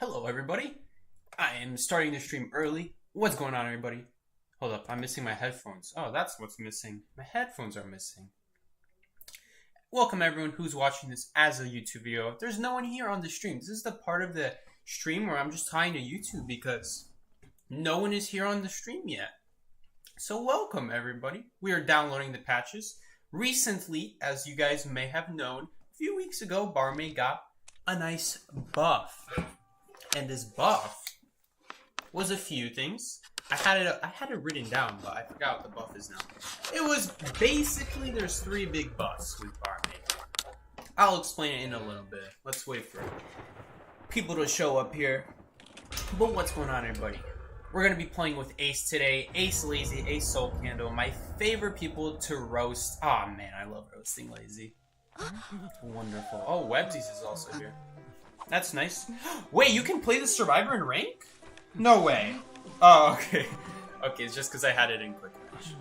Hello, everybody. I am starting the stream early. What's going on, everybody? Hold up, I'm missing my headphones. Oh, that's what's missing. My headphones are missing. Welcome, everyone who's watching this as a YouTube video. There's no one here on the stream. This is the part of the stream where I'm just tying to YouTube because no one is here on the stream yet. So welcome, everybody. We are downloading the patches. Recently, as you guys may have known, a few weeks ago, Barmaid got a nice buff. And this buff was a few things. I had it written down, but I forgot what the buff is now. It was basically there's three big buffs with Barmaid. I'll explain it in a little bit. Let's wait for people to show up here. But what's going on, everybody? We're gonna be playing with Ace today. Ace Lazy, Ace Soul Candle, my favorite people to roast. Oh man, I love roasting Lazy. Wonderful. Oh, Websies is also here. That's nice. Wait, you can play the Survivor in rank? No way. Oh, okay. Okay, it's just because I had it in quick match.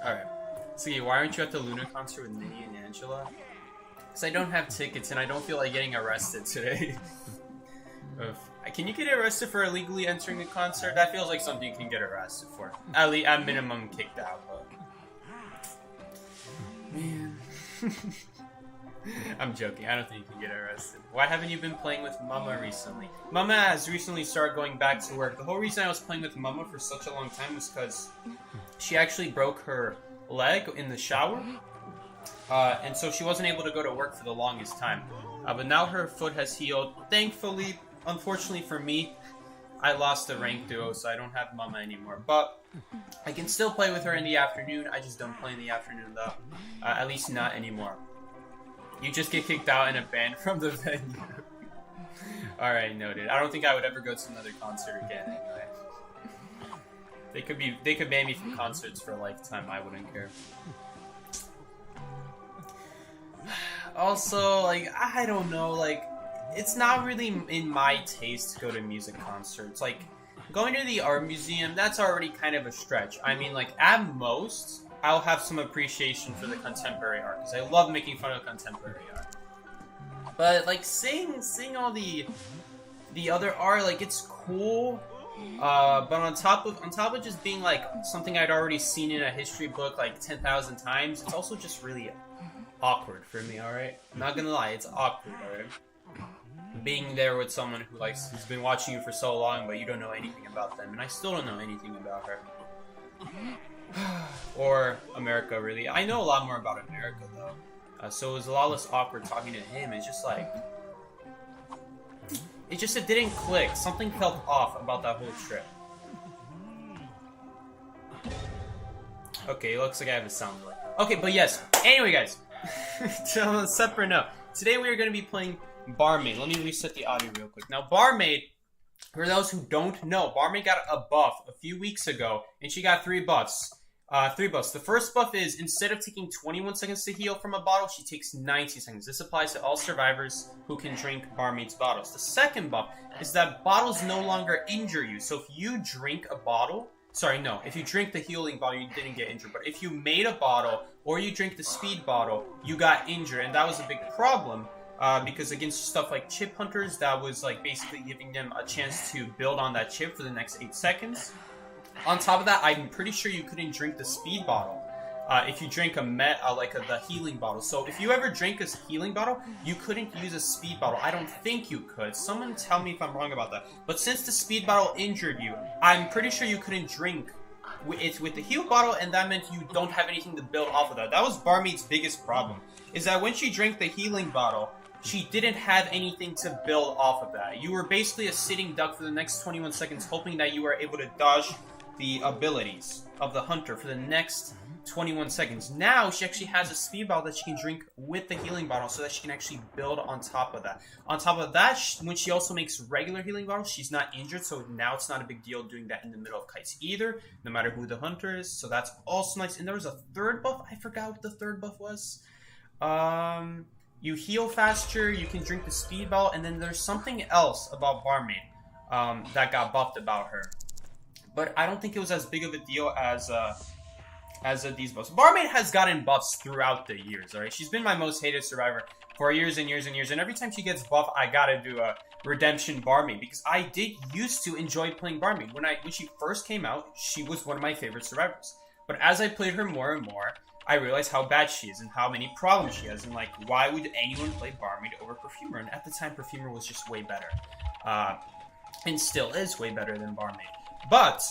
Alright. See, why aren't you at the Luna concert with Minnie and Angela? Because I don't have tickets and I don't feel like getting arrested today. Can you get arrested for illegally entering a concert? That feels like something you can get arrested for. At minimum, kicked out, but... Man... I'm joking. I don't think you can get arrested. Why haven't you been playing with Mama recently? Mama has recently started going back to work. The whole reason I was playing with Mama for such a long time was because she actually broke her leg in the shower. And so she wasn't able to go to work for the longest time. But now her foot has healed. Thankfully, unfortunately for me, I lost the rank duo, so I don't have Mama anymore. But I can still play with her in the afternoon. I just don't play in the afternoon, though. At least not anymore. You just get kicked out and banned from the venue. Alright, noted. I don't think I would ever go to another concert again anyway. They could ban me from concerts for a lifetime, I wouldn't care. Also, like, I don't know, like, it's not really in my taste to go to music concerts. Like, going to the art museum, that's already kind of a stretch. I mean, like, at most, I'll have some appreciation for the contemporary art, because I love making fun of contemporary art. But, like, seeing all the other art, like, it's cool. But on top of just being, like, something I'd already seen in a history book, like, 10,000 times, it's also just really awkward for me, alright? I'm not gonna lie, it's awkward, alright? Being there with someone who's been watching you for so long, but you don't know anything about them, and I still don't know anything about her. Or America, really. I know a lot more about America, though. So it was a lot less awkward talking to him. It's just like... It didn't click. Something felt off about that whole trip. Okay, it looks like I have a sound delay. Okay, but yes. Anyway, guys. On a separate note. Today we are going to be playing Barmaid. Let me reset the audio real quick. Now, Barmaid... For those who don't know, Barmaid got a buff a few weeks ago, and she got three buffs. The first buff is, instead of taking 21 seconds to heal from a bottle, she takes 90 seconds. This applies to all survivors who can drink Barmaid's bottles. The second buff is that bottles no longer injure you. So if you drink a bottle... Sorry, no. If you drink the healing bottle, you didn't get injured. But if you made a bottle, or you drink the speed bottle, you got injured. And that was a big problem. Because against stuff like chip hunters, that was like basically giving them a chance to build on that chip for the next 8 seconds. On top of that, I'm pretty sure you couldn't drink the speed bottle if you drank the healing bottle. So if you ever drank a healing bottle, you couldn't use a speed bottle. I don't think you could. Someone tell me if I'm wrong about that. But since the speed bottle injured you, I'm pretty sure you couldn't drink it with the heal bottle, and that meant you don't have anything to build off of that. That was Barmaid's biggest problem, is that when she drank the healing bottle, she didn't have anything to build off of that. You were basically a sitting duck for the next 21 seconds, hoping that you were able to dodge the abilities of the hunter for the next 21 seconds. Now, she actually has a speed bottle that she can drink with the healing bottle so that she can actually build on top of that. On top of that, when she also makes regular healing bottles, she's not injured, so now it's not a big deal doing that in the middle of kites either, no matter who the hunter is, so that's also nice. And there was a third buff. I forgot what the third buff was. You heal faster, you can drink the speed bottle, and then there's something else about Barmaid that got buffed about her. But I don't think it was as big of a deal as as of these buffs. Barmaid has gotten buffs throughout the years, alright? She's been my most hated survivor for years and years and years, and every time she gets buffed, I gotta do a redemption Barmaid, because I did used to enjoy playing Barmaid. When she first came out, she was one of my favorite survivors. But as I played her more and more, I realized how bad she is and how many problems she has, and like, why would anyone play Barmaid over Perfumer? And at the time, Perfumer was just way better. And still is way better than Barmaid. But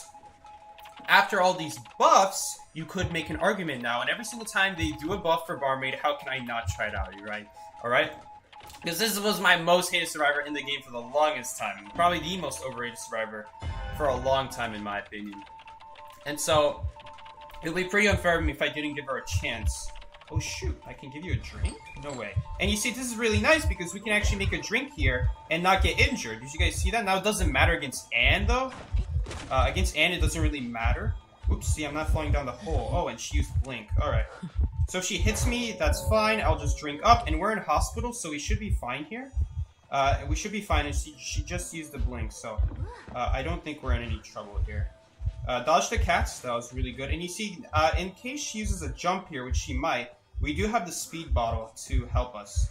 after all these buffs, you could make an argument now, and every single time they do a buff for Barmaid, how can I not try it out, right? Alright? Because this was my most hated survivor in the game for the longest time. Probably the most overrated survivor for a long time, in my opinion. And so, it would be pretty unfair of me if I didn't give her a chance. Oh shoot, I can give you a drink? No way. And you see, this is really nice because we can actually make a drink here and not get injured. Did you guys see that? Now it doesn't matter against Anne though. Against Anne it doesn't really matter. Whoops, see, I'm not falling down the hole. Oh, and she used Blink. Alright. So if she hits me, that's fine. I'll just drink up. And we're in hospital, so we should be fine here. We should be fine. And she just used the Blink, so I don't think we're in any trouble here. Dodge the cats. That was really good. And you see, in case she uses a jump here, which she might, we do have the speed bottle to help us.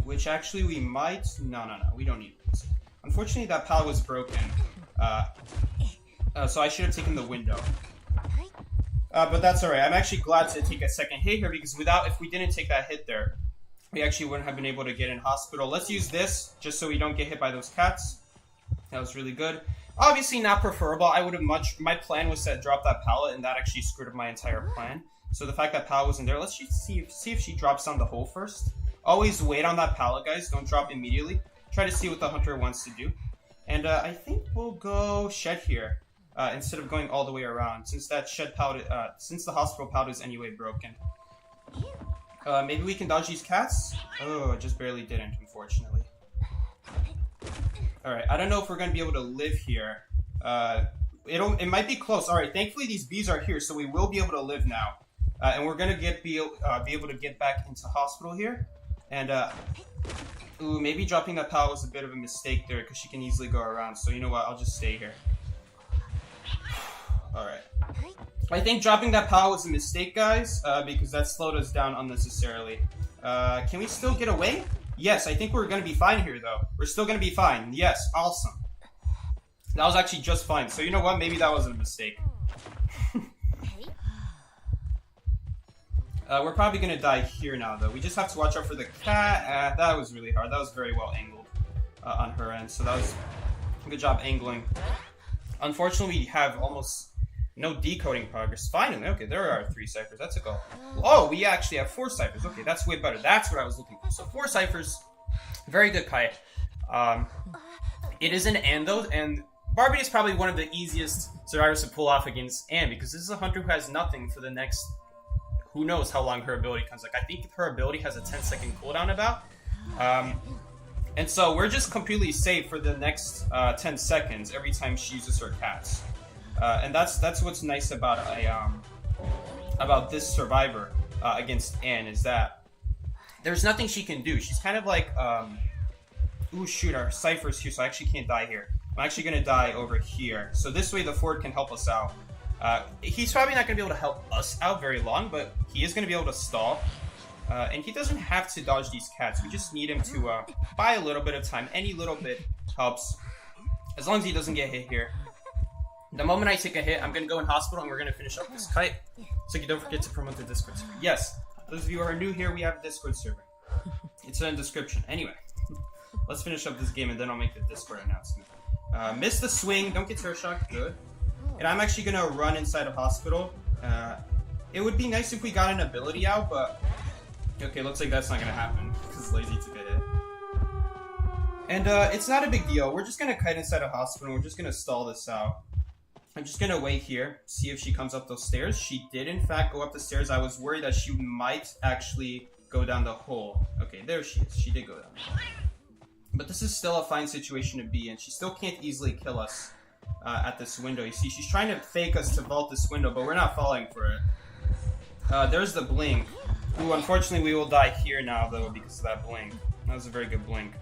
Which actually we might... No. We don't need this. Unfortunately, that pallet was broken. So I should have taken the window. But that's alright. I'm actually glad to take a second hit here, because if we didn't take that hit there, we actually wouldn't have been able to get in hospital. Let's use this, just so we don't get hit by those cats. That was really good. Obviously not preferable. I would have my plan was to drop that pallet, and that actually screwed up my entire plan. So the fact that pallet wasn't there, let's just see if she drops down the hole first. Always wait on that pallet, guys. Don't drop immediately. Try to see what the hunter wants to do. And I think we'll go shed here. Instead of going all the way around, since that shed pallet, since the hospital pallet is anyway broken. Maybe we can dodge these cats? Oh, I just barely didn't, unfortunately. Alright, I don't know if we're going to be able to live here. It might be close. Alright, thankfully these bees are here, so we will be able to live now. And we're going to be able to get back into hospital here. And, ooh, maybe dropping that pallet was a bit of a mistake there, because she can easily go around. So you know what, I'll just stay here. Alright. I think dropping that pallet was a mistake, guys, because that slowed us down unnecessarily. Can we still get away? Yes, I think we're going to be fine here, though. We're still going to be fine. Yes, awesome. That was actually just fine. So you know what? Maybe that wasn't a mistake. We're probably going to die here now, though. We just have to watch out for the cat. That was really hard. That was very well angled on her end. So that was a good job angling. Unfortunately, we have almost no decoding progress. Finally, okay, there are 3 ciphers. That's a goal. Oh, we actually have 4 ciphers. Okay, that's way better. That's what I was looking for. So 4 ciphers. Very good, Kai. It is an Anne, though, and Barmaid is probably one of the easiest survivors to pull off against Anne, because this is a hunter who has nothing for the next... Who knows how long her ability comes. Like, I think her ability has a 10-second cooldown about. And so we're just completely safe for the next 10 seconds every time she uses her cats. And that's what's nice about this survivor against Anne, is that there's nothing she can do. She's kind of like, ooh shoot, our cipher's here, so I actually can't die here. I'm actually gonna die over here. So this way the Ford can help us out. He's probably not gonna be able to help us out very long, but he is gonna be able to stall. And he doesn't have to dodge these cats. We just need him to buy a little bit of time. Any little bit helps, as long as he doesn't get hit here. The moment I take a hit, I'm going to go in hospital and we're going to finish up this kite. So you don't forget to promote the Discord server. Yes, those of you who are new here, we have a Discord server. It's in the description. Anyway, let's finish up this game and then I'll make the Discord announcement. Miss the swing. Don't get turret shock. Good. And I'm actually going to run inside of hospital. It would be nice if we got an ability out, but... Okay, looks like that's not going to happen, because it's lazy to get it. And it's not a big deal. We're just going to kite inside a hospital. We're just going to stall this out. I'm just going to wait here, see if she comes up those stairs. She did, in fact, go up the stairs. I was worried that she might actually go down the hole. Okay, there she is. She did go down the hole. But this is still a fine situation to be in. She still can't easily kill us at this window. You see, she's trying to fake us to vault this window, but we're not falling for it. There's the blink. Ooh, unfortunately, we will die here now, though, because of that blink. That was a very good blink.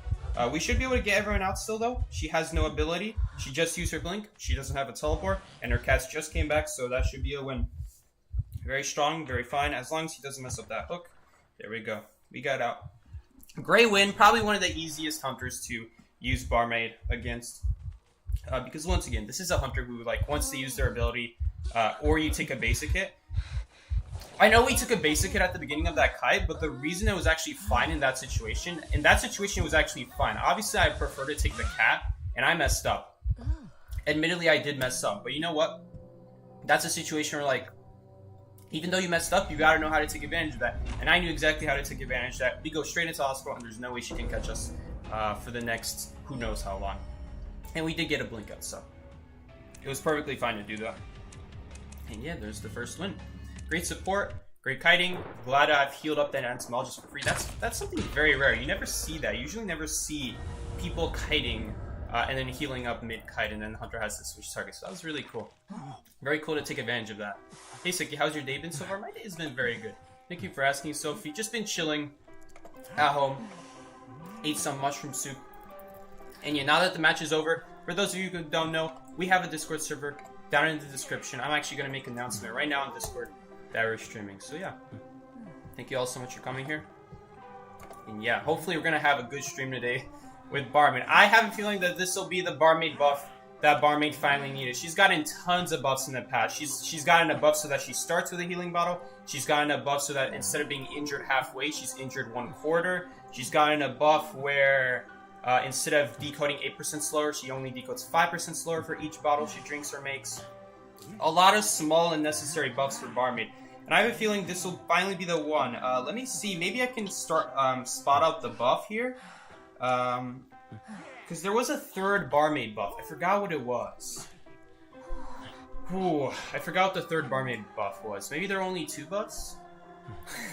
We should be able to get everyone out still, though. She has no ability. She just used her blink. She doesn't have a teleport. And her cats just came back, so that should be a win. Very strong, very fine. As long as he doesn't mess up that hook. There we go. We got out. Great win. Probably one of the easiest hunters to use Barmaid against. Because once again, this is a hunter who like wants to use their ability, or you take a basic hit. I know we took a basic hit at the beginning of that kite, but the reason it was actually fine in that situation, it was actually fine. Obviously, I prefer to take the cat, and I messed up. Admittedly, I did mess up, but you know what? That's a situation where, like, even though you messed up, you gotta know how to take advantage of that. And I knew exactly how to take advantage of that. We go straight into hospital, and there's no way she can catch us for the next who knows how long. And we did get a blink out, so it was perfectly fine to do that. And yeah, there's the first win. Great support, great kiting. Glad I've healed up that anti-small just for free. That's something very rare. You never see that. You usually never see people kiting and then healing up mid-kite, and then the hunter has to switch targets. So that was really cool. Very cool to take advantage of that. Hey, Suki, how's your day been so far? My day has been very good. Thank you for asking, Sophie. Just been chilling at home. Ate some mushroom soup. And yeah, now that the match is over, for those of you who don't know, we have a Discord server down in the description. I'm actually going to make an announcement right now on Discord that we're streaming. So yeah, thank you all so much for coming here. And yeah, hopefully we're going to have a good stream today with Barmaid. I have a feeling that this will be the Barmaid buff that Barmaid finally needed. She's gotten tons of buffs in the past. She's gotten a buff so that she starts with a healing bottle. She's gotten a buff so that instead of being injured halfway, she's injured 1/4. She's gotten a buff where instead of decoding 8% slower, she only decodes 5% slower for each bottle she drinks or makes. A lot of small and necessary buffs for Barmaid. And I have a feeling this will finally be the one. Let me see. Maybe I can start spot out the buff here. Because there was a third Barmaid buff. I forgot what it was. Ooh, I forgot what the third Barmaid buff was. Maybe there are only 2 buffs?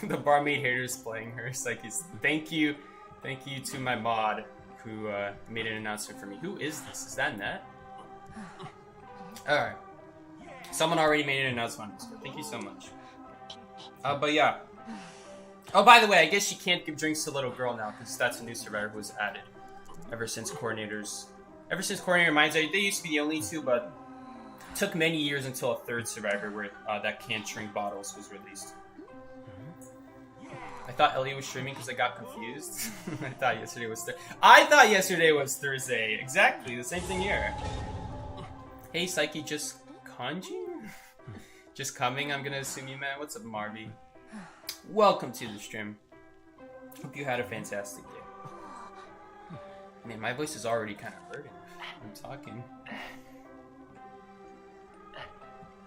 The Barmaid haters playing her. It's like, thank you to my mod who made an announcement for me. Who is this? Is that Net? Alright. Someone already made an announcement on Discord. Thank you so much. But yeah. Oh, by the way, I guess she can't give drinks to little girl now because that's a new survivor who was added. Ever since Coordinator Minds, they used to be the only 2, but it took many years until a 3rd survivor where that can't drink bottles was released. I thought Elliot was streaming because I got confused. I thought yesterday was Thursday. Exactly, the same thing here. Hey, Psyche, just kanji? Just coming, I'm gonna assume you meant. What's up, Marby? Welcome to the stream. Hope you had a fantastic day. Man, my voice is already kind of hurting. I'm talking.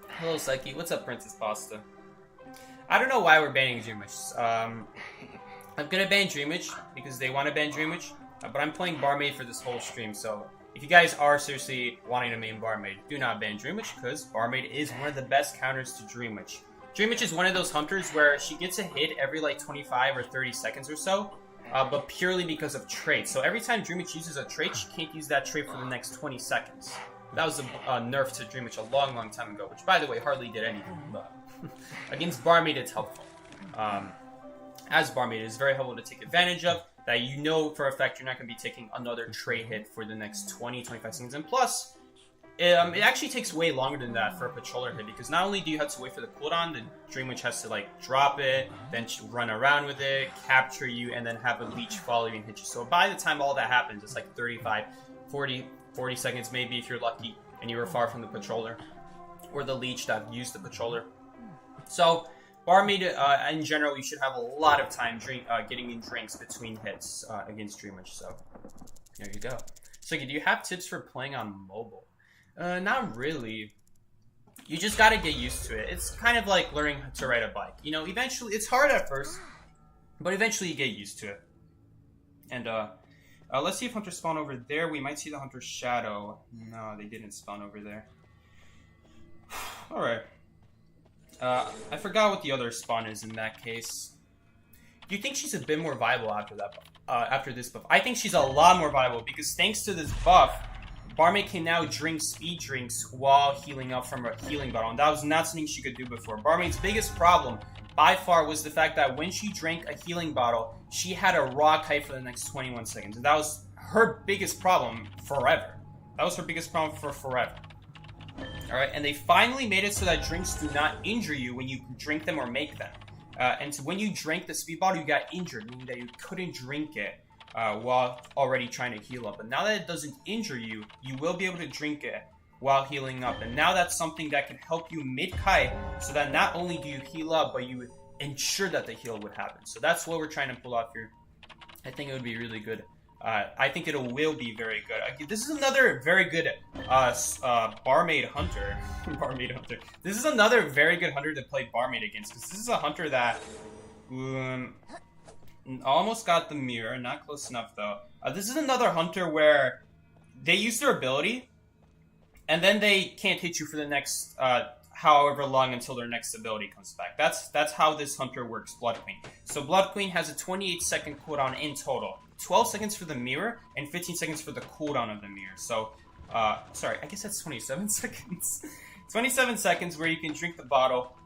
Hello, Psyche. What's up, Princess Pasta? I don't know why we're banning Dreamwitch. I'm gonna ban Dreamwitch because they want to ban Dreamwitch, but I'm playing Barmaid for this whole stream, so if you guys are seriously wanting to main Barmaid, do not ban Dreamwitch because Barmaid is one of the best counters to Dreamwitch. Dreamwitch is one of those hunters where she gets a hit every like 25 or 30 seconds or so, but purely because of traits. So every time Dreamwitch uses a trait, she can't use that trait for the next 20 seconds. That was a nerf to Dreamwitch a long, long time ago, which, by the way, hardly did anything. But against Barmaid, it's helpful. As Barmaid, it is very helpful to take advantage of, that you know for a fact you're not going to be taking another trait hit for the next 20-25 seconds. And plus, it actually takes way longer than that for a patroller hit, because not only do you have to wait for the cooldown, the Dreamwitch has to like drop it, then run around with it, capture you, and then have a leech follow you and hit you. So by the time all that happens, it's like 35, 40 seconds maybe if you're lucky and you were far from the patroller or the leech that used the patroller. So Barmaid, in general, you should have a lot of time getting in drinks between hits against Dreamwitch. So there you go. So do you have tips for playing on mobile? Not really. You just gotta get used to it. It's kind of like learning to ride a bike. You know, eventually, it's hard at first, but eventually you get used to it. And let's see if hunters spawn over there. We might see the hunter's shadow. No, they didn't spawn over there. Alright. I forgot what the other spawn is in that case. Do you think she's a bit more viable after that? After this buff? I think she's a lot more viable because thanks to this buff, Barmaid can now drink speed drinks while healing up from a healing bottle. And that was not something she could do before. Barmaid's biggest problem, by far, was the fact that when she drank a healing bottle, she had a raw kite for the next 21 seconds. And that was her biggest problem forever. That was her biggest problem for forever. Alright, and they finally made it so that drinks do not injure you when you drink them or make them. And so when you drank the speed bottle, you got injured, meaning that you couldn't drink it while already trying to heal up. But now that it doesn't injure you, you will be able to drink it while healing up. And now that's something that can help you mid-kite, so that not only do you heal up, but you ensure that the heal would happen. So that's what we're trying to pull off here. I think it would be really good. I think it will be very good. This is another very good Barmaid hunter. Barmaid hunter. This is another very good hunter to play Barmaid against, because this is a hunter that almost got the mirror. Not close enough, though. This is another hunter where they use their ability, and then they can't hit you for the next however long until their next ability comes back. That's how this hunter works, Blood Queen. So Blood Queen has a 28-second cooldown in total. 12 seconds for the mirror, and 15 seconds for the cooldown of the mirror. So, sorry, I guess that's 27 seconds. 27 seconds where you can drink the bottle,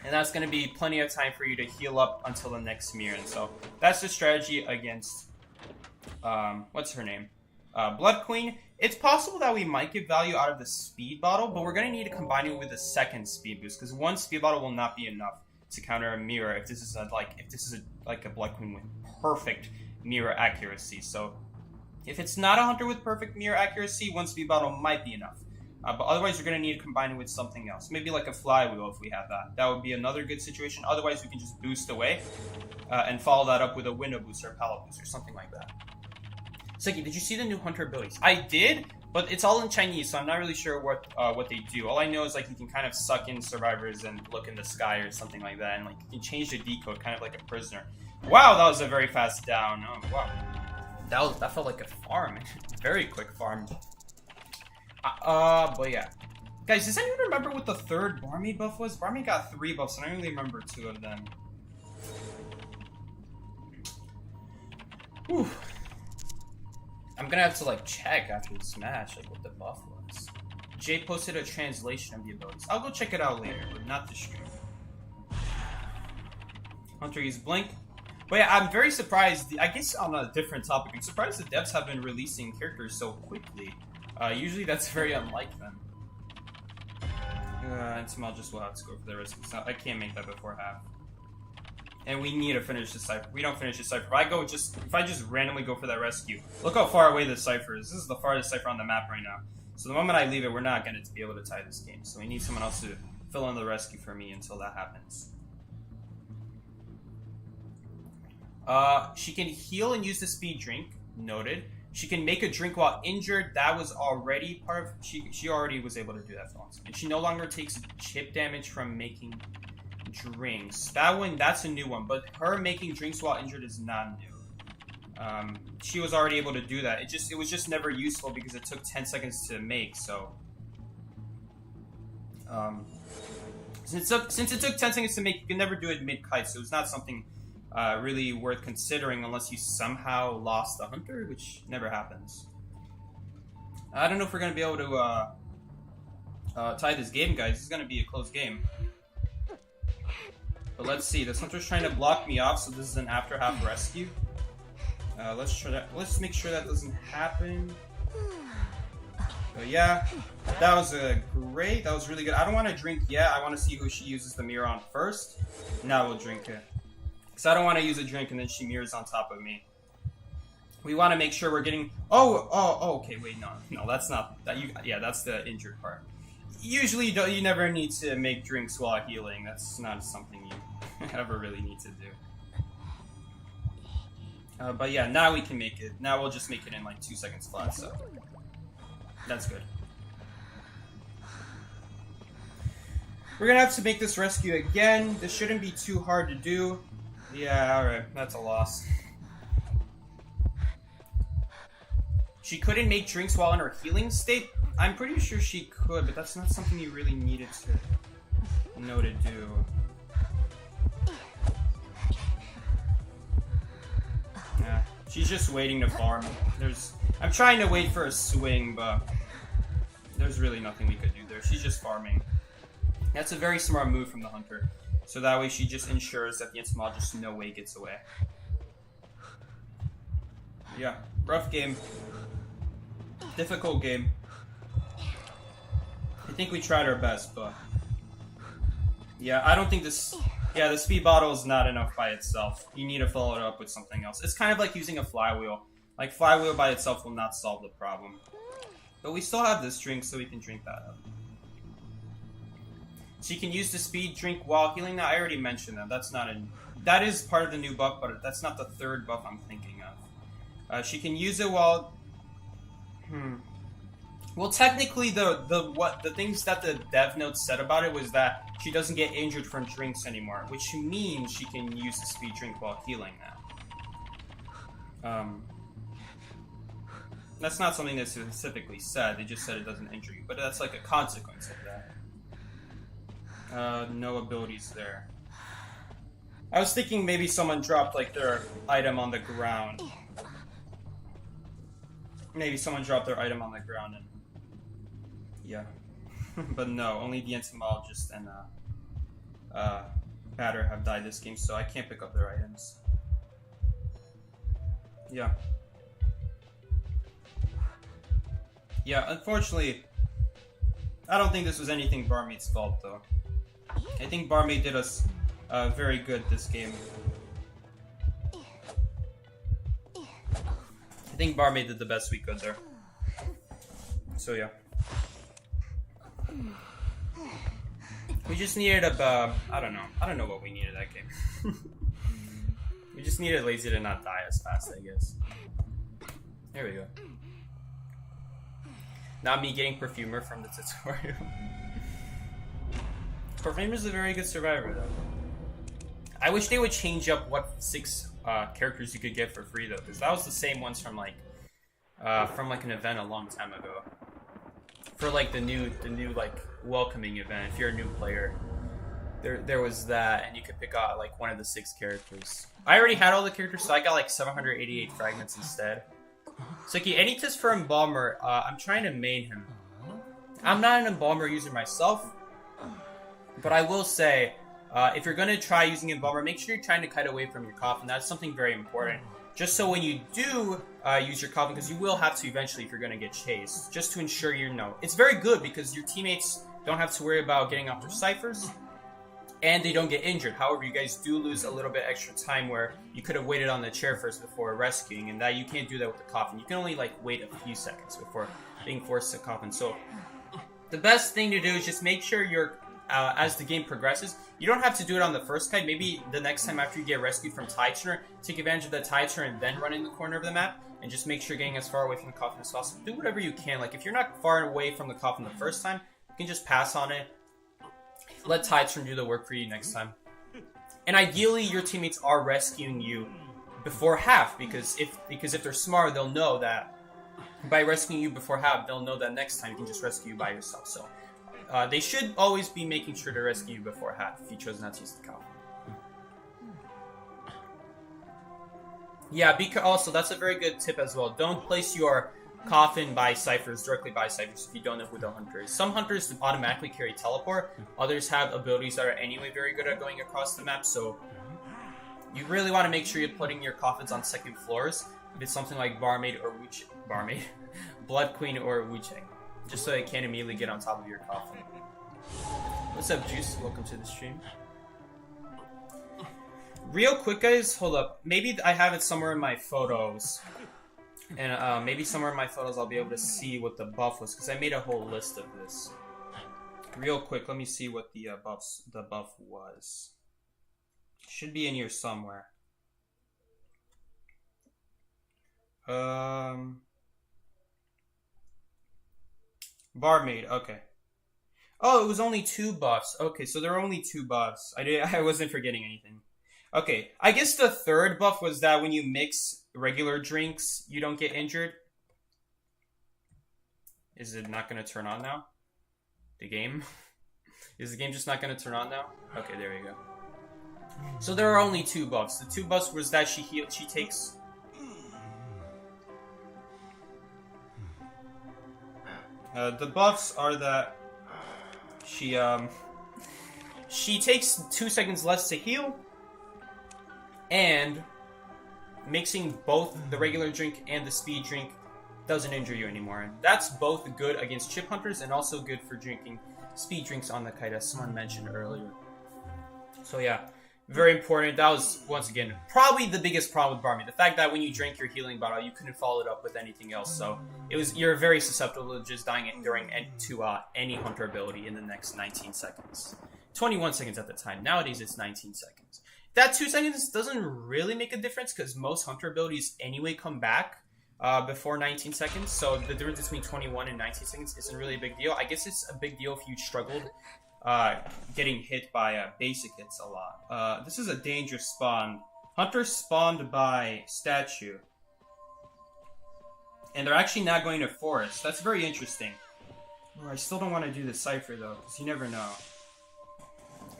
and that's going to be plenty of time for you to heal up until the next mirror. And so, that's the strategy against, what's her name? Blood Queen. It's possible that we might get value out of the speed bottle, but we're going to need to combine it with a second speed boost, because one speed bottle will not be enough to counter a mirror if this is a Blood Queen with perfect mirror accuracy. So if it's not a hunter with perfect mirror accuracy, one speed bottle might be enough. But otherwise, you're going to need to combine it with something else. Maybe like a Flywheel if we have that. That would be another good situation. Otherwise, we can just boost away and follow that up with a window boost or a pallet boost or something like that. Seki, did you see the new hunter abilities? I did, but it's all in Chinese, so I'm not really sure what they do. All I know is like you can kind of suck in survivors and look in the sky or something like that, and like you can change the decode kind of like a prisoner. Wow, that was a very fast down. Oh, wow. That felt like a farm. Very quick farm. But yeah. Guys, does anyone remember what the third Barmaid buff was? Barmaid got 3 buffs, and I only remember 2 of them. Whew. I'm gonna have to like check after this match, like what the buff was. Jay posted a translation of the abilities. I'll go check it out later, but not this stream. Hunter used Blink. But yeah, I'm very surprised. I guess on a different topic, I'm surprised the devs have been releasing characters so quickly. Usually that's very unlike them. And Small just will have to go for the risk. So I can't make that before half. And we need to finish the cipher. We don't finish the cipher. If I just randomly go for that rescue, look how far away the cipher is. This is the farthest cipher on the map right now. So the moment I leave it, we're not going to be able to tie this game. So we need someone else to fill in the rescue for me until that happens. She can heal and use the speed drink. Noted. She can make a drink while injured. That was already part of... She already was able to do that for once. And she no longer takes chip damage from making drinks. That's a new one. But her making drinks while injured is not new. She was already able to do that. It was just never useful because it took 10 seconds to make, so... Since it took 10 seconds to make, you can never do it mid-kite, so it's not something... really worth considering unless you somehow lost the hunter, which never happens. I don't know if we're going to be able to tie this game, guys. This is going to be a close game. But let's see. This hunter's trying to block me off, so this is an after half rescue. Let's try that. Let's make sure that doesn't happen. But yeah, that was great. That was really good. I don't want to drink yet. I want to see who she uses the mirror on first. Now we'll drink it. Because I don't want to use a drink and then she mirrors on top of me. We want to make sure we're getting... Oh, okay, wait, no, that's not... Yeah, that's the injured part. Usually, you never need to make drinks while healing. That's not something you ever really need to do. But yeah, now we can make it. Now we'll just make it in like 2 seconds flat, so... That's good. We're gonna have to make this rescue again. This shouldn't be too hard to do. Yeah, alright, that's a loss. She couldn't make drinks while in her healing state? I'm pretty sure she could, but that's not something you really needed to know to do. Yeah, she's just waiting to farm. I'm trying to wait for a swing, but there's really nothing we could do there. She's just farming. That's a very smart move from the hunter. So that way she just ensures that the Insmal just no way gets away. Yeah, rough game. Difficult game. I think we tried our best, but... Yeah, I don't think this... Yeah, the speed bottle is not enough by itself. You need to follow it up with something else. It's kind of like using a flywheel. Like, flywheel by itself will not solve the problem. But we still have this drink, so we can drink that up. She can use the speed drink while healing. Now, I already mentioned that. That's not a... That is part of the new buff, but that's not the third buff I'm thinking of. She can use it while... Well, technically, the things that the dev notes said about it was that she doesn't get injured from drinks anymore, which means she can use the speed drink while healing now. That's not something they specifically said. They just said it doesn't injure you, but that's like a consequence of that. No abilities there. I was thinking maybe someone dropped like their item on the ground. Maybe someone dropped their item on the ground and... Yeah. But no, only the entomologist and Batter have died this game, so I can't pick up their items. Yeah. Yeah, unfortunately, I don't think this was anything Barmaid's fault, though. I think Barmaid did us very good this game. I think Barmaid did the best we could there. So yeah. We just needed a, I don't know what we needed that game. We just needed Lazy to not die as fast, I guess. There we go. Not me getting Perfumer from the tutorial. Perfumer's a very good survivor, though. I wish they would change up what 6 characters you could get for free, though, because that was the same ones from like an event a long time ago. For like the new like welcoming event, if you're a new player, there was that, and you could pick out like one of the 6 characters. I already had all the characters, so I got like 788 fragments instead. So any tips for Embalmer? I'm trying to main him. I'm not an Embalmer user myself, but I will say, if you're gonna try using Embalmer, make sure you're trying to kite away from your coffin. That's something very important. Just so when you do use your coffin, because you will have to eventually if you're gonna get chased, just to ensure you know. It's very good because your teammates don't have to worry about getting off their ciphers, and they don't get injured. However, you guys do lose a little bit extra time where you could have waited on the chair first before rescuing, and that you can't do that with the coffin. You can only like wait a few seconds before being forced to coffin. So the best thing to do is just make sure you're as the game progresses, you don't have to do it on the first kite. Maybe the next time after you get rescued from Tide Turner, take advantage of the Tide Turner and then run in the corner of the map, and just make sure you're getting as far away from the coffin as possible. Do whatever you can. Like if you're not far away from the coffin the first time, you can just pass on it. Let Tide Turner do the work for you next time. And ideally, your teammates are rescuing you before half, because if they're smart, they'll know that by rescuing you before half, they'll know that next time you can just rescue you by yourself. So they should always be making sure to rescue you before half if you chose not to use the coffin. Yeah, also, that's a very good tip as well. Don't place your coffin by ciphers, directly by ciphers, if you don't know who the hunter is. Some hunters automatically carry teleport. Others have abilities that are anyway very good at going across the map, so you really want to make sure you're putting your coffins on second floors. If it's something like Barmaid or Barmaid, Blood Queen or Wucheng, just so they can't immediately get on top of your coffin. What's up, Juice? Welcome to the stream. Real quick, guys, hold up. Maybe I have it somewhere in my photos. And maybe somewhere in my photos I'll be able to see what the buff was, because I made a whole list of this. Real quick, let me see what the buff was. Should be in here somewhere. Barmaid, okay. Oh, it was only 2 buffs. Okay, so there were only 2 buffs. I wasn't forgetting anything. Okay, I guess the third buff was that when you mix regular drinks, you don't get injured. Is it not going to turn on now? The game? Is the game just not going to turn on now? Okay, there you go. So there are only 2 buffs. The 2 buffs was that she takes... the buffs are that she takes 2 seconds less to heal, and mixing both the regular drink and the speed drink doesn't injure you anymore. And that's both good against chip hunters and also good for drinking speed drinks on the kite, as someone mentioned earlier. So yeah, very important. That was, once again, probably the biggest problem with Barmaid. The fact that when you drank your healing bottle, you couldn't follow it up with anything else. So you're very susceptible to just dying during any hunter ability in the next 19 seconds. 21 seconds at the time. Nowadays, it's 19 seconds. That 2 seconds doesn't really make a difference because most hunter abilities anyway come back before 19 seconds. So the difference between 21 and 19 seconds isn't really a big deal. I guess it's a big deal if you struggled getting hit by basic hits a lot. This is a dangerous spawn. Hunters spawned by statue. And they're actually not going to forest. That's very interesting. Oh, I still don't want to do the cipher though, because you never know.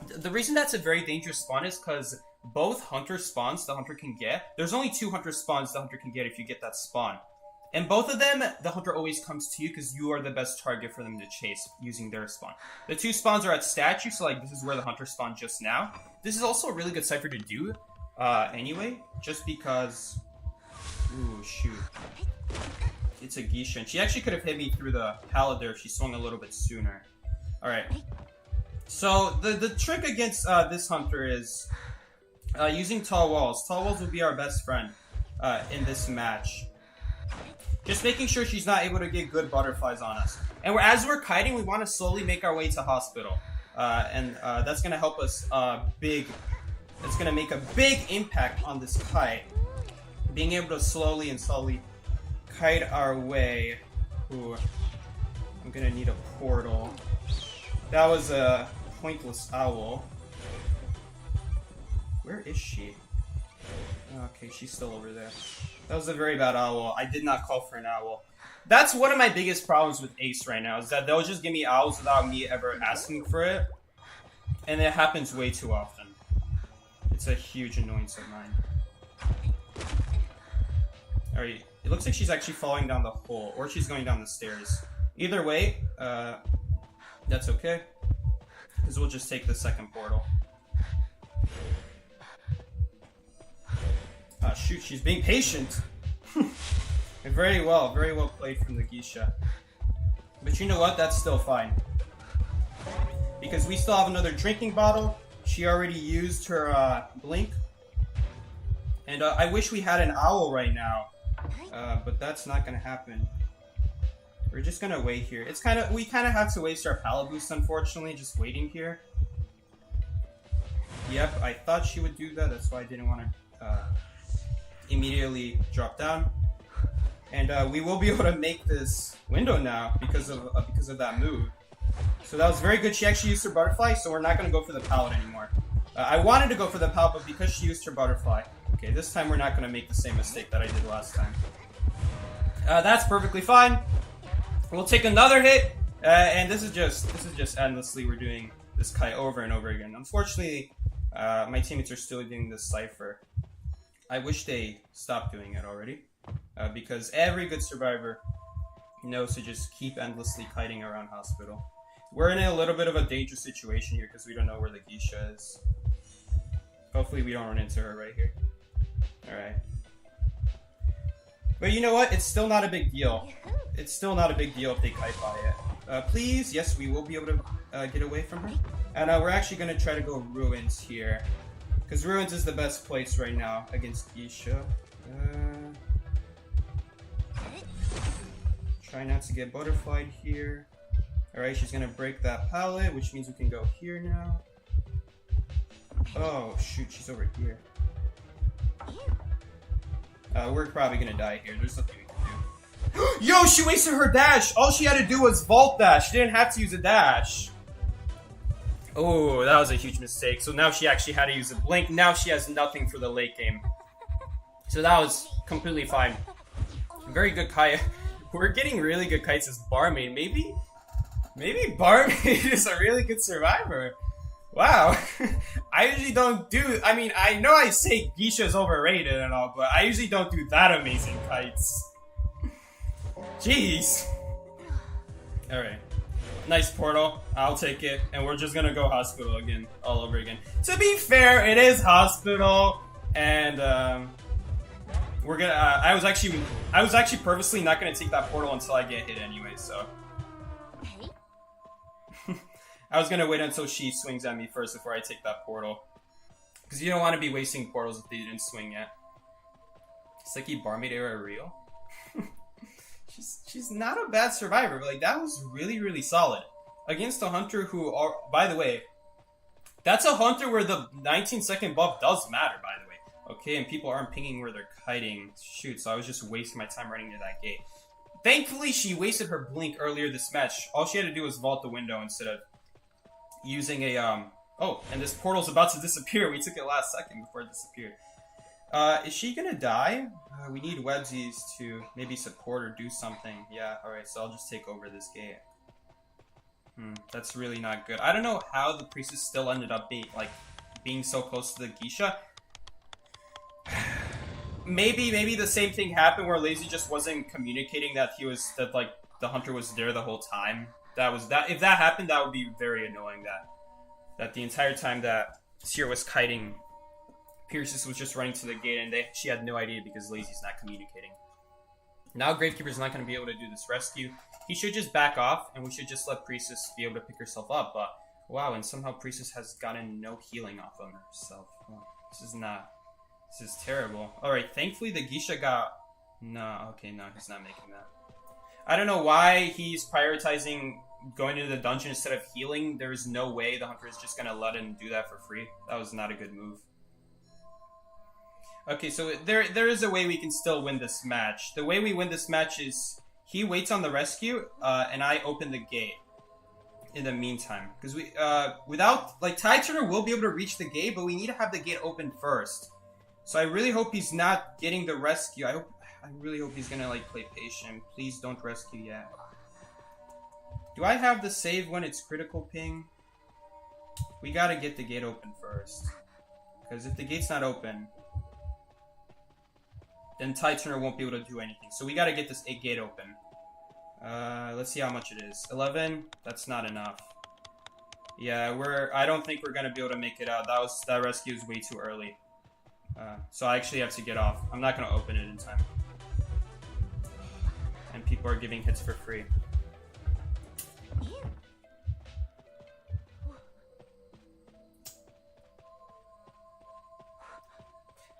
The reason that's a very dangerous spawn is because both hunter spawns the hunter can get. There's only 2 hunter spawns the hunter can get if you get that spawn. And both of them, the hunter always comes to you because you are the best target for them to chase using their spawn. The 2 spawns are at statue, so like this is where the hunter spawned just now. This is also a really good cipher to do anyway, just because... Ooh, shoot. It's a Geisha, and she actually could have hit me through the pallet there if she swung a little bit sooner. Alright. So, the trick against this hunter is using tall walls. Tall walls will be our best friend in this match. Just making sure she's not able to get good butterflies on us. And as we're kiting, we want to slowly make our way to hospital. And that's going to help us it's going to make a big impact on this kite. Being able to slowly kite our way. Ooh, I'm going to need a portal. That was a pointless owl. Where is she? Okay, she's still over there. That was a very bad owl. I did not call for an owl. That's one of my biggest problems with Ace right now, is that they'll just give me owls without me ever asking for it. And it happens way too often. It's a huge annoyance of mine. Alright, it looks like she's actually falling down the hole, or she's going down the stairs. Either way, that's okay, because we'll just take the second portal. Ah, shoot, she's being patient. Very well played from the Geisha. But you know what? That's still fine. Because we still have another drinking bottle. She already used her blink. And I wish we had an owl right now. But that's not gonna happen. We're just gonna wait here. We kind of have to waste our pallet boost, unfortunately, just waiting here. Yep, I thought she would do that. That's why I didn't want to immediately drop down. And we will be able to make this window now because of that move. So that was very good. She actually used her butterfly, so we're not gonna go for the pallet anymore. I wanted to go for the pallet, but because she used her butterfly, okay, this time we're not gonna make the same mistake that I did last time. That's perfectly fine. We'll take another hit, and this is just endlessly. We're doing this kite over and over again. Unfortunately, my teammates are still doing this cipher. I wish they stopped doing it already, because every good survivor knows to just keep endlessly kiting around hospital. We're in a little bit of a dangerous situation here because we don't know where the Geisha is. Hopefully we don't run into her right here. Alright. But you know what? It's still not a big deal. It's still not a big deal if they kite by it. Please, yes, we will be able to get away from her. And we're actually going to try to go Ruins here. Because Ruins is the best place right now against Geisha. Try not to get butterflied here. Alright, she's going to break that pallet, which means we can go here now. Oh, shoot, she's over here. We're probably going to die here. There's nothing we can do. Yo, she wasted her dash! All she had to do was vault dash. She didn't have to use a dash. Oh, that was a huge mistake. So now she actually had to use a blink. Now she has nothing for the late game. So that was completely fine. Very good kite. We're getting really good kites as Barmaid. Maybe Barmaid is a really good survivor. Wow. I usually don't do... I mean, I know I say Geisha's overrated and all, but I usually don't do that amazing kites. Jeez. Alright. Nice portal. I'll take it. And we're just gonna go hospital again. All over again. To be fair, it is hospital. And, We're gonna. I was actually purposely not gonna take that portal until I get hit anyway. So. I was gonna wait until she swings at me first before I take that portal. Because you don't want to be wasting portals if they didn't swing yet. It's like Barmaid era real. she's not a bad survivor, but like that was really, really solid. Against a hunter who are, by the way, that's a hunter where the 19-second buff does matter, by the way. Okay, and people aren't pinging where they're kiting. Shoot, so I was just wasting my time running to that gate. Thankfully, she wasted her blink earlier this match. All she had to do was vault the window instead of using a, oh, and this portal's about to disappear. We took it last second before it disappeared. Is she gonna die? We need websies to maybe support or do something. Yeah, alright, so I'll just take over this gate. That's really not good. I don't know how the priestess still ended up being so close to the Geisha. Maybe the same thing happened where Lazy just wasn't communicating that the hunter was there the whole time. If that happened, that would be very annoying. That the entire time that Seer was kiting, Percy was just running to the gate and she had no idea because Lazy's not communicating. Now Gravekeeper's not going to be able to do this rescue. He should just back off and we should just let Priestess be able to pick herself up. But wow, and somehow Priestess has gotten no healing off of herself. Oh, this is terrible. Alright, thankfully the Geisha got... No, okay, no, he's not making that. I don't know why he's prioritizing going into the dungeon instead of healing. There is no way the hunter is just going to let him do that for free. That was not a good move. Okay, so there is a way we can still win this match. The way we win this match is he waits on the rescue, and I open the gate in the meantime. Because without, Tide Turner will be able to reach the gate, but we need to have the gate open first. So I really hope he's not getting the rescue. I really hope he's gonna, play patient. Please don't rescue yet. Do I have the save when it's critical ping? We gotta get the gate open first. Because if the gate's not open, then Tide Turner won't be able to do anything. So we gotta get this gate open. Let's see how much it is. 11? That's not enough. Yeah, I don't think we're gonna be able to make it out. That rescue is way too early. So I actually have to get off. I'm not gonna open it in time. And people are giving hits for free.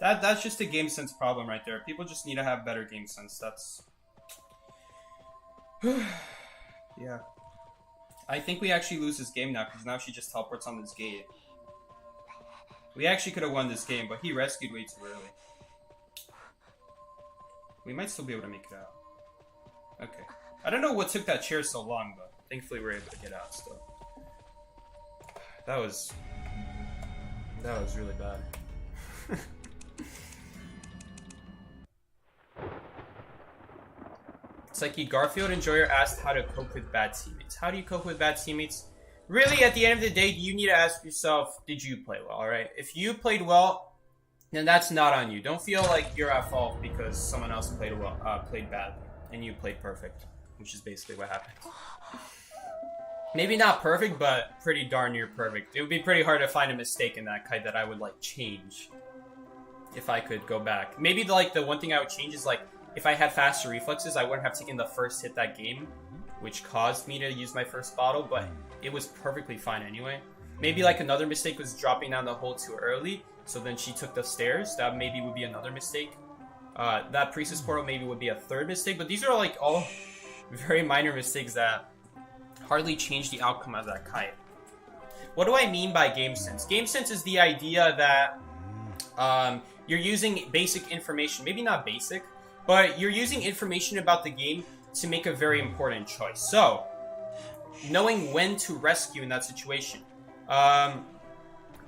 That's just a game sense problem right there. People just need to have better game sense. That's... yeah. I think we actually lose this game now, because now she just teleports on this gate. We actually could have won this game, but he rescued way too early. We might still be able to make it out. Okay. I don't know what took that chair so long, but thankfully we're able to get out still. That was really bad. It's like Garfield Enjoyer asked how to cope with bad teammates. How do you cope with bad teammates? Really, at the end of the day, you need to ask yourself, did you play well, alright? If you played well, then that's not on you. Don't feel like you're at fault because someone else played badly, and you played perfect, which is basically what happened. Maybe not perfect, but pretty darn near perfect. It would be pretty hard to find a mistake in that kite that I would, change if I could go back. Maybe, the one thing I would change is, if I had faster reflexes, I wouldn't have taken the first hit that game, which caused me to use my first bottle, but it was perfectly fine anyway. Maybe another mistake was dropping down the hole too early, so then she took the stairs. That maybe would be another mistake. That Priestess portal maybe would be a third mistake, but these are all very minor mistakes that hardly change the outcome of that kite. What do I mean by game sense? Game sense is the idea that you're using basic information, maybe not basic, but you're using information about the game to make a very important choice. So, knowing when to rescue in that situation.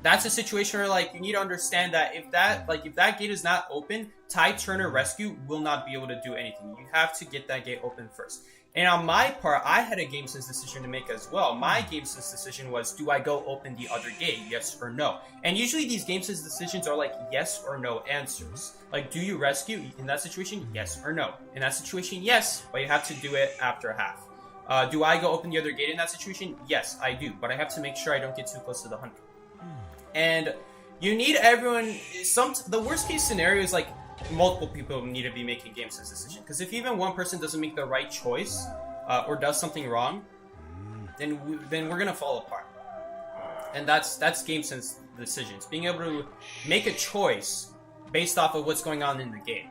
That's a situation where, you need to understand that if that gate is not open, Tide Turner Rescue will not be able to do anything. You have to get that gate open first. And on my part, I had a game sense decision to make as well. My game sense decision was, do I go open the other gate, yes or no? And usually these game sense decisions are yes or no answers. Do you rescue in that situation, yes or no? In that situation, yes, but you have to do it after half. Do I go open the other gate in that situation? Yes, I do, but I have to make sure I don't get too close to the hunter. And you need everyone... The worst case scenario is multiple people need to be making game sense decisions. Because if even one person doesn't make the right choice or does something wrong, then we're gonna fall apart. And that's game sense decisions. Being able to make a choice based off of what's going on in the game.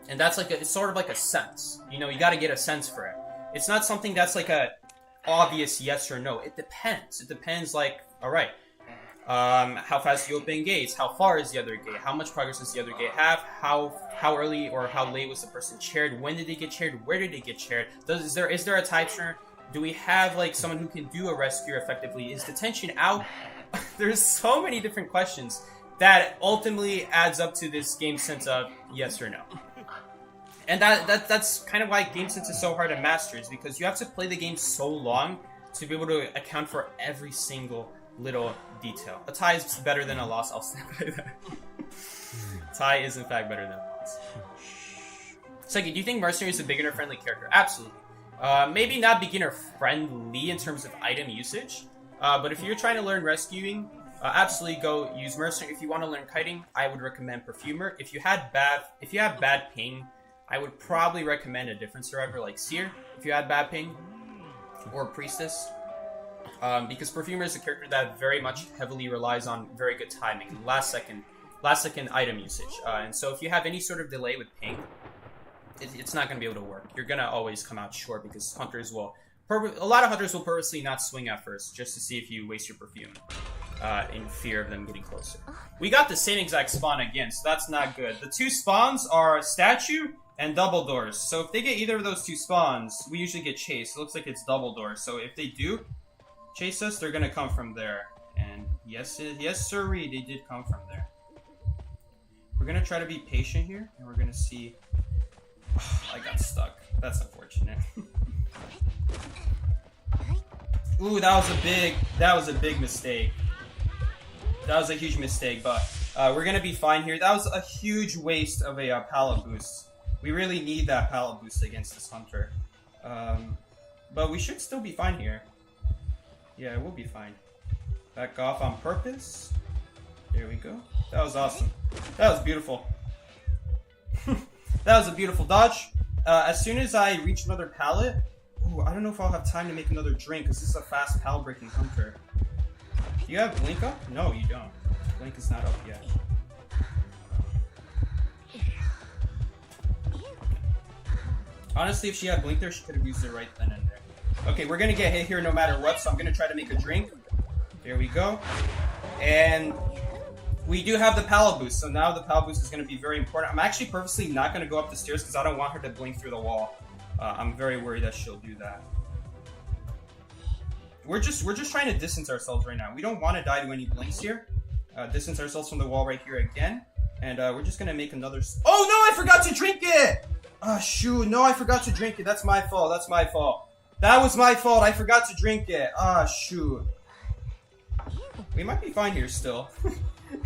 And that's like it's sort of like a sense. You know, you got to get a sense for it. It's not something that's like a obvious yes or no. It depends. It depends. Like, all right, how fast do you open gates? How far is the other gate? How much progress does the other gate have? How early or how late was the person chaired? When did they get chaired? Where did they get chaired? Is there a type turner? Do we have like someone who can do a rescue effectively? Is detention out? There's so many different questions that ultimately adds up to this game sense of yes or no. And that's kind of why game sense is so hard to master, is because you have to play the game so long to be able to account for every single little detail. A tie is better than a loss, I'll stand by that. Tie is in fact better than a loss. Second, do you think Mercenary is a beginner-friendly character? Absolutely. Maybe not beginner-friendly in terms of item usage, but if you're trying to learn rescuing, absolutely go use Mercenary. If you want to learn kiting, I would recommend Perfumer. If you have bad ping, I would probably recommend a different survivor like Seer, if you had bad ping, or Priestess. Because Perfumer is a character that very much heavily relies on very good timing, last second item usage. And so if you have any sort of delay with ping, it's not going to be able to work. You're going to always come out short because hunters will... a lot of hunters will purposely not swing at first just to see if you waste your perfume in fear of them getting closer. We got the same exact spawn again, so that's not good. The two spawns are Statue and Double Doors. So if they get either of those two spawns, we usually get chased. It looks like it's Double Doors. So if they do chase us, they're going to come from there. And yes sirree, they did come from there. We're going to try to be patient here, and we're going to see... I got stuck. That's unfortunate. Ooh, that was a big mistake. That was a huge mistake, but we're gonna be fine here. That was a huge waste of a pallet boost. We really need that pallet boost against this hunter. But we should still be fine here. Yeah, we'll be fine. Back off on purpose. There we go. That was awesome. That was beautiful. That was a beautiful dodge. As soon as I reach another pallet... Ooh, I don't know if I'll have time to make another drink, because this is a fast pallet breaking hunter. Do you have Blink up? No, you don't. Blink is not up yet. Honestly, if she had Blink there, she could have used it right then and there. Okay, we're going to get hit here no matter what, so I'm going to try to make a drink. There we go. And... we do have the pallet boost, so now the pallet boost is going to be very important. I'm actually purposely not going to go up the stairs because I don't want her to blink through the wall. I'm very worried that she'll do that. We're just trying to distance ourselves right now. We don't want to die to any blinks here. Distance ourselves from the wall right here again. And we're just going to make another... Oh no, I forgot to drink it! Oh shoot, no, I forgot to drink it. That's my fault, that's my fault. That was my fault, I forgot to drink it. Ah, shoot. We might be fine here still.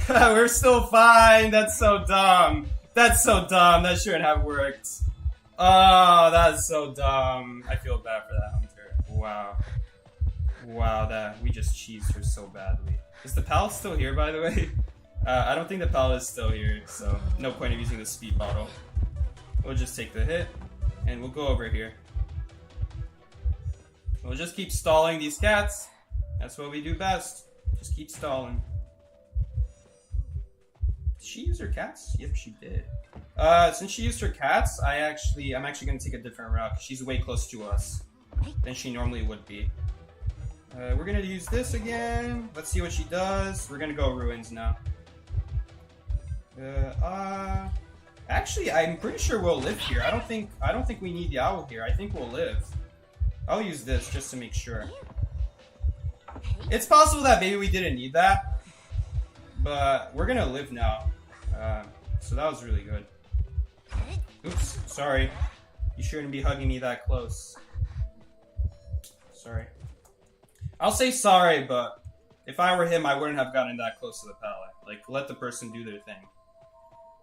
We're still fine. That's so dumb. That's so dumb. That shouldn't have worked. Oh, that's so dumb. I feel bad for that hunter. Wow. Wow, that we just cheesed her so badly. Is the pallet still here, by the way? I don't think the pallet is still here, so no point of using the speed bottle. We'll just take the hit, and we'll go over here. We'll just keep stalling these cats. That's what we do best. Just keep stalling. Did she use her cats? Yep, she did. Since she used her cats, I'm actually going to take a different route, because she's way close to us than she normally would be. We're going to use this again. Let's see what she does. We're going to go ruins now. Actually, I'm pretty sure we'll live here. I don't think we need the owl here. I think we'll live. I'll use this just to make sure. It's possible that maybe we didn't need that, but we're gonna live now. So that was really good. Oops, sorry. You shouldn't be hugging me that close. Sorry. I'll say sorry, but if I were him, I wouldn't have gotten that close to the pallet. Like, let the person do their thing.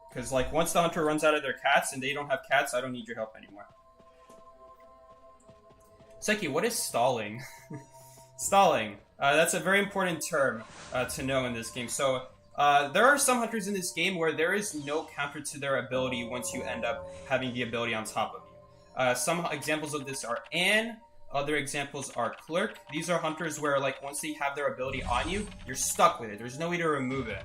Because, like, once the hunter runs out of their cats and they don't have cats, I don't need your help anymore. Seki, what is stalling? Stalling. That's a very important term to know in this game. So, There are some hunters in this game where there is no counter to their ability once you end up having the ability on top of you. Some examples of this are Anne. Other examples are Clerk. These are hunters where, like, once they have their ability on you, you're stuck with it. There's no way to remove it.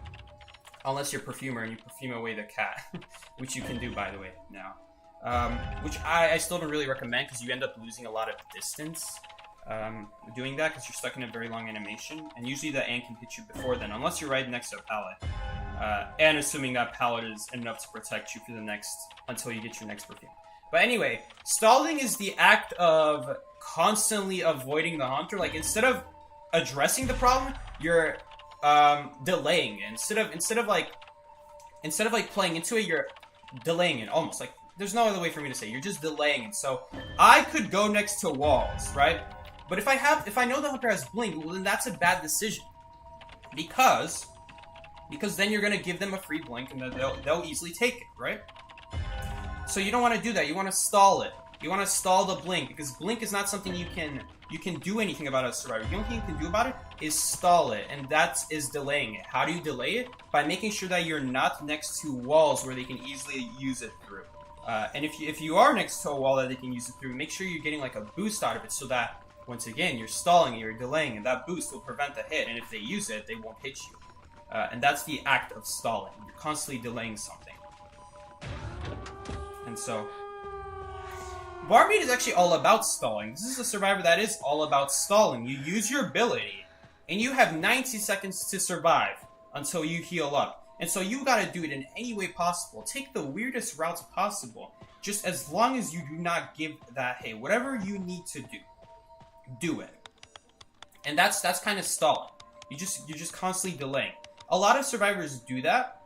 Unless you're Perfumer and you perfume away the cat. Which you can do, by the way, now. Which I still don't really recommend because you end up losing a lot of distance doing that because you're stuck in a very long animation. And usually the Ant can hit you before then, unless you're right next to a pallet. And assuming that pallet is enough to protect you for the next, until you get your next perfume. But anyway, stalling is the act of constantly avoiding the hunter. Like, instead of addressing the problem, you're delaying it. Instead of like playing into it, you're delaying it almost. Like, there's no other way for me to say it. You're just delaying it. So I could go next to walls, right? But if I know the hunter has blink, well, then that's a bad decision. Because then you're gonna give them a free blink and they'll easily take it, right? So you don't want to do that. You want to stall it. You want to stall the blink, because blink is not something you can do anything about as a survivor. The only thing you can do about it is stall it, and that is delaying it. How do you delay it? By making sure that you're not next to walls where they can easily use it through. And if you are next to a wall that they can use it through, make sure you're getting like a boost out of it, so that once again you're stalling it, you're delaying it. That boost will prevent the hit, and if they use it, they won't hit you. And that's the act of stalling. You're constantly delaying something. And so, Barmaid is actually all about stalling. This is a survivor that is all about stalling. You use your ability, and you have 90 seconds to survive until you heal up. And so you gotta do it in any way possible. Take the weirdest routes possible. Just as long as you do not give that, hey, whatever you need to do it. And that's kind of stalling. You're just constantly delaying. A lot of survivors do that,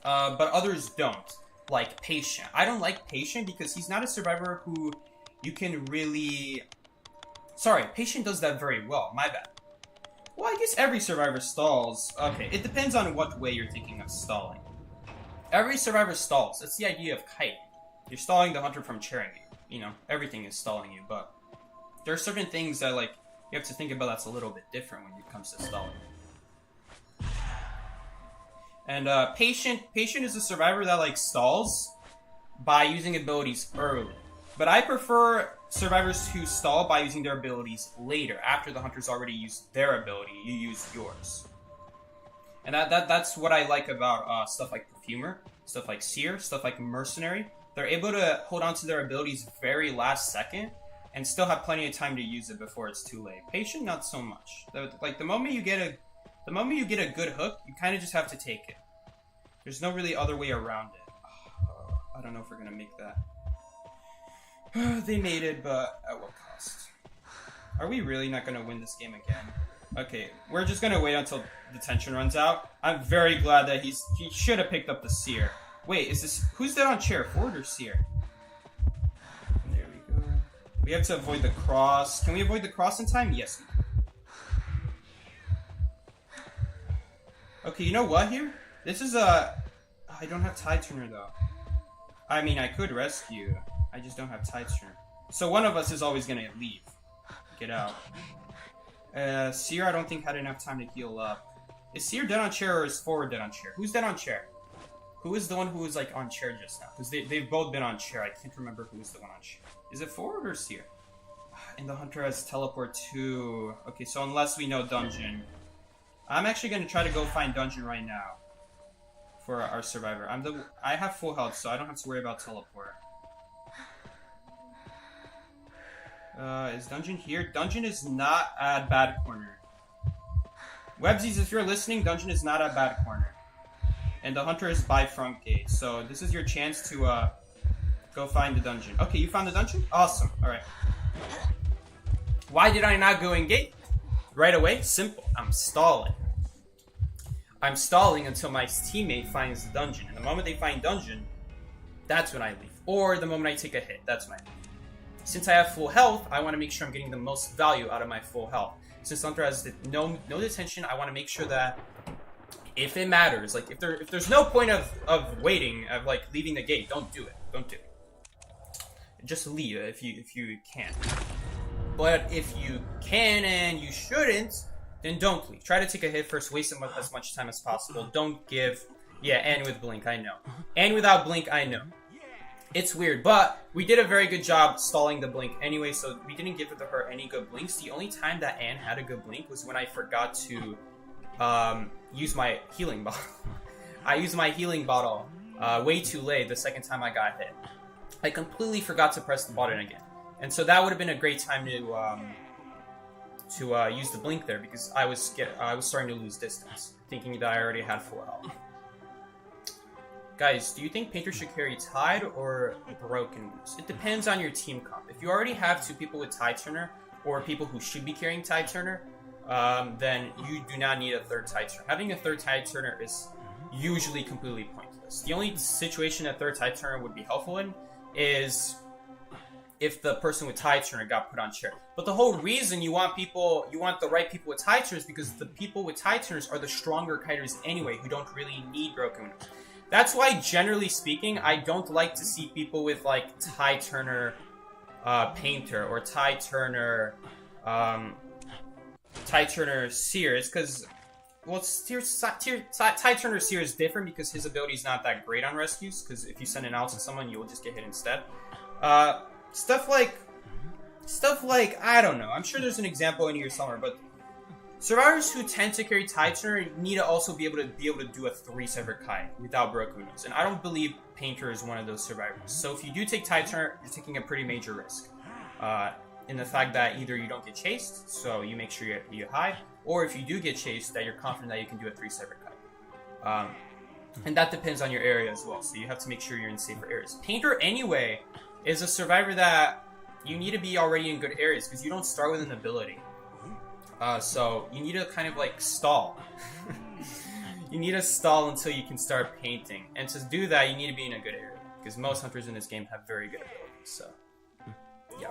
but others don't. Like Patient. I don't like Patient because he's not a survivor who you can really... Sorry, Patient does that very well. My bad. Well, I guess every survivor stalls. Okay, it depends on what way you're thinking of stalling. Every survivor stalls. That's the idea of kite. You're stalling the hunter from chairing you. You know, everything is stalling you, but there are certain things that, like, you have to think about that's a little bit different when it comes to stalling. And Patient is a survivor that, like, stalls by using abilities early. But I prefer survivors who stall by using their abilities later, after the hunter's already used their ability. You use yours. And that's what I like about stuff like Perfumer, stuff like Seer, stuff like Mercenary. They're able to hold on to their abilities very last second and still have plenty of time to use it before it's too late. Patient, not so much. Like, the moment you get a good hook, you kind of just have to take it. There's no really other way around it. I don't know if we're gonna make that. They made it, but at what cost? Are we really not gonna win this game again? Okay, we're just gonna wait until the tension runs out. I'm very glad that he should have picked up the Seer. Wait, who's dead on chair? Ford or Seer? There we go. We have to avoid the cross. Can we avoid the cross in time? Yes. Okay, you know what here? This is I don't have Tide Turner though. I mean, I could rescue. I just don't have Tide Turner. So one of us is always gonna leave. Get out. Seer, I don't think had enough time to heal up. Is Seer dead on chair or is Forward dead on chair? Who's dead on chair? Who is the one who was like on chair just now? Because they've both been on chair. I can't remember who was the one on chair. Is it Forward or Seer? And the hunter has teleport too. Okay, so unless we know dungeon. I'm actually gonna try to go find dungeon right now. For our survivor. I have full health, so I don't have to worry about teleport. Is dungeon here? Dungeon is not at bad corner. Websies, if you're listening, dungeon is not at bad corner. And the hunter is by front gate, so this is your chance to go find the dungeon. Okay, you found the dungeon? Awesome. Alright. Why did I not go in gate? Right away? Simple. I'm stalling. I'm stalling until my teammate finds the dungeon. And the moment they find dungeon, that's when I leave. Or the moment I take a hit, that's when I leave. Since I have full health, I want to make sure I'm getting the most value out of my full health. Since Hunter has no detention, I want to make sure that if it matters, like if there's no point of waiting, of like leaving the gate, don't do it. Don't do it. Just leave if you can. But if you can and you shouldn't, then don't leave. Try to take a hit first, waste as much time as possible. Don't give... Yeah, and with blink, I know. And without blink, I know. It's weird, but we did a very good job stalling the blink anyway, so we didn't give her any good blinks. The only time that Anne had a good blink was when I forgot to use my healing bottle. I used my healing bottle way too late the second time I got hit. I completely forgot to press the button again. And so that would have been a great time to use the blink there, because I was starting to lose distance, thinking that I already had full health. Guys, do you think Painter should carry Tide or Broken Moves? It depends on your team comp. If you already have 2 people with Tide Turner, or people who should be carrying Tide Turner, then you do not need a 3rd Tide Turner. Having a 3rd Tide Turner is usually completely pointless. The only situation a 3rd Tide Turner would be helpful in is if the person with Tide Turner got put on chair. But the whole reason you want the right people with Tide Turners, because the people with Tide Turners are the stronger kiters anyway, who don't really need Broken Moves. That's why, generally speaking, I don't like to see people with, like, Tide Turner Painter or Tide Turner Sears, because, well, Tide Turner Sears is different because his ability is not that great on rescues, because if you send an out to someone, you'll just get hit instead. Stuff like, I don't know, I'm sure there's an example in here somewhere, but survivors who tend to carry Tide Turner need to also be able to do a 3-separate kite without Broken Moves, and I don't believe Painter is one of those survivors. So if you do take Tide Turner, you're taking a pretty major risk. In the fact that either you don't get chased, so you make sure you hide, or if you do get chased, that you're confident that you can do a 3-separate kite. And that depends on your area as well, so you have to make sure you're in safer areas. Painter, anyway, is a survivor that you need to be already in good areas, because you don't start with an ability. So you need to kind of like stall. You need to stall until you can start painting. And to do that, you need to be in a good area, because most hunters in this game have very good abilities, so yeah.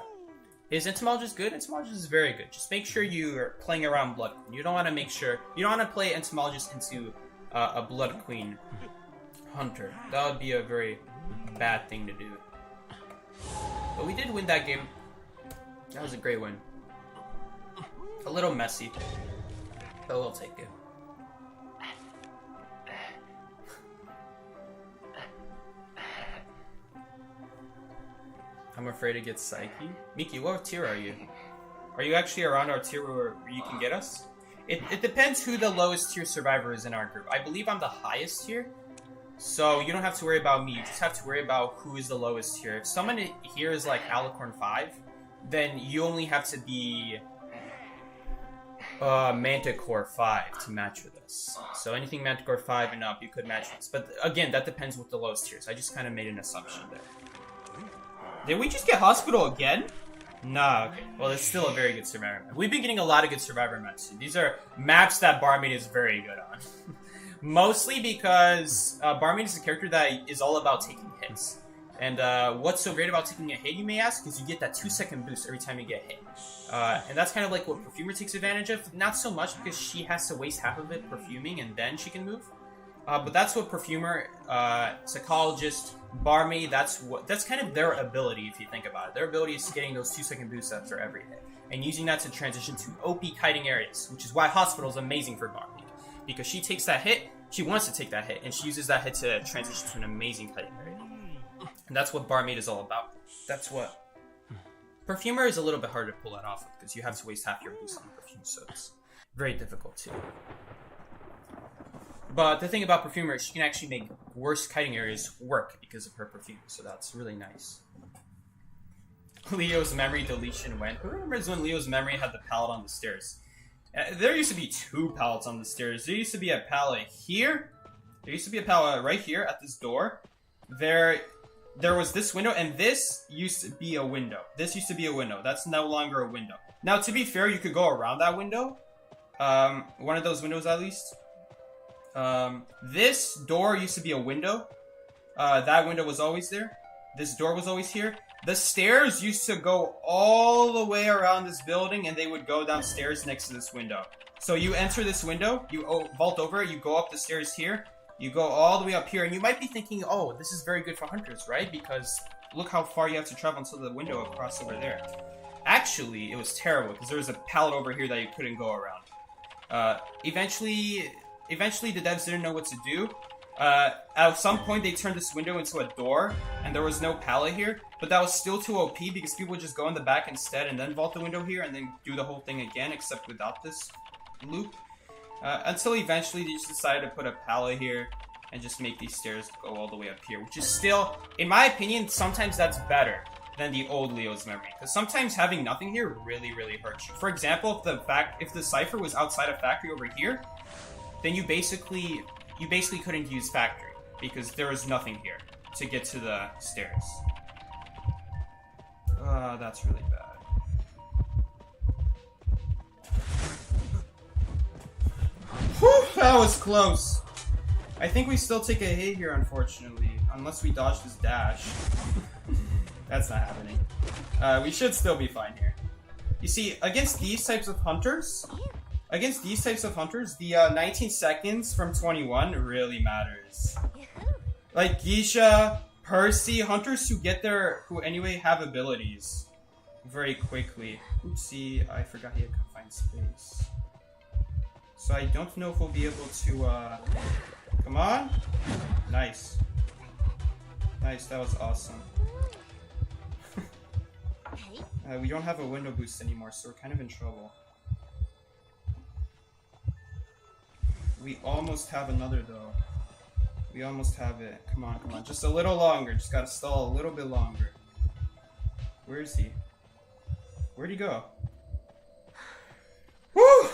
Is Entomologist good? Entomologist is very good. Just make sure you're playing around Blood Queen. You don't want to play Entomologist into a Blood Queen hunter. That would be a very bad thing to do. But we did win that game. That was a great win. A little messy, but we'll take it. I'm afraid to get Psyche. Miki, what tier are you? Are you actually around our tier where you can get us? It depends who the lowest tier survivor is in our group. I believe I'm the highest tier, so you don't have to worry about me. You just have to worry about who is the lowest tier. If someone here is like Alicorn 5, then you only have to be Manticore 5 to match with us. So anything Manticore 5 and up, you could match with us. But again, that depends with the lowest tiers. I just kind of made an assumption there. Did we just get Hospital again? Nah, okay. Well, it's still a very good Survivor map. We've been getting a lot of good Survivor maps. These are maps that Barmaid is very good on. Mostly because Barmaid is a character that is all about taking hits. And what's so great about taking a hit, you may ask, is you get that 2-second boost every time you get hit. And that's kind of like what Perfumer takes advantage of. Not so much because she has to waste half of it perfuming and then she can move. But that's what Perfumer, Psychologist, Barmaid, that's kind of their ability if you think about it. Their ability is getting those 2-second boosts after every hit. And using that to transition to OP kiting areas, which is why Hospital is amazing for Barmaid. Because she takes that hit, she wants to take that hit, and she uses that hit to transition to an amazing kiting area. And that's what Barmaid is all about. That's what... Perfumer is a little bit harder to pull that off of, because you have to waste half your boost on perfume, so it's very difficult too. But the thing about Perfumer is she can actually make worse kiting areas work because of her perfume, so that's really nice. Leo's memory deletion went. Who remembers when Leo's memory had the pallet on the stairs? There used to be 2 pallets on the stairs. There used to be a pallet here. There used to be a pallet right here at this door. There was this window, and this used to be a window. This used to be a window. That's no longer a window. Now, to be fair, you could go around that window. One of those windows, at least. This door used to be a window. That window was always there. This door was always here. The stairs used to go all the way around this building, and they would go downstairs next to this window. So you enter this window, you vault over it, you go up the stairs here, you go all the way up here, and you might be thinking, oh, this is very good for hunters, right? Because look how far you have to travel until the window across over there. Actually, it was terrible, because there was a pallet over here that you couldn't go around. Eventually the devs didn't know what to do. At some point they turned this window into a door, and there was no pallet here, but that was still too OP because people would just go in the back instead and then vault the window here and then do the whole thing again, except without this loop. Until eventually they just decided to put a pallet here and just make these stairs go all the way up here, which is still, in my opinion, sometimes that's better than the old Leo's memory, because sometimes having nothing here really, really hurts you. For example, if the cipher was outside of factory over here, then you basically couldn't use factory because there was nothing here to get to the stairs. That's really bad. Whew, that was close. I think we still take a hit here, unfortunately, unless we dodge this dash. That's not happening. We should still be fine here. You see, against these types of hunters, the 19 seconds from 21 really matters. Like Geisha, Percy, hunters who anyway have abilities very quickly. Oopsie, I forgot he had confined space. So I don't know if we'll be able to, come on. Nice. Nice, that was awesome. We don't have a window boost anymore, so we're kind of in trouble. We almost have another, though. We almost have it. Come on, come on. Just a little longer. Just gotta stall a little bit longer. Where is he? Where'd he go? Woo!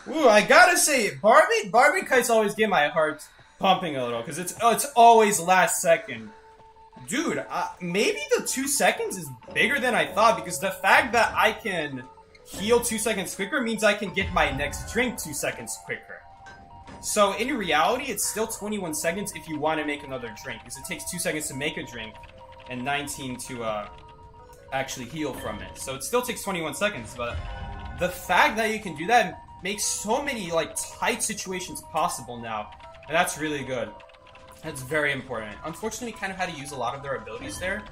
Woo, I gotta say, Barmaid kites always get my heart pumping a little, because it's always last second. Dude, maybe the 2 seconds is bigger than I thought, because the fact that I can heal 2 seconds quicker means I can get my next drink 2 seconds quicker. So in reality, it's still 21 seconds if you want to make another drink, because it takes 2 seconds to make a drink and 19 to actually heal from it. So it still takes 21 seconds, but the fact that you can do that makes so many like tight situations possible now, and that's really good. That's very important. Unfortunately, we kind of had to use a lot of their abilities there.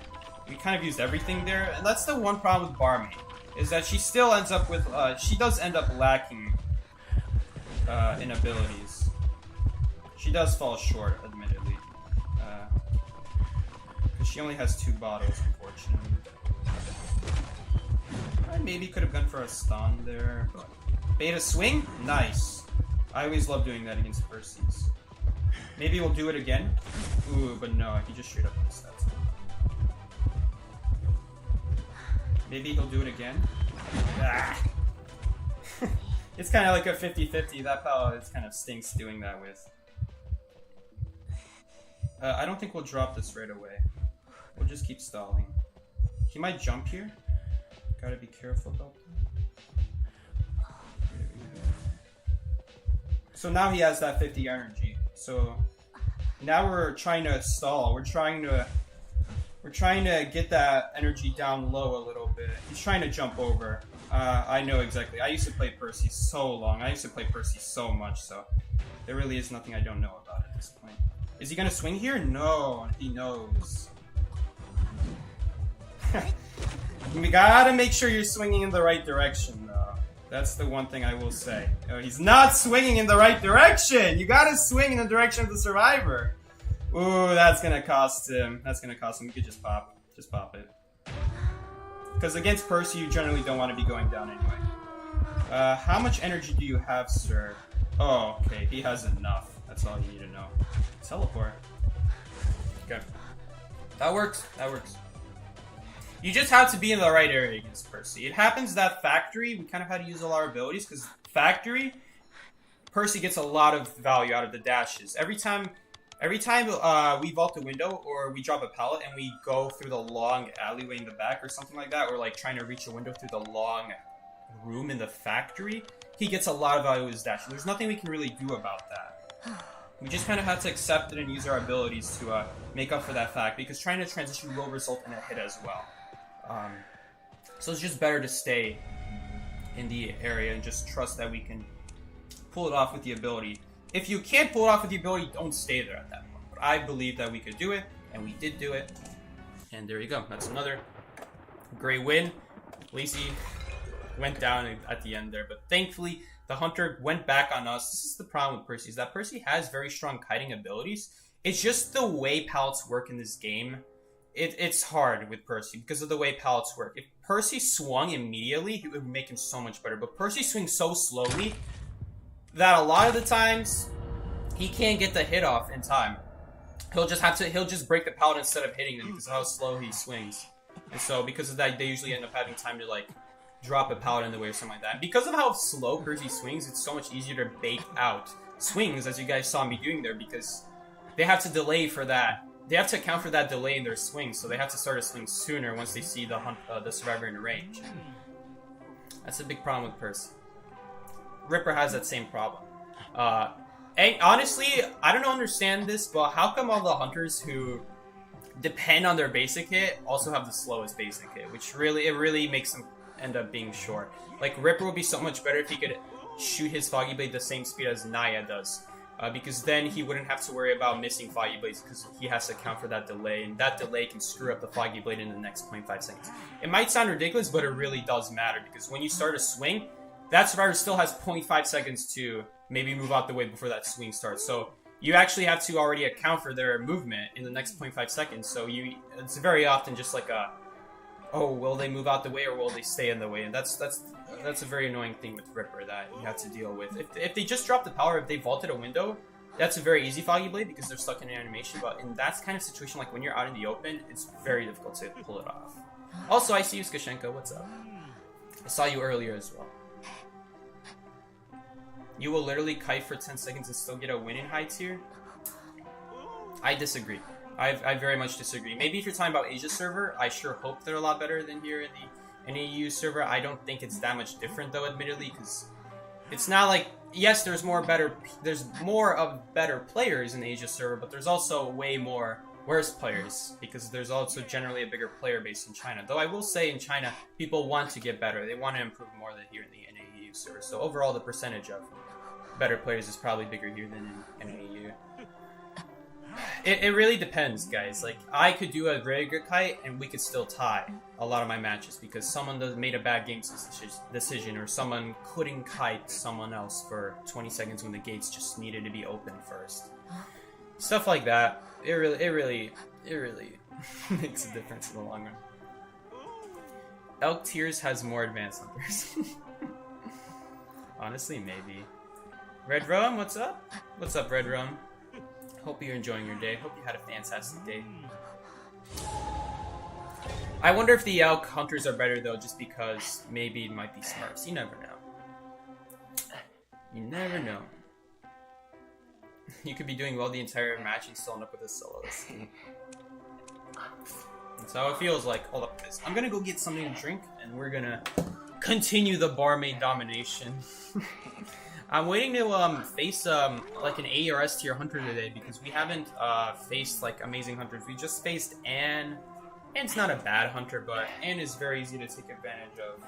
We kind of used everything there, and that's the one problem with Barmaid, is that she still ends up with, she does end up lacking in abilities. She does fall short, admittedly. Because she only has 2 bottles, unfortunately. I maybe could have gone for a stun there, but... Beta swing? Nice. I always love doing that against Percy's. Maybe we'll do it again. Ooh, but no, he just straight up missed that. Maybe he'll do it again. Ah. It's kind of like a 50-50. That pal, it kind of stinks doing that with. I don't think we'll drop this right away. We'll just keep stalling. He might jump here. Gotta be careful about that. So now he has that 50 energy. So now we're trying to stall. We're trying to get that energy down low a little bit. He's trying to jump over. I know exactly. I used to play Percy so long. I used to play Percy so much, so there really is nothing I don't know about at this point. Is he gonna swing here? No, he knows. We gotta make sure you're swinging in the right direction, though. That's the one thing I will say. Oh, he's not swinging in the right direction! You gotta swing in the direction of the survivor! Ooh, that's gonna cost him. That's gonna cost him. We could just pop. Just pop it. Because against Percy, you generally don't want to be going down anyway. How much energy do you have, sir? Oh, okay. He has enough. That's all you need to know. Teleport. Okay. That works. That works. You just have to be in the right area against Percy. It happens that Factory, we kind of had to use all our abilities, because Factory, Percy gets a lot of value out of the dashes. Every time we vault the window, or we drop a pallet, and we go through the long alleyway in the back, or something like that, or like trying to reach a window through the long room in the Factory, he gets a lot of value with his dash. There's nothing we can really do about that. We just kind of have to accept it and use our abilities to make up for that fact, because trying to transition will result in a hit as well. So it's just better to stay in the area and just trust that we can pull it off with the ability. If you can't pull it off with the ability, don't stay there at that point. But I believe that we could do it, and we did do it. And there you go. That's another great win. Lacey went down at the end there, but thankfully the hunter went back on us. This is the problem with Percy, is that Percy has very strong kiting abilities. It's just the way pallets work in this game. It's hard with Percy because of the way pallets work. If Percy swung immediately, it would make him so much better. But Percy swings so slowly that a lot of the times he can't get the hit off in time. He'll just break the pallet instead of hitting them because of how slow he swings. And so because of that, they usually end up having time to like drop a pallet in the way or something like that. And because of how slow Percy swings, it's so much easier to bait out swings, as you guys saw me doing there, because they have to delay for that. They have to account for that delay in their swings, so they have to start a swing sooner once they see the survivor in range. That's a big problem with Percy. Ripper has that same problem. And honestly, I don't understand this, but how come all the hunters who depend on their basic hit also have the slowest basic hit, which really makes them end up being short. Like, Ripper would be so much better if he could shoot his Foggy Blade the same speed as Naiad does. Because then he wouldn't have to worry about missing Foggy Blades because he has to account for that delay, and that delay can screw up the Foggy Blade in the next 0.5 seconds. It might sound ridiculous, but it really does matter, because when you start a swing, that survivor still has 0.5 seconds to maybe move out the way before that swing starts. So you actually have to already account for their movement in the next 0.5 seconds. So it's very often just like oh, will they move out the way or will they stay in the way? And that's a very annoying thing with Ripper that you have to deal with. If they just drop the power, if they vaulted a window, that's a very easy Foggy Blade because they're stuck in an animation. But in that kind of situation, like when you're out in the open, it's very difficult to pull it off. Also, I see you, Skashenko. What's up? I saw you earlier as well. You will literally kite for 10 seconds and still get a win in high tier? I disagree. I very much disagree. Maybe if you're talking about Asia server, I sure hope they're a lot better than here in the NAU server. I don't think it's that much different though, admittedly, because it's not like, yes, there's more of better players in the Asia server, but there's also way more worse players because there's also generally a bigger player base in China. Though I will say in China, people want to get better. They want to improve more than here in the NAU server. So overall, the percentage of better players is probably bigger here than in NAU. It really depends, guys. Like, I could do a very good kite, and we could still tie a lot of my matches because someone made a bad game decision, or someone couldn't kite someone else for 20 seconds when the gates just needed to be open first. Stuff like that. It really makes a difference in the long run. Elk Tears has more advanced hunters. Honestly, maybe. Red Rum, what's up? What's up, Red Rum? Hope you're enjoying your day. Hope you had a fantastic day. I wonder if the elk hunters are better though, just because maybe it might be smurfs. You never know. You never know. You could be doing well the entire match and still end up with a soloist. That's how it feels like. Hold up, guys. I'm gonna go get something to drink, and we're gonna continue the barmaid domination. I'm waiting to face like an A or S tier hunter today because we haven't faced like amazing hunters. We just faced Anne. Anne's not a bad hunter, but Anne is very easy to take advantage of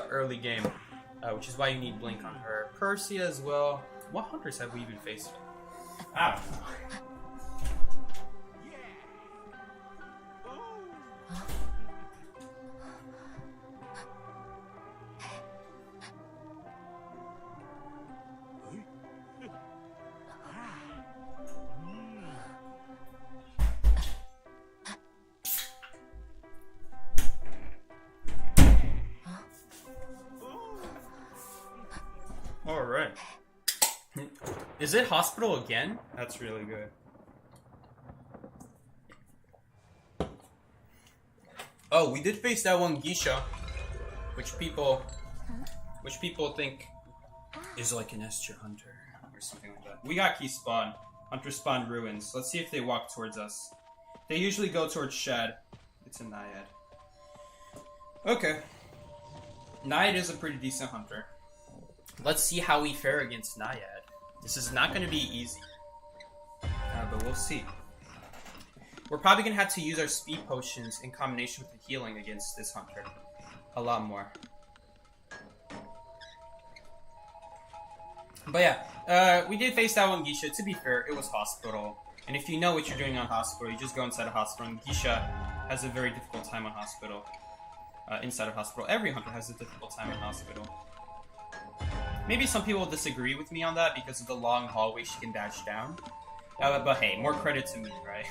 early game, which is why you need Blink on her. Percy as well. What hunters have we even faced? I don't know. Alright. Is it hospital again? That's really good. Oh, we did face that one Geisha, which people think is like an S tier hunter or something like that. We got key spawn. Hunter spawn ruins. Let's see if they walk towards us. They usually go towards Shad. It's a Naiad. Okay. Naiad is a pretty decent hunter. Let's see how we fare against Naiad. This is not going to be easy. But we'll see. We're probably going to have to use our speed potions in combination with the healing against this hunter. A lot more. But yeah, we did face that one Geisha. To be fair, it was hospital. And if you know what you're doing on hospital, you just go inside a hospital. And Geisha has a very difficult time on hospital. Inside of hospital. Every hunter has a difficult time on hospital. Maybe some people disagree with me on that because of the long hallway she can dash down. But hey, more credit to me, right?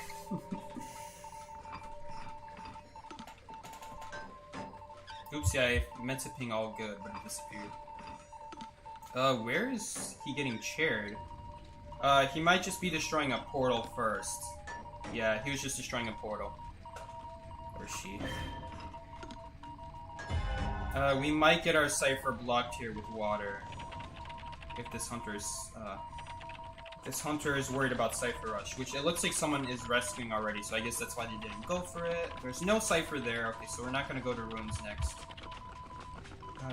Oops, yeah, I meant to ping all good, but it disappeared. Where is he getting chaired? He might just be destroying a portal first. Yeah, he was just destroying a portal. Or she. We might get our cipher blocked here with water. If this hunter is worried about cipher rush, which it looks like someone is rescuing already, so I guess that's why they didn't go for it. There's no cipher there. Okay, so we're not gonna go to ruins next.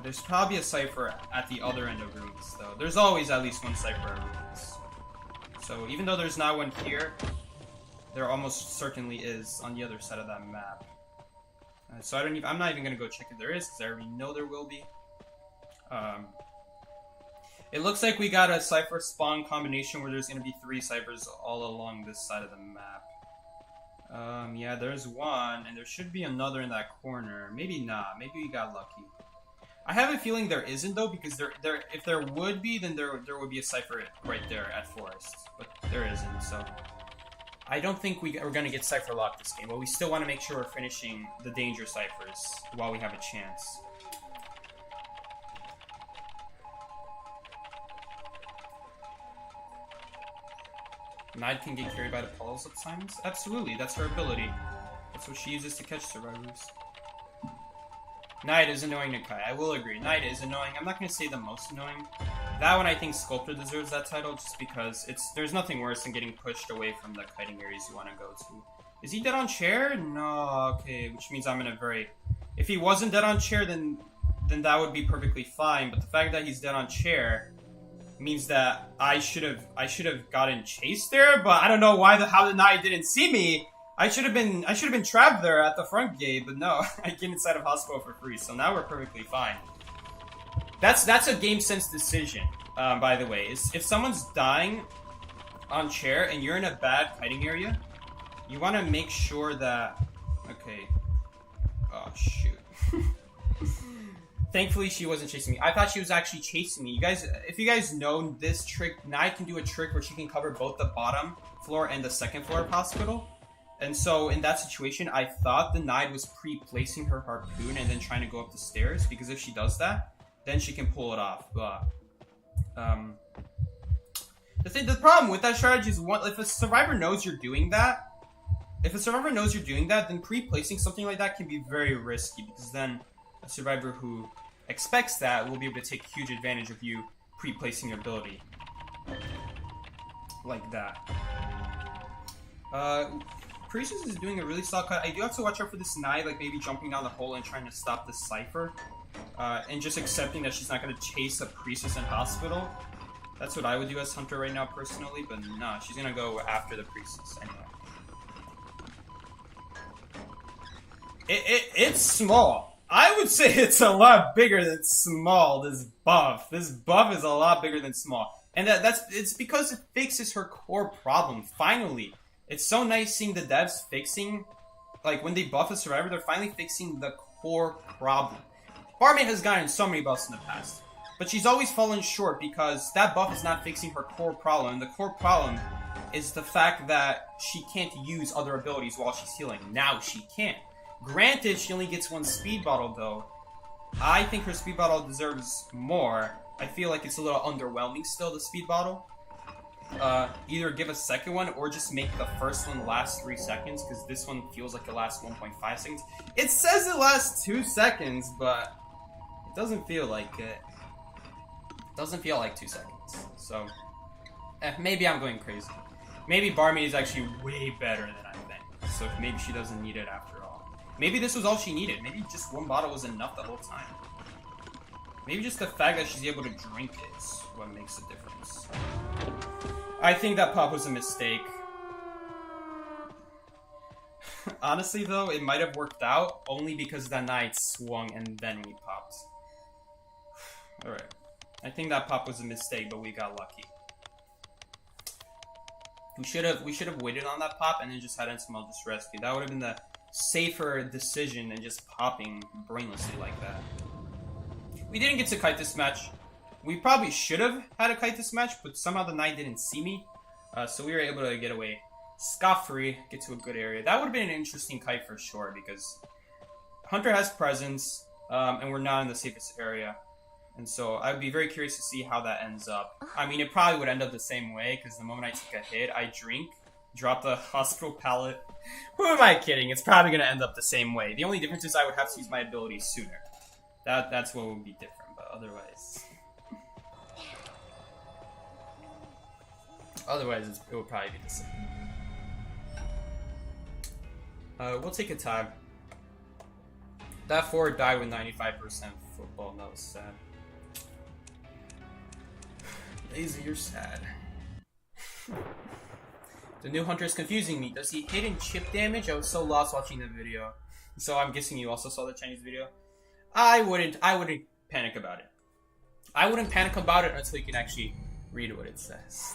There's probably a cipher at the other end of ruins, though. There's always at least one cipher at ruins. So even though there's not one here, there almost certainly is on the other side of that map. So I'm not even gonna go check if there is, because I already know there will be. It looks like we got a cipher spawn combination where there's gonna be 3 ciphers all along this side of the map. Yeah, there's one, and there should be another in that corner. Maybe not. Maybe we got lucky. I have a feeling there isn't, though, because if there would be, then there would be a cipher right there at Forest. But there isn't, so... I don't think we're gonna get cipher locked this game, but we still want to make sure we're finishing the danger ciphers while we have a chance. Naiad can get carried by the puddles at times? Absolutely, that's her ability. That's what she uses to catch survivors. Naiad is annoying to kite, I will agree. Naiad is annoying. I'm not going to say the most annoying. That one, I think Sculptor deserves that title just because there's nothing worse than getting pushed away from the kiting areas you want to go to. Is he dead on chair? No, okay, which means I'm in a very... If he wasn't dead on chair, then that would be perfectly fine, but the fact that he's dead on chair means that I should have gotten chased there, but I don't know how the Naiad didn't see me. I should have been trapped there at the front gate, but no, I get inside of hospital for free, so now we're perfectly fine. That's a game sense decision, by the way. If someone's dying on chair and you're in a bad fighting area, you want to make sure that... Okay. Oh, shoot. Thankfully, she wasn't chasing me. I thought she was actually chasing me. If you guys know this trick, Naiad can do a trick where she can cover both the bottom floor and the second floor of hospital. And so, in that situation, I thought the Naiad was pre-placing her harpoon and then trying to go up the stairs, because if she does that, then she can pull it off. But, the problem with that strategy is, if a survivor knows you're doing that, then pre-placing something like that can be very risky, because then a survivor who expects that will be able to take huge advantage of you pre-placing your ability. Like that. Percy is doing a really solid cut. I do have to watch out for this Naiad, like maybe jumping down the hole and trying to stop the cipher. And just accepting that she's not going to chase a priestess in hospital. That's what I would do as Hunter right now, personally, but no, she's going to go after the priestess anyway. It's small. I would say it's a lot bigger than small, this buff. This buff is a lot bigger than small. And it's because it fixes her core problem, finally. It's so nice seeing the devs fixing, like when they buff a survivor, they're finally fixing the core problem. Barmaid has gotten so many buffs in the past, but she's always fallen short because that buff is not fixing her core problem. And the core problem is the fact that she can't use other abilities while she's healing. Now she can. Granted, she only gets 1 speed bottle though. I think her speed bottle deserves more. I feel like it's a little underwhelming still, the speed bottle. Either give a second one or just make the first one last 3 seconds, because this one feels like it lasts 1.5 seconds. It says it lasts 2 seconds, but it doesn't feel like it. It doesn't feel like 2 seconds. So, maybe I'm going crazy. Maybe Barmaid is actually way better than I think. So maybe she doesn't need it after all. Maybe this was all she needed. Maybe just 1 bottle was enough the whole time. Maybe just the fact that she's able to drink it is what makes the difference. I think that pop was a mistake. Honestly, though, it might have worked out only because that Naiad swung and then we popped. Alright. I think that pop was a mistake, but we got lucky. We should have waited on that pop and then just had Ensemble just rescue. That would have been the safer decision than just popping brainlessly like that. We didn't get to kite this match. We probably should have had a kite this match, but somehow the knight didn't see me. So we were able to get away scot-free, get to a good area. That would have been an interesting kite for sure, because Hunter has presence, and we're not in the safest area. And so I would be very curious to see how that ends up. I mean, it probably would end up the same way, because the moment I take a hit, I drink, drop the hospital pallet. Who am I kidding? It's probably going to end up the same way. The only difference is I would have to use my ability sooner. That's what would be different, but otherwise... Otherwise, it would probably be the same. We'll take a time. That forward died with 95% football. That was sad. Lazy, you're sad. The new hunter is confusing me. Does he hit and chip damage? I was so lost watching the video. So I'm guessing you also saw the Chinese video. I wouldn't panic about it. I wouldn't panic about it until you can actually read what it says.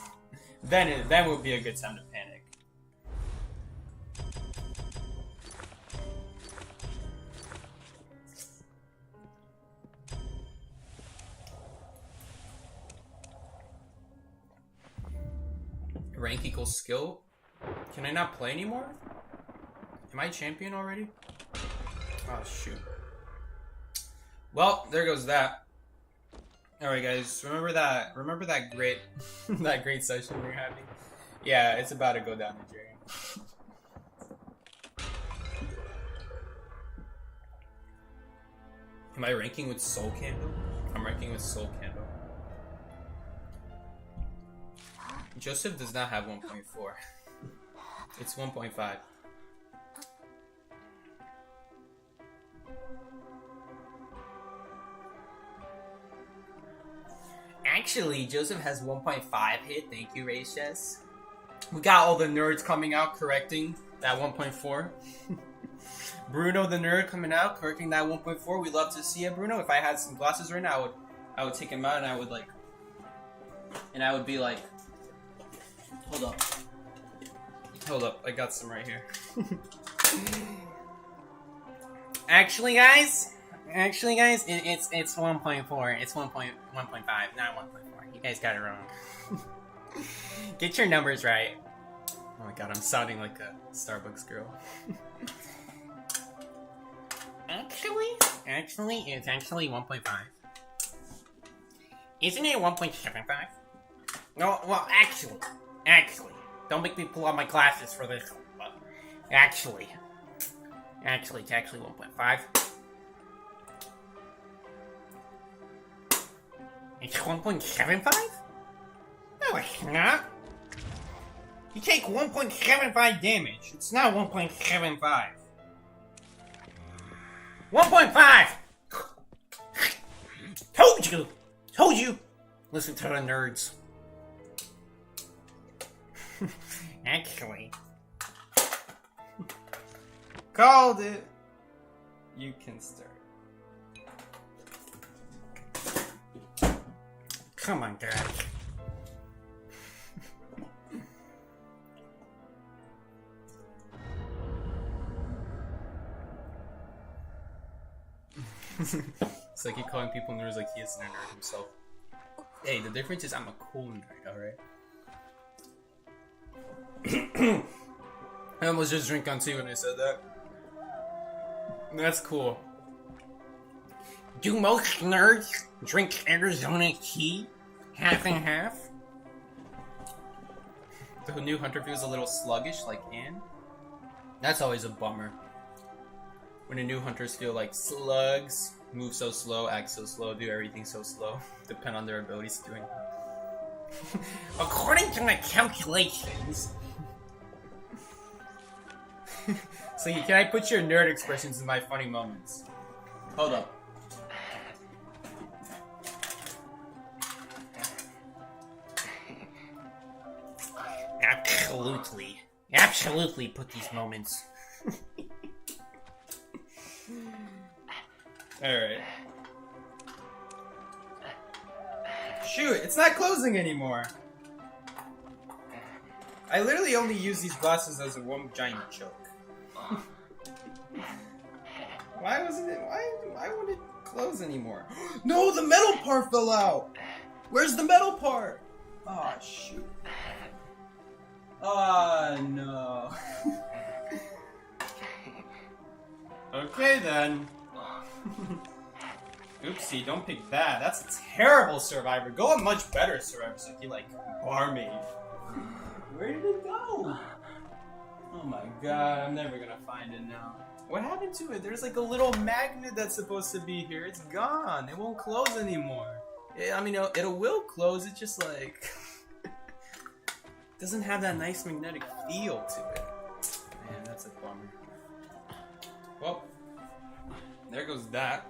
Then would be a good time to panic. Rank equals skill? Can I not play anymore? Am I champion already? Oh shoot. Well, there goes that. Alright guys, remember that great that great session we were having? Yeah, it's about to go down the drain. Am I ranking with Soul Candle? I'm ranking with Soul Candle. Joseph does not have 1.4. It's 1.5. Actually, Joseph has 1.5 hit. Thank you, Rachess. We got all the nerds coming out correcting that 1.4. Bruno the nerd coming out correcting that 1.4. We love to see it, Bruno. If I had some glasses right now, I would take him out and I would be like, hold up, I got some right here. Actually, guys, it's 1.4. It's 1.5, not 1.4. You guys got it wrong. Get your numbers right. Oh my god, I'm sounding like a Starbucks girl. Actually, it's actually 1.5. Isn't it 1.75? No, well, actually, don't make me pull out my glasses for this one, but actually, it's actually 1.5. It's 1.75? No, it's not. You take 1.75 damage. It's not 1.75. 1.5! Told you! Listen to the nerds. Actually. Called it. You can start. Come on, guys. It's like he calling people nerds like he is a nerd himself. Hey, the difference is I'm a cool nerd, alright? I almost just drank on tea when I said that. That's cool. Do most nerds drink Arizona tea? Half and half? The new hunter feels a little sluggish like Anne. That's always a bummer. When the new hunters feel like slugs, move so slow, act so slow, do everything so slow, depend on their abilities to doing. According to my calculations. So can I put your nerd expressions in my funny moments? Hold up. Absolutely put these moments. Alright. Shoot, it's not closing anymore. I literally only use these glasses as a one giant joke. Why wouldn't it close anymore? No, the metal part fell out! Where's the metal part? Oh, shoot. Oh, no. Okay, then. Oopsie, don't pick that. That's a terrible survivor. Go a much better survivor so you like Barmaid. Where did it go? Oh my god, I'm never gonna find it now. What happened to it? There's like a little magnet that's supposed to be here. It's gone. It won't close anymore. I mean, it will close. It's just like... doesn't have that nice magnetic feel to it. Man, that's a bummer. Well, there goes that.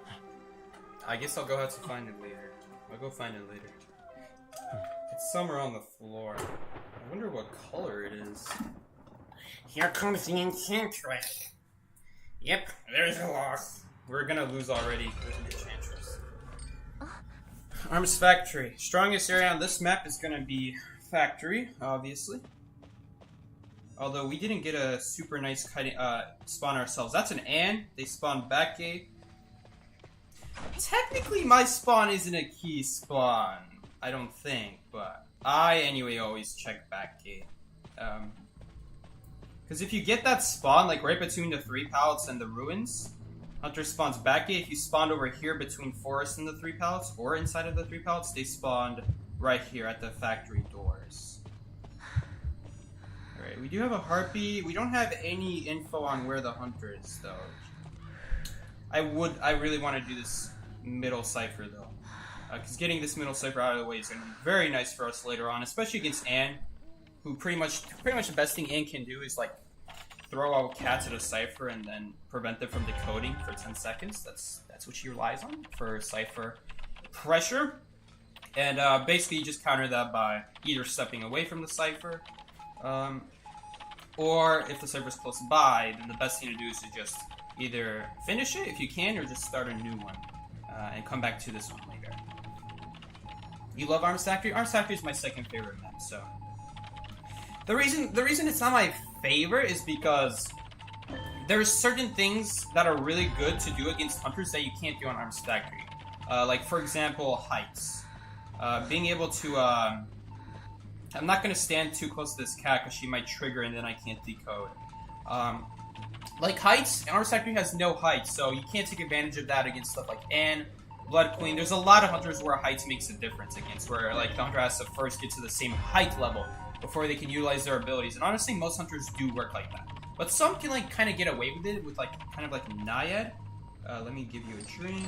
I guess I'll go have to find it later. I'll go find it later. It's somewhere on the floor. I wonder what color it is. Here comes the enchantress. Yep, there's a loss. We're gonna lose already. There's an enchantress. Arms factory. Strongest area on this map is gonna be factory, obviously. Although we didn't get a super nice spawn ourselves. That's an Ann. They spawned back gate. Technically, my spawn isn't a key spawn. I don't think, but I anyway always check back gate. Because if you get that spawn, like right between the 3 pallets and the ruins, Hunter spawns back gate. If you spawned over here between forest and the 3 pallets, or inside of the 3 pallets, they spawned right here at the factory doors. Alright, we do have a harpy. We don't have any info on where the hunter is, though. I really want to do this middle cipher, though. Because getting this middle cipher out of the way is going to be very nice for us later on, especially against Ann, who pretty much the best thing Ann can do is, like, throw out cats at a cipher and then prevent them from decoding for 10 seconds. That's what she relies on for cipher pressure. And basically you just counter that by either stepping away from the cipher, or if the cipher's close by, then the best thing to do is to just either finish it if you can, or just start a new one and come back to this one later. You love Arms Factory? Arms Factory is my second favorite map, so... The reason it's not my favorite is because there's certain things that are really good to do against hunters that you can't do on Arms Factory. Like, for example, heights. Being able to, I'm not going to stand too close to this cat because she might trigger and then I can't decode. Like heights, Arms Factory has no heights, so you can't take advantage of that against stuff like Ann, Blood Queen. There's a lot of hunters where heights makes a difference against, where like the hunter has to first get to the same height level before they can utilize their abilities. And honestly, most hunters do work like that. But some can like kind of get away with it with like kind of like Naiad. Let me give you a drink.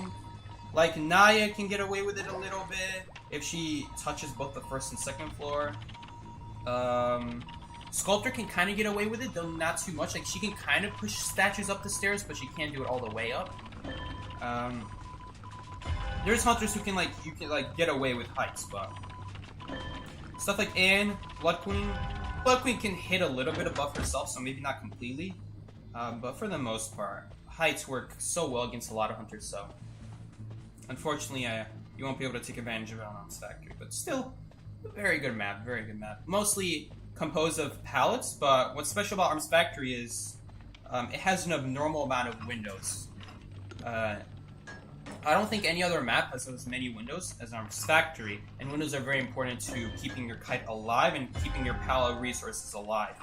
Like Naiad can get away with it a little bit if she touches both the first and second floor. Sculptor can kind of get away with it, though not too much. Like she can kind of push statues up the stairs, but she can't do it all the way up. There's hunters who can like get away with heights, but stuff like Ann, Blood Queen can hit a little bit above herself, so maybe not completely. But for the most part, heights work so well against a lot of hunters. So unfortunately, you won't be able to take advantage of it on Arms Factory. But still, a very good map. Very good map. Mostly composed of pallets, but what's special about Arms Factory is it has an abnormal amount of windows. I don't think any other map has as many windows as Arms Factory, and windows are very important to keeping your kite alive and keeping your pallet resources alive.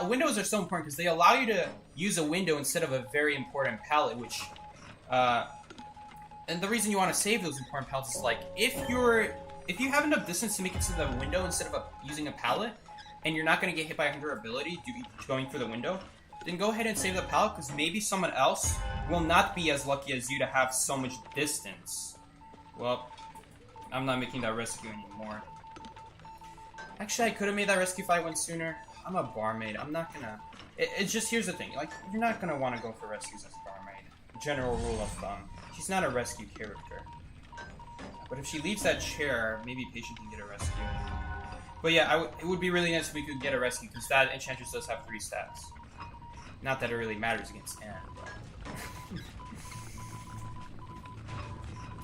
Windows are so important because they allow you to use a window instead of a very important pallet, which... and the reason you want to save those important pallets is like, if you have enough distance to make it to the window instead of using a pallet, and you're not going to get hit by a hunter ability going for the window, then go ahead and save the pallet, because maybe someone else will not be as lucky as you to have so much distance. Well, I'm not making that rescue anymore. Actually, I could have made that rescue if I went sooner. I'm a barmaid. I'm not gonna... It's just, here's the thing. Like, you're not gonna want to go for rescues as a barmaid. General rule of thumb. She's not a rescue character. But if she leaves that chair, maybe Patient can get a rescue. But yeah, it would be really nice if we could get a rescue, because that Enchantress does have 3 stats. Not that it really matters against Ann, but...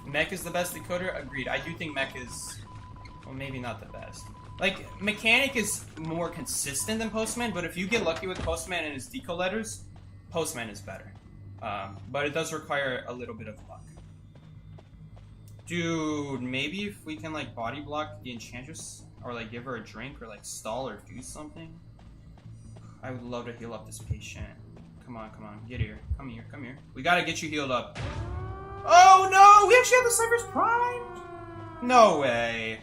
Mech is the best decoder? Agreed. I do think Mech is... well, maybe not the best. Like, Mechanic is more consistent than Postman, but if you get lucky with Postman and his deco letters, Postman is better. But it does require a little bit of luck. Dude, maybe if we can like body block the Enchantress, or like give her a drink, or like stall or do something. I would love to heal up this patient. Come on, get here. Come here. We gotta get you healed up. Oh no, we actually have the Cypher's Prime. No way.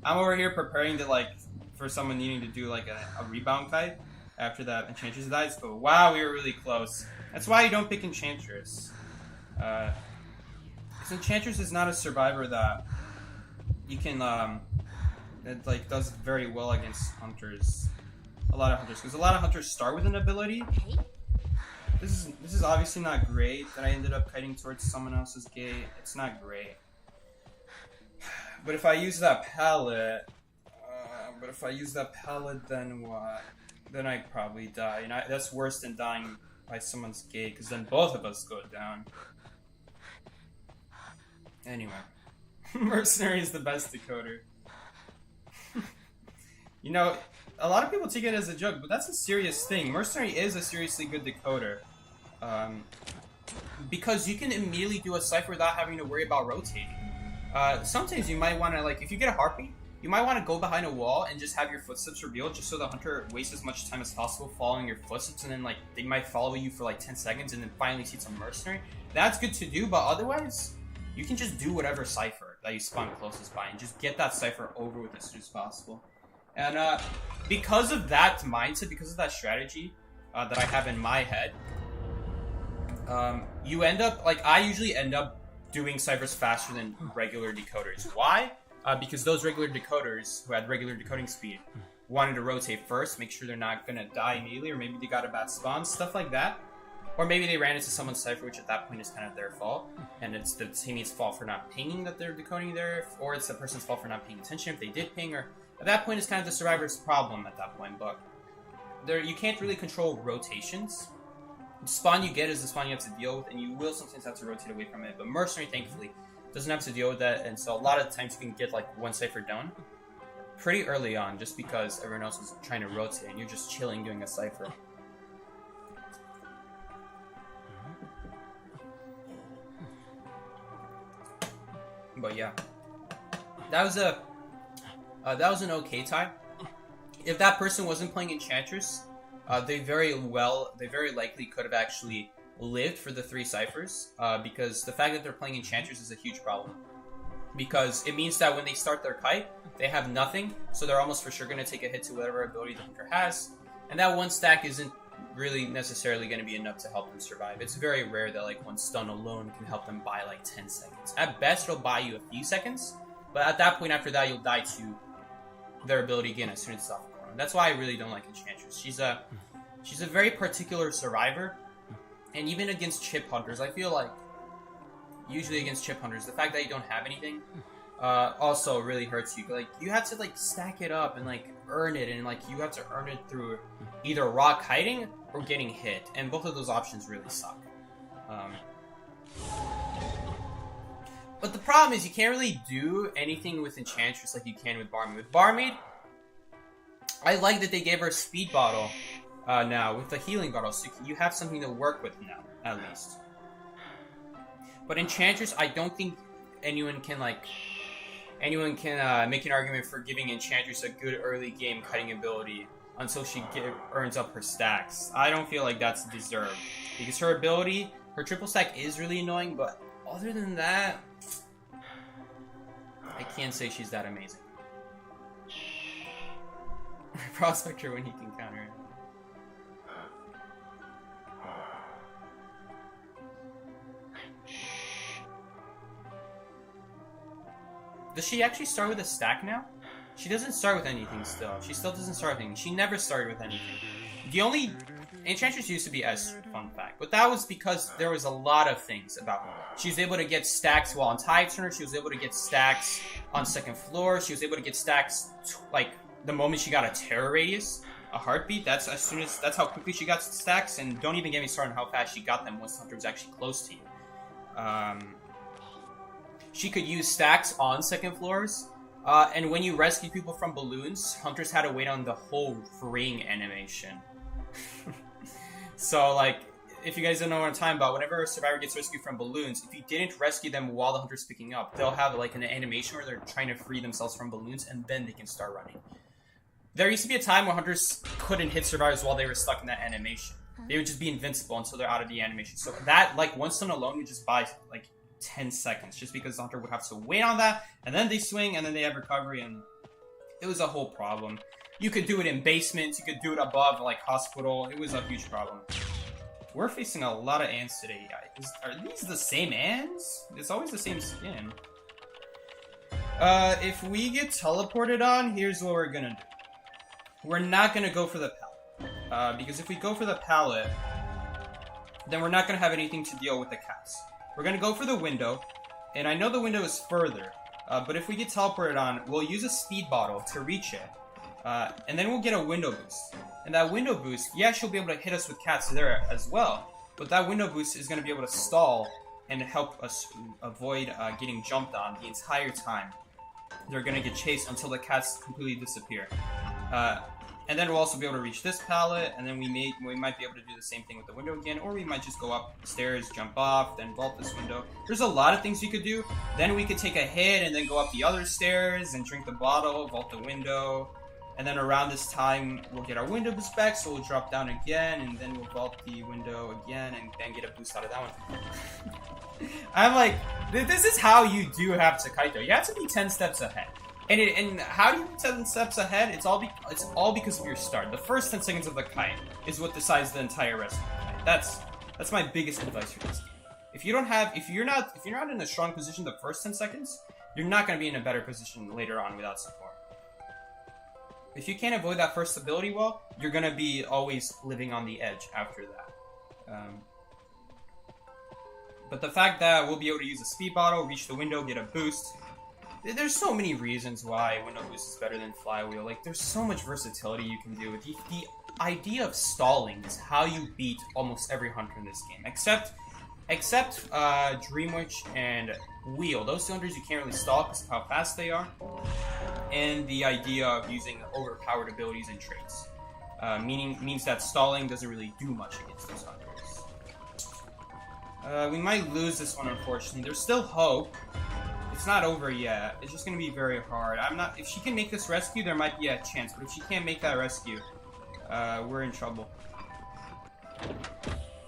I'm over here preparing to like for someone needing to do like a rebound kite after that Enchantress dies. But wow, we were really close. That's why you don't pick Enchantress. Enchantress is not a survivor that you can it like does very well against hunters. A lot of hunters, because a lot of hunters start with an ability. This is obviously not great that I ended up kiting towards someone else's gate. It's not great. But if I use that pallet, then what? Then I probably die, and that's worse than dying by someone's gate, because then both of us go down. Anyway, Mercenary is the best decoder. You know, a lot of people take it as a joke, but that's a serious thing. Mercenary is a seriously good decoder. Because you can immediately do a cipher without having to worry about rotating. Sometimes you might want to, like, if you get a heartbeat, you might want to go behind a wall and just have your footsteps revealed, just so the hunter wastes as much time as possible following your footsteps, and then, like, they might follow you for, like, 10 seconds and then finally see some Mercenary. That's good to do, but otherwise, you can just do whatever cipher that you spawn closest by and just get that cipher over with as soon as possible. And because of that mindset, because of that strategy that I have in my head, you end up, like, I usually end up doing ciphers faster than regular decoders. Why? Because those regular decoders who had regular decoding speed wanted to rotate first, make sure they're not gonna die immediately, or maybe they got a bad spawn, stuff like that. Or maybe they ran into someone's cipher, which at that point is kind of their fault, and it's the teammate's fault for not pinging that they're decoding there, or it's the person's fault for not paying attention if they did ping, or at that point it's kind of the survivor's problem at that point. But you can't really control rotations. The spawn you get is the spawn you have to deal with, and you will sometimes have to rotate away from it. But Mercenary, thankfully, doesn't have to deal with that, and so a lot of times you can get like one cipher done pretty early on, just because everyone else is trying to rotate, and you're just chilling doing a cipher. But yeah, that was an okay time. If that person wasn't playing Enchantress, they very likely could have actually lived for the 3 ciphers, because the fact that they're playing Enchantress is a huge problem. Because it means that when they start their kite, they have nothing, so they're almost for sure going to take a hit to whatever ability the hunter has, and that one stack isn't really necessarily going to be enough to help them survive. It's very rare that like one stun alone can help them buy like 10 seconds. At best, it'll buy you a few seconds, but at that point after that, you'll die to their ability again as soon as it's off the ground. That's why I really don't like Enchantress. She's a very particular survivor, and even against chip hunters, I feel like usually against chip hunters, the fact that you don't have anything also really hurts you. Like, you have to like stack it up and like earn it, and like you have to earn it through either raw kiting or getting hit, and both of those options really suck. But the problem is you can't really do anything with Enchantress like you can with Barmaid. With Barmaid, I like that they gave her a speed bottle now with the healing bottle, so you have something to work with now, at least. But Enchantress, I don't think anyone can make an argument for giving Enchantress a good early game cutting ability until she earns up her stacks. I don't feel like that's deserved, because her ability, her triple stack is really annoying, but other than that, I can't say she's that amazing. Prospector when he can counter it. Does she actually start with a stack now? She doesn't start with anything still. She still doesn't start with anything. She never started with anything. The only... Enchantress used to be S, fun fact. But that was because there was a lot of things about her. She was able to get stacks while on Tide Turner. She was able to get stacks on second floor. She was able to get stacks, like, the moment she got a terror radius. A heartbeat, that's how quickly she got stacks. And don't even get me started on how fast she got them once the hunter was actually close to you. She could use stacks on second floors. And when you rescue people from balloons, hunters had to wait on the whole ring animation. So, like, if you guys don't know what I'm talking about, whenever a survivor gets rescued from balloons, if you didn't rescue them while the hunter's picking up, they'll have like an animation where they're trying to free themselves from balloons, and then they can start running. There used to be a time where hunters couldn't hit survivors while they were stuck in that animation. They would just be invincible until they're out of the animation. So that, like, one stun alone would just buy, like, 10 seconds, just because the hunter would have to wait on that, and then they swing, and then they have recovery, and it was a whole problem. You could do it in basements, you could do it above, like, hospital. It was a huge problem. We're facing a lot of ants today, guys. Are these the same ants? It's always the same skin. If we get teleported on, here's what we're gonna do. We're not gonna go for the pallet. Because if we go for the pallet, then we're not gonna have anything to deal with the cats. We're gonna go for the window, and I know the window is further, but if we get teleported on, we'll use a speed bottle to reach it, and then we'll get a window boost. And that window boost, yeah, she'll be able to hit us with cats there as well, but that window boost is gonna be able to stall and help us avoid getting jumped on the entire time. They're gonna get chased until the cats completely disappear. And then we'll also be able to reach this pallet, and then we might be able to do the same thing with the window again, or we might just go upstairs, jump off, then vault this window. There's a lot of things you could do. Then we could take a hit and then go up the other stairs and drink the bottle, vault the window, and then around this time we'll get our window boost back, so we'll drop down again, and then we'll vault the window again, and then get a boost out of that one. I'm like, this is how you do have to kite though. You have to be 10 steps ahead. And how do you be 10 steps ahead? It's all because of your start. The first 10 seconds of the kite is what decides the entire rest of the kite. That's my biggest advice for this game. If you're not in a strong position the first 10 seconds, you're not going to be in a better position later on without support. If you can't avoid that first ability well, you're going to be always living on the edge after that. But the fact that we'll be able to use a speed bottle, reach the window, get a boost. There's so many reasons why window boost is better than Flywheel. Like, there's so much versatility you can do. The idea of stalling is how you beat almost every hunter in this game, except Dreamwitch and Wheel. Those two hunters you can't really stall because of how fast they are, and the idea of using overpowered abilities and traits, means that stalling doesn't really do much against those hunters. We might lose this one, unfortunately. There's still hope. It's not over yet. It's just gonna be very hard. If she can make this rescue, there might be a chance. But if she can't make that rescue, we're in trouble.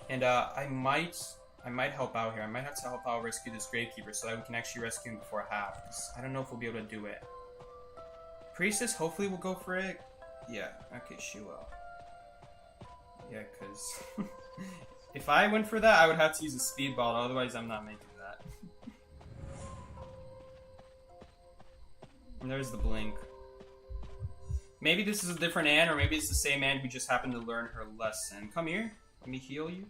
And I might help out here. I might have to help out rescue this Gravekeeper so that we can actually rescue him before half. I don't know if we'll be able to do it. Priestess hopefully will go for it. Yeah. Okay, she will. Yeah, because if I went for that, I would have to use a speed ball. Otherwise, I'm not making that. And there's the blink. Maybe this is a different Anne, or maybe it's the same Anne who just happened to learn her lesson. Come here. Let me heal you.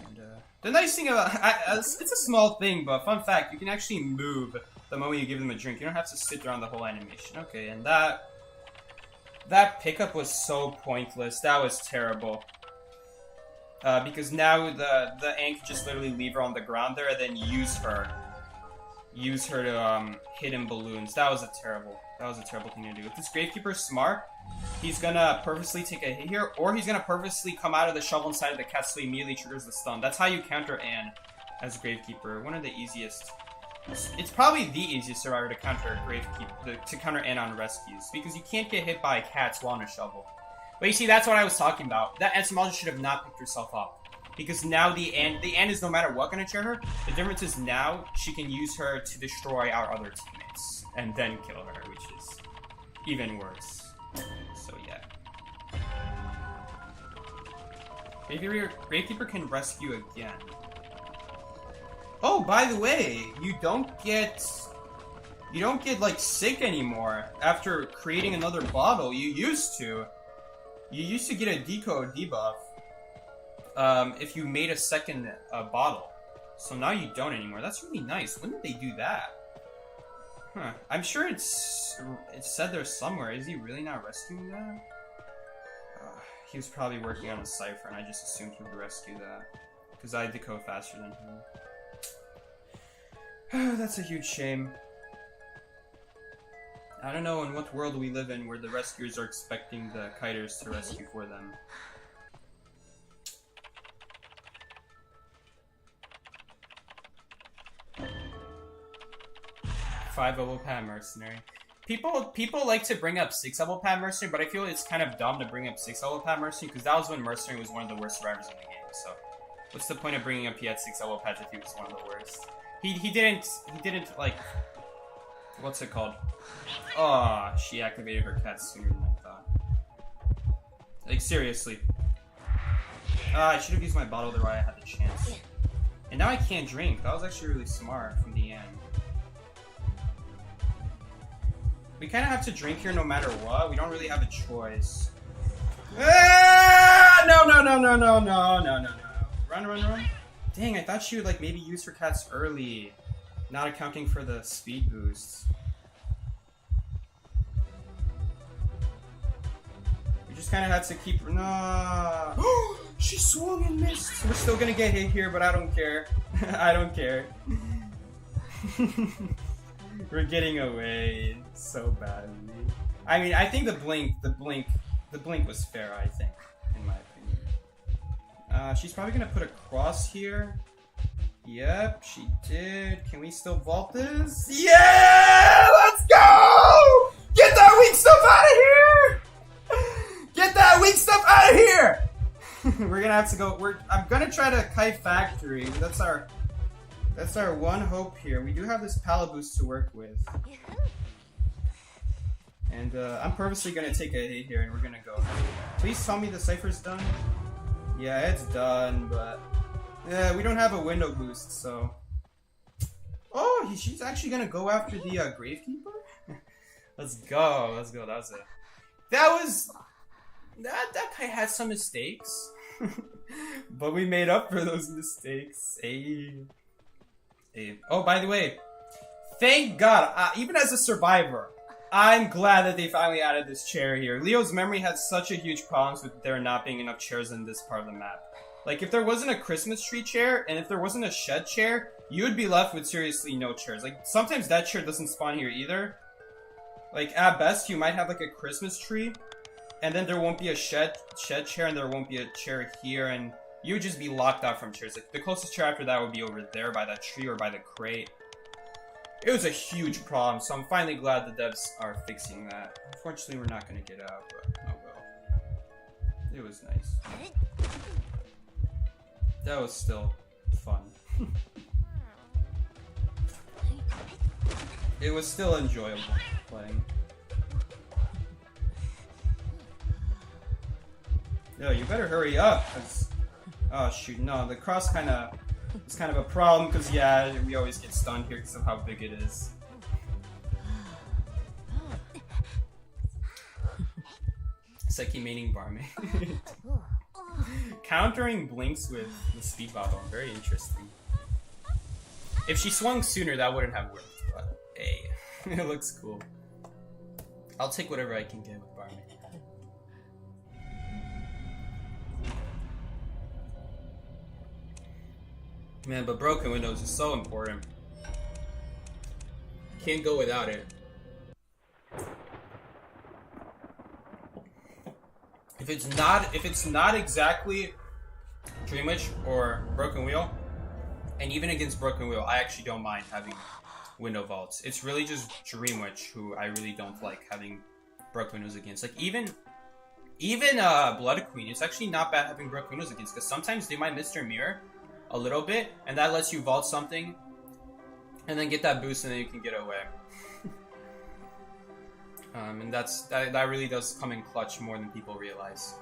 And, the nice thing about... it's a small thing, but fun fact, you can actually move the moment you give them a drink. You don't have to sit there on the whole animation. Okay, and that pickup was so pointless. That was terrible. Because now the Anne can just literally leave her on the ground there and then use her to hit in balloons. That was a terrible thing to do. If this Gravekeeper is smart, he's gonna purposely take a hit here, or he's gonna purposely come out of the shovel inside of the cat so he immediately triggers the stun. That's how you counter Anne as Gravekeeper. One of the easiest. It's probably the easiest survivor to counter Gravekeeper, to counter Anne on rescues, because you can't get hit by cats while on a shovel. But you see, that's what I was talking about. That entomologist should have not picked herself up. Because now the Anne is no matter what gonna chair her. The difference is now she can use her to destroy our other teammates and then kill her, which is even worse. So yeah. Gravekeeper can rescue again. Oh, by the way, you don't get like sick anymore after creating another bottle. You used to get a decode debuff. If you made a second bottle. So now you don't anymore. That's really nice. When did they do that? Huh. I'm sure it's said there somewhere. Is he really not rescuing that? He was probably working on a cipher, and I just assumed he would rescue that. Because I decode faster than him. That's a huge shame. I don't know in what world we live in where the rescuers are expecting the kiters to rescue for them. 5-level pad mercenary. People like to bring up 6-level pad mercenary, but I feel it's kind of dumb to bring up 6-level pad mercenary because that was when mercenary was one of the worst survivors in the game. So, what's the point of bringing up he had 6-level pads if he was one of the worst? He didn't like, what's it called? Oh, she activated her cat sooner than I thought. Like seriously. I should have used my bottle there while I had the chance. And now I can't drink. That was actually really smart from the end. We kind of have to drink here no matter what. We don't really have a choice. Ah! No. Run. Dang, I thought she would like maybe use her cats early. Not accounting for the speed boosts. We just kind of had to keep... No. She swung and missed. We're still gonna get hit here, but I don't care. I don't care. We're getting away so badly. I mean, I think the blink was fair, I think, in my opinion. She's probably gonna put a cross here. Yep, she did. Can we still vault this? Yeah! Let's go! Get that weak stuff out of here! Get that weak stuff out of here! We're gonna have to go. I'm gonna try to kite factory. That's our one hope here. We do have this pallet boost to work with. And I'm purposely gonna take a hit here and we're gonna go. Please tell me the cipher's done. Yeah, it's done, but yeah, we don't have a window boost, so. Oh, she's actually gonna go after the Gravekeeper? Let's go. That was it. That guy had some mistakes. But we made up for those mistakes. Hey. Oh, by the way, thank God, even as a survivor, I'm glad that they finally added this chair here. Leo's memory had such a huge problems with there not being enough chairs in this part of the map. Like, if there wasn't a Christmas tree chair, and if there wasn't a shed chair, you would be left with seriously no chairs. Like, sometimes that chair doesn't spawn here either. Like, at best, you might have, like, a Christmas tree, and then there won't be a shed chair, and there won't be a chair here, and you would just be locked out from chairs. Like, the closest chair after that would be over there by that tree or by the crate. It was a huge problem, so I'm finally glad the devs are fixing that. Unfortunately, we're not going to get out, but oh well. It was nice. That was still fun. It was still enjoyable playing. Yo, you better hurry up, cause... Oh shoot, no, the cross it's kind of a problem, because yeah, we always get stunned here because of how big it is. Seki maining Barmaid. Countering blinks with the speed bottle, very interesting. If she swung sooner, that wouldn't have worked, but hey, it looks cool. I'll take whatever I can get with Barmaid. Man, but broken windows is so important. Can't go without it. If it's not exactly Dream Witch or Broken Wheel, and even against Broken Wheel, I actually don't mind having window vaults. It's really just Dream Witch who I really don't like having broken windows against. Like even Blood Queen, it's actually not bad having broken windows against, because sometimes they might miss their mirror a little bit, and that lets you vault something, and then get that boost, and then you can get away. And that really does come in clutch more than people realize,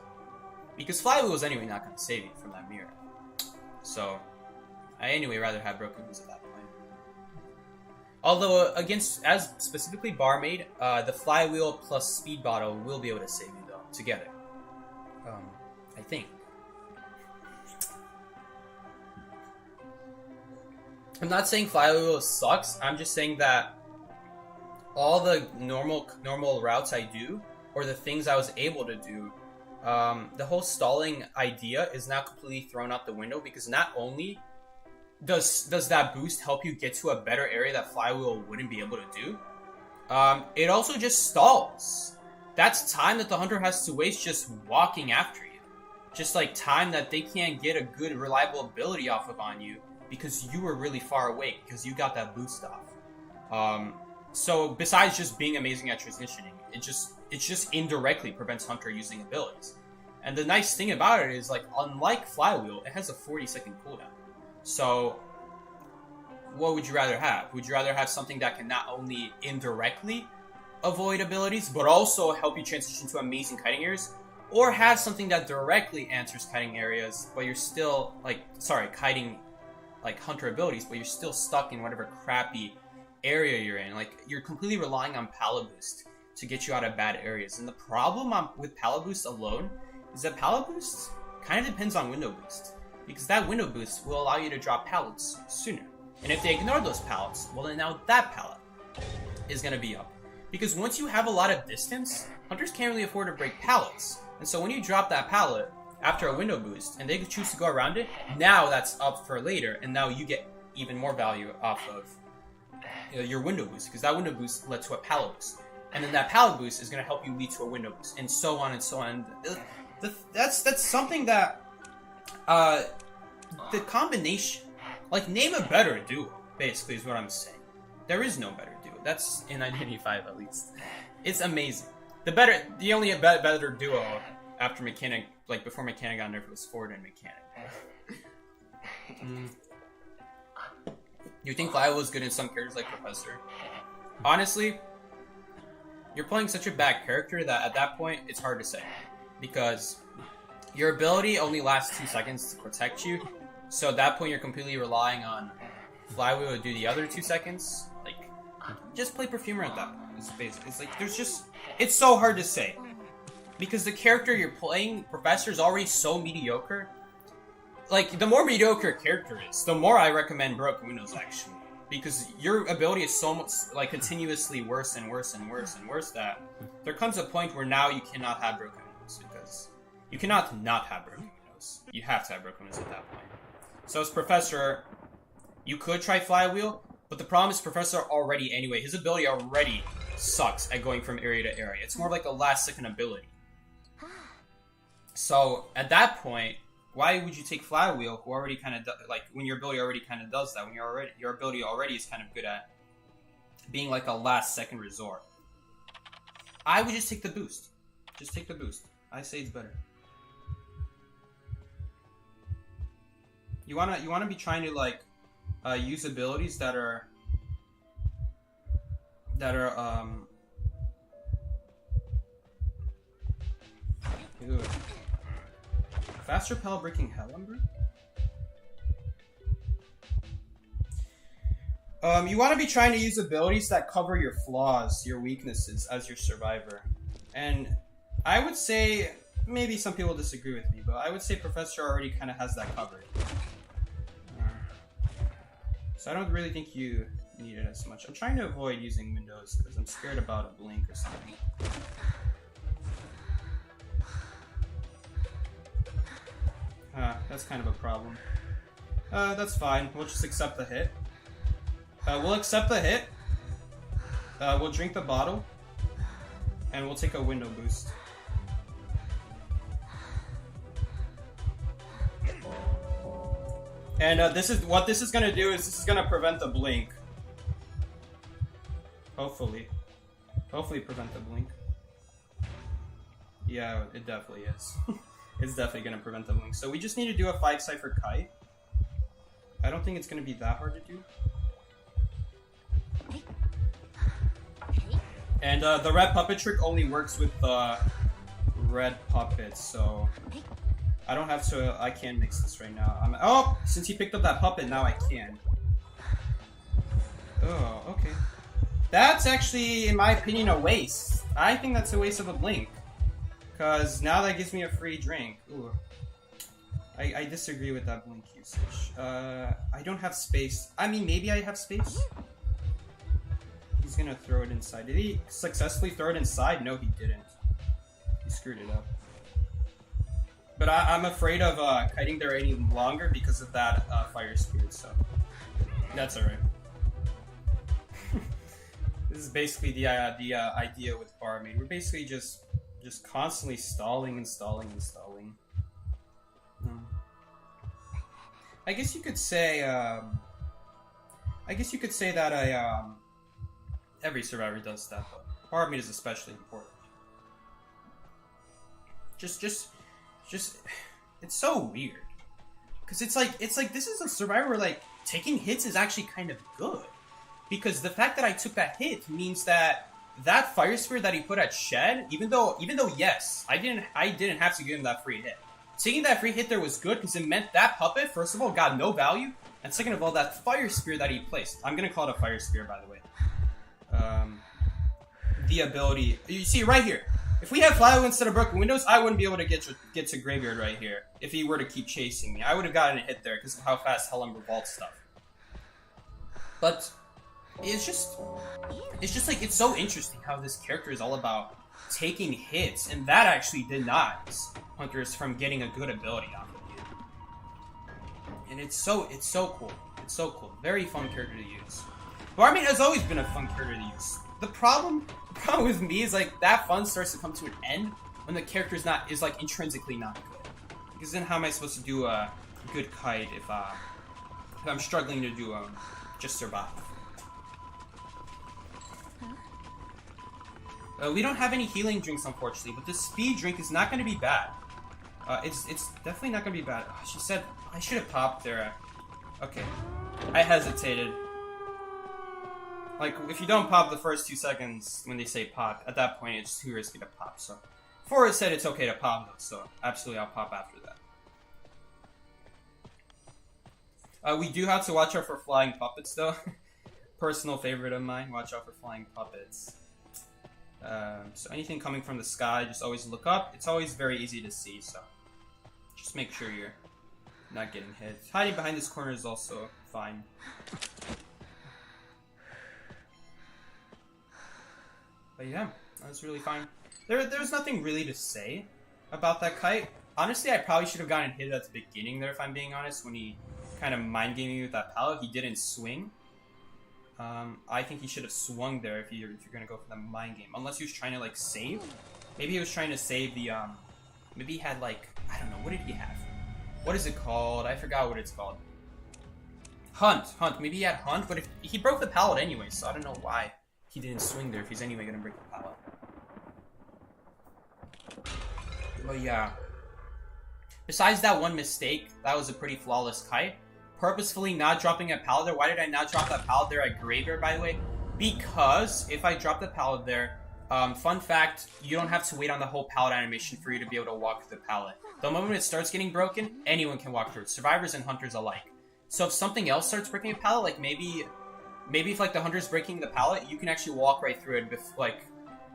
because Flywheel is anyway not going to save you from that mirror. So I anyway rather have broken windows at that point. Although as specifically Barmaid, the Flywheel plus Speed Bottle will be able to save you though together. I think. I'm not saying Flywheel sucks. I'm just saying that all the normal routes I do, or the things I was able to do, the whole stalling idea is now completely thrown out the window, because not only does that boost help you get to a better area that Flywheel wouldn't be able to do, it also just stalls. That's time that the hunter has to waste just walking after you. Just like time that they can't get a good reliable ability off of on you, because you were really far away, because you got that boost off. So besides just being amazing at transitioning, it just indirectly prevents Hunter using abilities. And the nice thing about it is, like, unlike Flywheel, it has a 40-second cooldown. So what would you rather have? Would you rather have something that can not only indirectly avoid abilities, but also help you transition to amazing kiting areas? Or have something that directly answers kiting areas, but you're still, kiting, like, Hunter abilities, but you're still stuck in whatever crappy area you're in. Like, you're completely relying on Pala Boost to get you out of bad areas. And the problem with Pala Boost alone is that Pala Boost kind of depends on Window Boost, because that Window Boost will allow you to drop pallets sooner. And if they ignore those pallets, well, then now that pallet is going to be up. Because once you have a lot of distance, Hunters can't really afford to break pallets. And so when you drop that pallet after a Window Boost, and they choose to go around it, now that's up for later, and now you get even more value off of your Window Boost, because that Window Boost led to a pallet boost. And then that pallet boost is going to help you lead to a Window Boost, and so on and so on. That's something that, the combination, like, name a better duo, basically, is what I'm saying. There is no better duo. That's in 1985, at least. It's amazing. The only better duo after Mechanic, like, before Mechanic got nerfed, was Ford and Mechanic. You think Flywheel was good in some characters like Professor? Honestly, you're playing such a bad character that at that point, it's hard to say. Because your ability only lasts 2 seconds to protect you, so at that point you're completely relying on Flywheel to do the other 2 seconds. Like, just play Perfumer at that point. It's like, it's so hard to say. Because the character you're playing, Professor, is already so mediocre. Like, the more mediocre a character is, the more I recommend Broken Windows, actually. Because your ability is so much, like, continuously worse and worse and worse and worse that there comes a point where now you cannot have Broken Windows, because you cannot not have Broken Windows. You have to have Broken Windows at that point. So as Professor, you could try Flywheel, but the problem is Professor already, anyway, his ability already sucks at going from area to area. It's more like a last-second ability. So, at that point, why would you take Flywheel, who already kind of, like, when your ability already kind of does that, when your ability already is kind of good at being like a last-second resort? I would just take the boost. Just take the boost. I say it's better. You wanna be trying to, like, use abilities that are Ew. Faster Pal breaking Hellumber? You want to be trying to use abilities that cover your flaws, your weaknesses, as your survivor. And I would say, maybe some people disagree with me, but I would say Professor already kind of has that covered. So I don't really think you need it as much. I'm trying to avoid using Windows because I'm scared about a blink or something. That's kind of a problem. That's fine. We'll just accept the hit. We'll accept the hit. We'll drink the bottle. And we'll take a Window Boost. And this is gonna do is this is gonna prevent the blink. Hopefully. Hopefully prevent the blink. Yeah, it definitely is. It's definitely gonna prevent the blink. So we just need to do a 5 cipher kite. I don't think it's gonna be that hard to do. And the red puppet trick only works with the red puppets, so I don't have to. I can mix this right now. Oh, since he picked up that puppet, now I can. Oh, okay. That's actually, in my opinion, a waste. I think that's a waste of a blink. Because now that gives me a free drink. Ooh. I disagree with that blink usage. I don't have space. I mean, maybe I have space? He's gonna throw it inside. Did he successfully throw it inside? No, he didn't. He screwed it up. But I'm afraid of kiting there any longer because of that fire spirit, so that's alright. This is basically the idea with Barmaid. We're basically just constantly stalling and stalling and stalling. I guess you could say that every survivor does that, but Barmaid is especially important. Just, it's so weird. Because it's like, this is a survivor where, like, taking hits is actually kind of good. Because the fact that I took that hit means that fire spear that he put at Shed, even though yes, I didn't have to give him that free hit. Taking that free hit there was good because it meant that puppet, first of all, got no value, and second of all, that fire spear that he placed. I'm gonna call it a fire spear, by the way. The ability, you see right here. If we had Flywheel instead of broken windows, I wouldn't be able to get to graveyard right here. If he were to keep chasing me, I would have gotten a hit there because of how fast Hellumber vaults stuff. But it's just like, it's so interesting how this character is all about taking hits, and that actually denies hunters from getting a good ability off of you. And it's so cool. It's so cool. Very fun character to use. Barmaid has always been a fun character to use. The problem with me is like that fun starts to come to an end when the character is like intrinsically not good. Because then how am I supposed to do a good kite if I'm struggling to do just survive? We don't have any healing drinks, unfortunately, but the speed drink is not going to be bad. It's definitely not going to be bad. Oh, she said I should have popped there. Okay, I hesitated. Like, if you don't pop the first 2 seconds when they say pop, at that point it's too risky to pop. So, Forrest said it's okay to pop though, so absolutely I'll pop after that. We do have to watch out for flying puppets though. Personal favorite of mine, watch out for flying puppets. So anything coming from the sky, just always look up. It's always very easy to see, so just make sure you're not getting hit. Hiding behind this corner is also fine. But yeah, that was really fine. There's nothing really to say about that kite. Honestly, I probably should have gotten hit at the beginning there, if I'm being honest, when he kind of mind gaming me with that pallet. He didn't swing. I think he should have swung there if you're gonna go for the mind game. Unless he was trying to like save. Maybe he was trying to save the maybe he had like, I don't know, what did he have? What is it called? I forgot what it's called. Hunt. Maybe he had hunt, but if he broke the pallet anyway, so I don't know why he didn't swing there if he's anyway gonna break the pallet. But yeah. Besides that one mistake, that was a pretty flawless kite. Purposefully not dropping a pallet there. Why did I not drop that pallet there at graveyard, by the way? Because if I drop the pallet there, fun fact, you don't have to wait on the whole pallet animation for you to be able to walk through the pallet. The moment it starts getting broken, anyone can walk through it, survivors and hunters alike. So if something else starts breaking a pallet, like maybe if like the hunter's breaking the pallet, you can actually walk right through it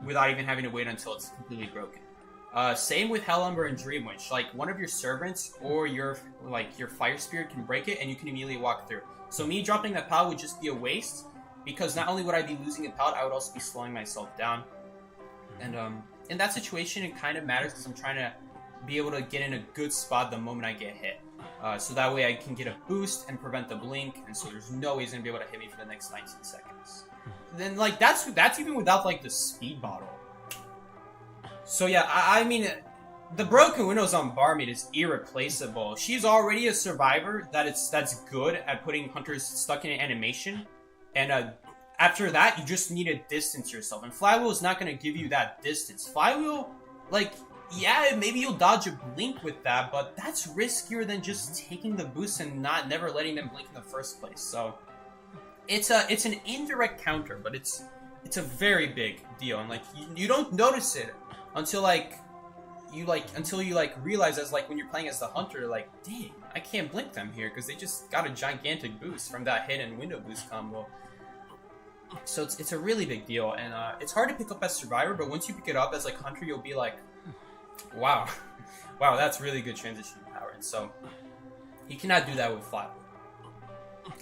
without even having to wait until it's completely broken. Same with Hellumber and Dreamwitch. Like, one of your servants or your fire spirit can break it and you can immediately walk through. So me dropping that pallet would just be a waste, because not only would I be losing a pallet, I would also be slowing myself down. And in that situation, it kind of matters because I'm trying to be able to get in a good spot the moment I get hit. So that way I can get a boost and prevent the blink, and so there's no way he's going to be able to hit me for the next 19 seconds. Then, like, that's even without, like, the speed bottle. So yeah, I mean, the broken windows on Barmaid is irreplaceable. She's already a survivor that's good at putting hunters stuck in an animation, and after that, you just need to distance yourself. And Flywheel is not going to give you that distance. Flywheel, like, yeah, maybe you'll dodge a blink with that, but that's riskier than just taking the boost and never letting them blink in the first place. So it's an indirect counter, but it's a very big deal, and like you don't notice it until you realize, as like when you're playing as the hunter, like, dang, I can't blink them here because they just got a gigantic boost from that hit and window boost combo. So it's a really big deal, and it's hard to pick up as survivor, but once you pick it up as like hunter, you'll be like, wow, that's really good transition power. And so you cannot do that with Flywheel.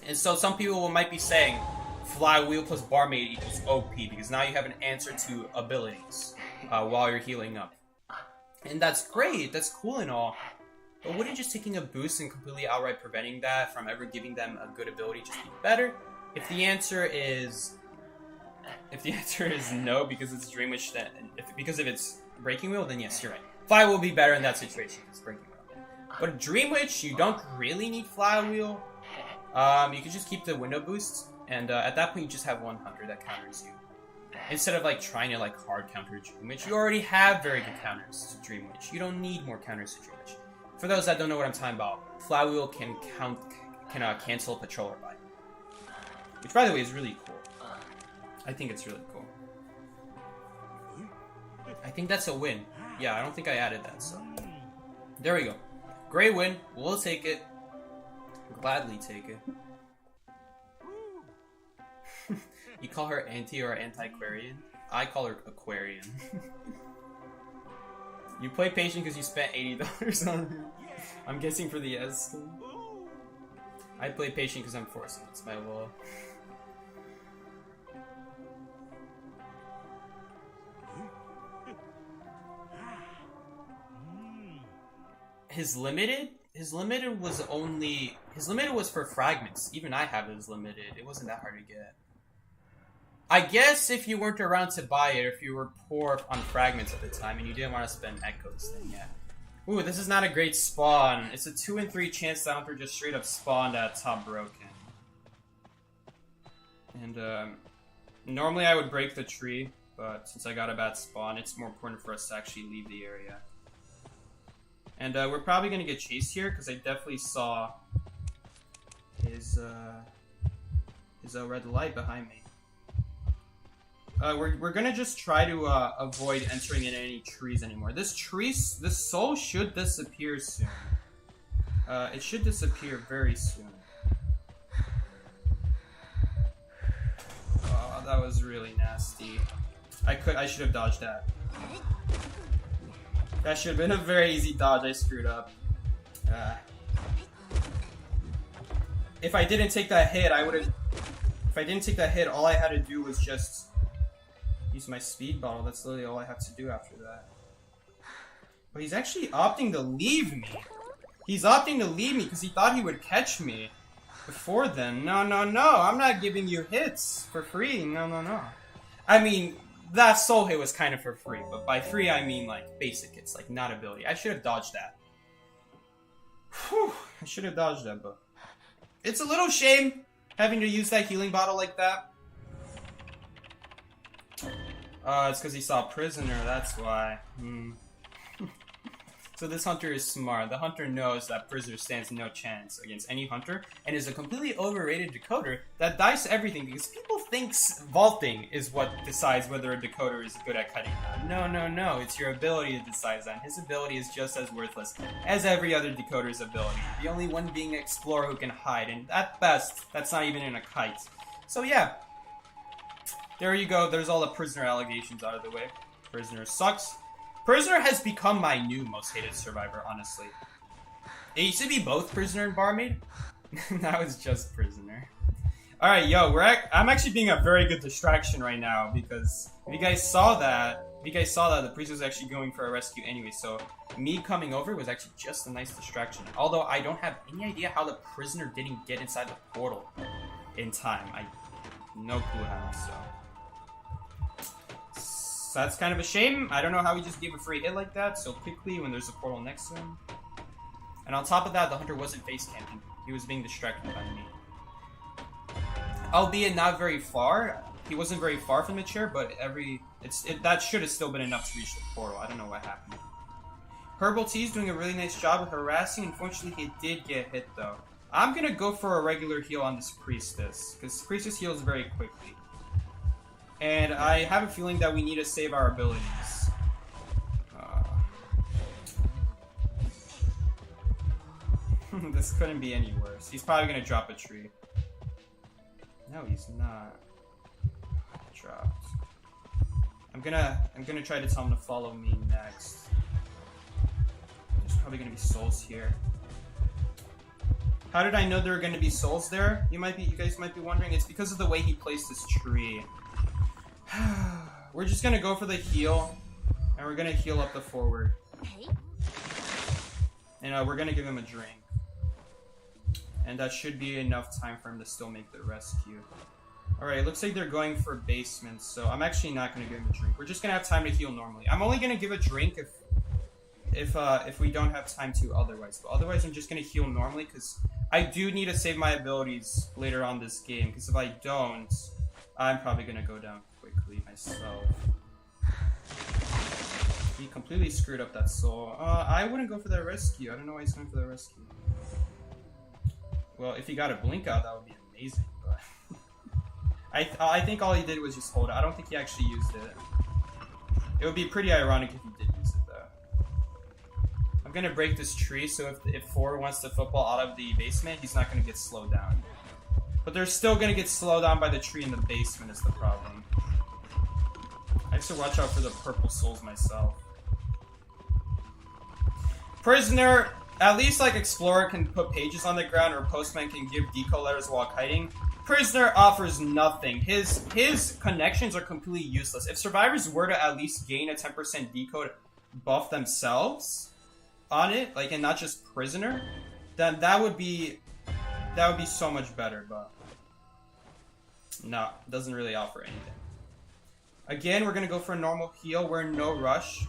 And so some people might be saying Flywheel plus Barmaid equals OP, because now you have an answer to abilities while you're healing up. And that's great, that's cool and all, but wouldn't just taking a boost and completely outright preventing that from ever giving them a good ability just be better? If the answer is no, because it's Dreamwitch, then because if it's Breaking Wheel, then yes, you're right. Flywheel will be better in that situation, it's Breaking Wheel. But Dreamwitch, you don't really need Flywheel. You can just keep the window boost, and at that point you just have one hunter that counters you. Instead of like trying to like hard counter Dream Witch, you already have very good counters to Dream Witch. You don't need more counters to Dream Witch. For those that don't know what I'm talking about, Flywheel can cancel Patroller by, which by the way is really cool. I think it's really cool. I think that's a win. Yeah, I don't think I added that, so there we go. Great win. We'll take it. Gladly take it. You call her anti or anti-Aquarian? I call her Aquarian. You play patient because you spent $80 on her. I'm guessing for the S. I play patient because I'm forcing. It's my will. His limited was for fragments. Even I have his limited. It wasn't that hard to get. I guess if you weren't around to buy it, or if you were poor on fragments at the time and you didn't want to spend echoes, then yeah. Ooh, this is not a great spawn. It's a 2 in 3 chance that Hunter just straight up spawned at top broken. And normally I would break the tree, but since I got a bad spawn, it's more important for us to actually leave the area. And we're probably gonna get chased here because I definitely saw his red light behind me. We're gonna just try to avoid entering in any trees anymore. This soul should disappear soon. It should disappear very soon. Oh, that was really nasty. I should have dodged that. That should have been a very easy dodge. I screwed up. If I didn't take that hit, I would have. If I didn't take that hit, all I had to do was just use my speed bottle. That's literally all I have to do after that. But he's actually opting to leave me. He's opting to leave me because he thought he would catch me before then. No, no, no. I'm not giving you hits for free. No, no, no. I mean, that soul hit was kind of for free. But by free, I mean like basic hits, like not ability. I should have dodged that. Whew. I should have dodged that, but it's a little shame having to use that healing bottle like that. It's because he saw a prisoner, that's why. So this hunter is smart. The hunter knows that prisoner stands no chance against any hunter, and is a completely overrated decoder that dies to everything because people think vaulting is what decides whether a decoder is good at cutting. No, no, no. It's your ability that decides that. And his ability is just as worthless as every other decoder's ability. The only one being Explorer who can hide, and at best, that's not even in a kite. So yeah. There you go. There's all the prisoner allegations out of the way. Prisoner sucks. Prisoner has become my new most hated survivor, honestly. It used to be both Prisoner and Barmaid. Now it's just Prisoner. Alright, yo, I'm actually being a very good distraction right now because if you guys saw that, the priest was actually going for a rescue anyway, so me coming over was actually just a nice distraction. Although I don't have any idea how the Prisoner didn't get inside the portal in time. No clue how, so that's kind of a shame. I don't know how he just gave a free hit like that so quickly when there's a portal next to him. And on top of that, the hunter wasn't face camping. He was being distracted by me. Albeit not very far. He wasn't very far from the chair, but that should have still been enough to reach the portal. I don't know what happened. Herbal Tea's doing a really nice job of harassing. Unfortunately, he did get hit though. I'm gonna go for a regular heal on this priestess, because priestess heals very quickly. And I have a feeling that we need to save our abilities. This couldn't be any worse. He's probably gonna drop a tree. No, he's not. He dropped. I'm gonna try to tell him to follow me next. There's probably gonna be souls here. How did I know there were gonna be souls there? You guys might be wondering. It's because of the way he placed this tree. We're just gonna go for the heal, and we're gonna heal up the forward. And we're gonna give him a drink. And that should be enough time for him to still make the rescue. Alright, looks like they're going for basement, so I'm actually not gonna give him a drink. We're just gonna have time to heal normally. I'm only gonna give a drink if we don't have time to otherwise. But otherwise, I'm just gonna heal normally, because I do need to save my abilities later on this game, because if I don't, I'm probably gonna go down. quickly myself. He completely screwed up that soul. I wouldn't go for the rescue. I don't know why he's going for the rescue. Well, if he got a blink out, that would be amazing. But I think all he did was just hold it. I don't think he actually used it. It would be pretty ironic if he did use it, though. I'm gonna break this tree, so if 4 wants to football out of the basement, he's not gonna get slowed down. But they're still gonna get slowed down by the tree in the basement is the problem. I have to watch out for the purple souls myself. Prisoner, at least like Explorer can put pages on the ground, or Postman can give deco letters while kiting. Prisoner offers nothing. His connections are completely useless. If survivors were to at least gain a 10% decode buff themselves on it, like, and not just prisoner, then that would be so much better, but no, it doesn't really offer anything. Again, we're gonna go for a normal heal. We're in no rush.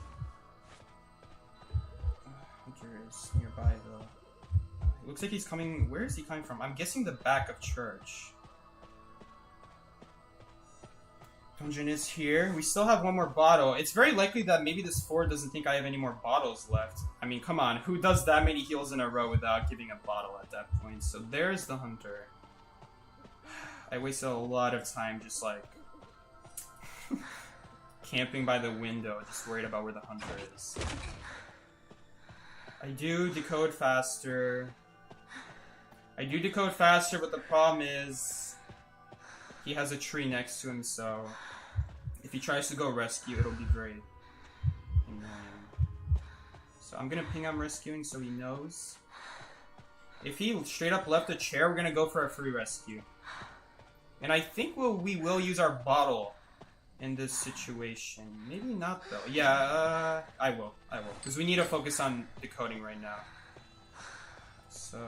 Hunter is nearby though. It looks like he's coming. Where is he coming from? I'm guessing the back of church. Dungeon is here. We still have one more bottle. It's very likely that maybe this Ford doesn't think I have any more bottles left. I mean, come on. Who does that many heals in a row without giving a bottle at that point? So there's the Hunter. I wasted a lot of time just like camping by the window, just worried about where the Hunter is. I do decode faster. But the problem is he has a tree next to him, so if he tries to go rescue, it'll be very annoying. So I'm gonna ping I'm rescuing so he knows. If he straight up left the chair, we're gonna go for a free rescue. And I think we will use our bottle in this situation. Maybe not though. Yeah, I will. Because we need to focus on decoding right now. So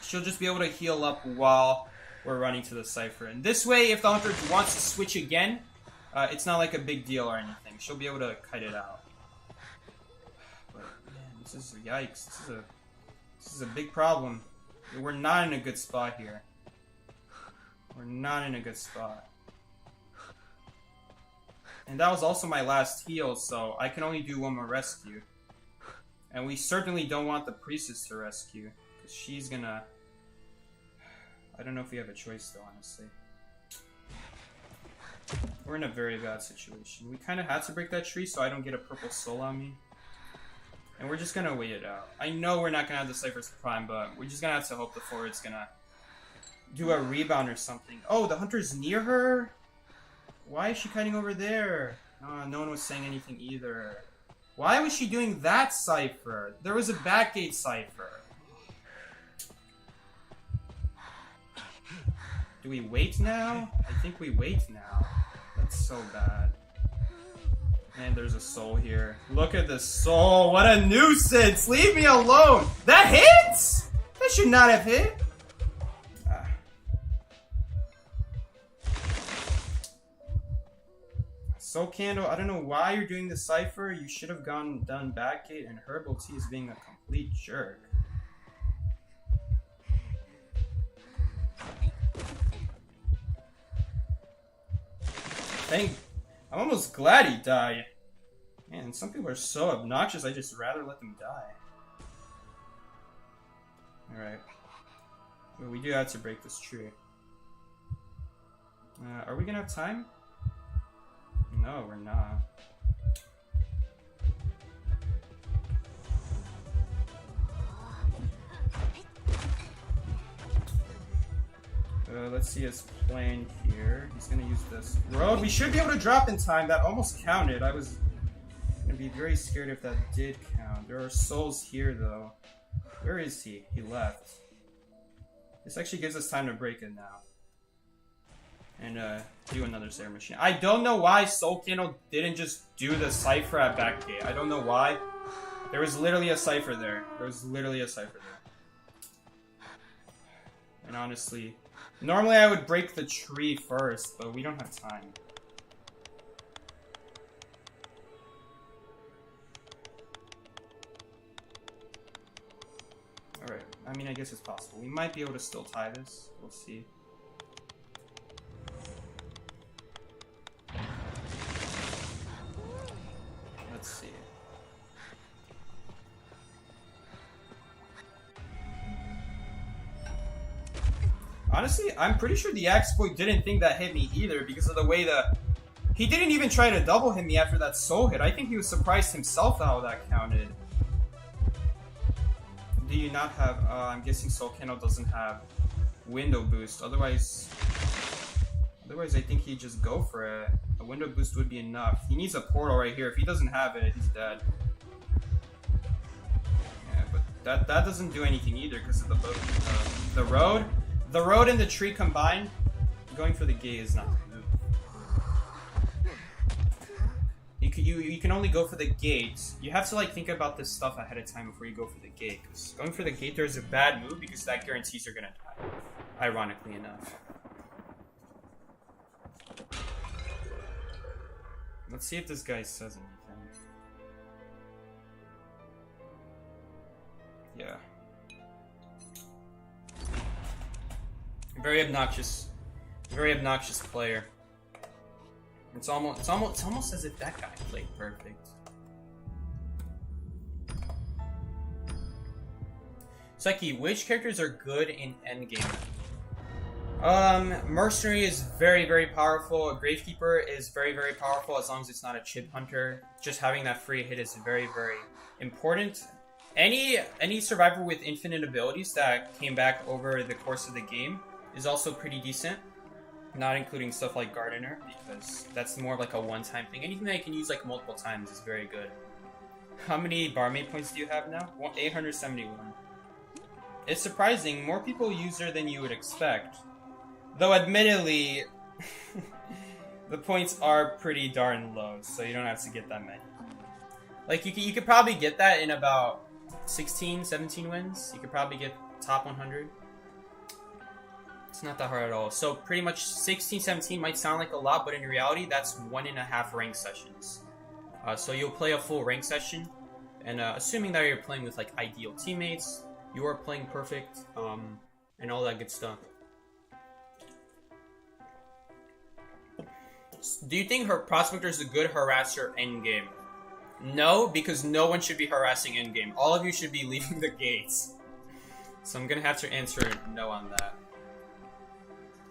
she'll just be able to heal up while we're running to the cipher. And this way, if the Hunter wants to switch again, it's not like a big deal or anything. She'll be able to kite it out. But man, this is yikes. This is a big problem. We're not in a good spot here. And that was also my last heal, so I can only do one more rescue. And we certainly don't want the priestess to rescue, because she's gonna... I don't know if we have a choice though, honestly. We're in a very bad situation. We kind of had to break that tree so I don't get a purple soul on me. And we're just gonna wait it out. I know we're not gonna have the Cypher's Prime, but we're just gonna have to hope the forward's gonna do a rebound or something. Oh, the Hunter's near her? Why is she kiting over there? No one was saying anything either. Why was she doing that cipher? There was a backgate cipher. Do we wait now? I think we wait now. That's so bad. And there's a soul here. Look at this soul. What a nuisance. Leave me alone. That hits? That should not have hit. Soul Candle, I don't know why you're doing the cipher. You should have done backgate, and Herbal Tea is being a complete jerk. I'm almost glad he died. Man, some people are so obnoxious, I just rather let them die. Alright. Well, we do have to break this tree. Are we gonna have time? No, we're not. Let's see his plan here. He's gonna use this road. We should be able to drop in time. That almost counted. I was gonna be very scared if that did count. There are souls here, though. Where is he? He left. This actually gives us time to break it now. And do another Sarah machine. I don't know why Soul Candle didn't just do the cipher at backgate. I don't know why. There was literally a cipher there. And honestly, normally I would break the tree first, but we don't have time. Alright, I mean, I guess it's possible. We might be able to still tie this. We'll see. Let's see. Honestly, I'm pretty sure the Axe Boy didn't think that hit me either because of the way that he didn't even try to double hit me after that soul hit. I think he was surprised himself how that counted. Do you not have? I'm guessing Soul Candle doesn't have window boost. Otherwise, I think he'd just go for it. A window boost would be enough. He needs a portal right here. If he doesn't have it, he's dead. Yeah, but that doesn't do anything either because of the boat, the road. The road and the tree combined, going for the gate is not the move. You can only go for the gate. You have to like think about this stuff ahead of time before you go for the gate. Because going for the gate there is a bad move because that guarantees you're gonna die. Ironically enough. Let's see if this guy says anything. Yeah. Very obnoxious player. It's almost as if that guy played perfect. Psyche, which characters are good in endgame? Mercenary is very, very powerful. A Gravekeeper is very, very powerful as long as it's not a chip hunter. Just having that free hit is very, very important. Any survivor with infinite abilities that came back over the course of the game is also pretty decent. Not including stuff like Gardener, because that's more like a one-time thing. Anything that you can use like multiple times is very good. How many Barmaid points do you have now? 871. It's surprising, more people use her than you would expect. Though admittedly, the points are pretty darn low, so you don't have to get that many. Like, you could probably get that in about 16, 17 wins. You could probably get top 100. It's not that hard at all. So pretty much 16, 17 might sound like a lot, but in reality, that's 1.5 rank sessions. So you'll play a full rank session, and assuming that you're playing with like ideal teammates, you are playing perfect, and all that good stuff. Do you think her Prospector is a good harasser endgame? No, because no one should be harassing endgame. All of you should be leaving the gates. So I'm gonna have to answer no on that.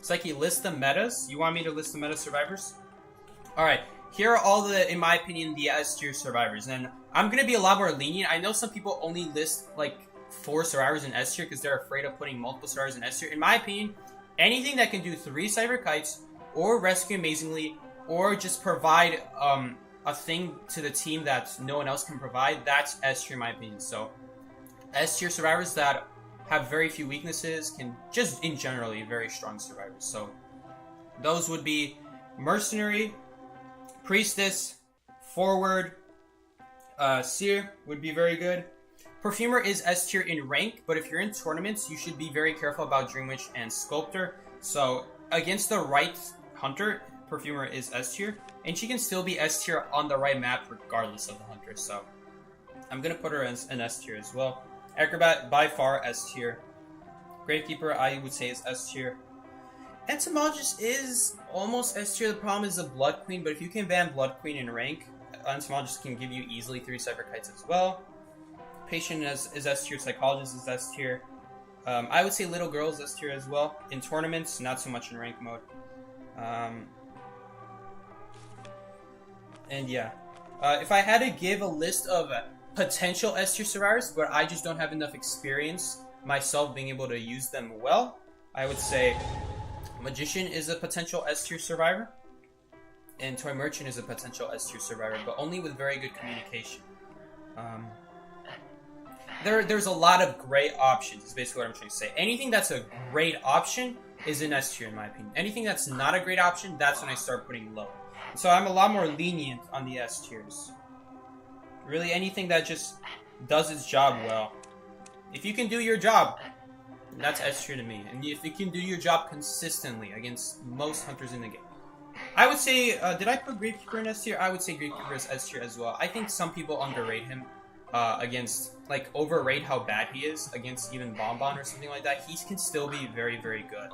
Psyche, list the metas. You want me to list the meta survivors? Alright, here are all the, in my opinion, the S tier survivors. And I'm gonna be a lot more lenient. I know some people only list like 4 survivors in S tier because they're afraid of putting multiple survivors in S tier. In my opinion, anything that can do 3 Cyber Kites, or rescue amazingly, or just provide a thing to the team that no one else can provide, that's S tier in my opinion. So, S tier survivors that have very few weaknesses, can just in generally very strong survivors. So those would be Mercenary, Priestess, Forward, Seer would be very good. Perfumer is S tier in rank, but if you're in tournaments, you should be very careful about Dream Witch and Sculptor. So against the right hunter, Perfumer is S tier, and she can still be S tier on the right map regardless of the hunter. So I'm gonna put her as an S tier as well. Acrobat, by far, S tier. Gravekeeper, I would say, is S tier. Entomologist is almost S tier. The problem is the Blood Queen, but if you can ban Blood Queen in rank, Entomologist can give you easily 3 Cyber Kites as well. Patient is S tier. Psychologist is S tier. I would say Little Girl is S tier as well. In tournaments, not so much in rank mode. And yeah. If I had to give a list of potential S tier survivors, but I just don't have enough experience myself being able to use them well, I would say Magician is a potential S tier survivor, and Toy Merchant is a potential S tier survivor, but only with very good communication. There's a lot of great options, is basically what I'm trying to say. Anything that's a great option is an S tier in my opinion. Anything that's not a great option, that's when I start putting low. So I'm a lot more lenient on the S tiers. Really, anything that just does its job well. If you can do your job, that's S tier to me. And if you can do your job consistently against most hunters in the game. I would say, did I put Gravekeeper in S tier? I would say Gravekeeper is S tier as well. I think some people underrate him. against, like, overrate how bad he is against even Bonbon or something like that, he can still be very, very good.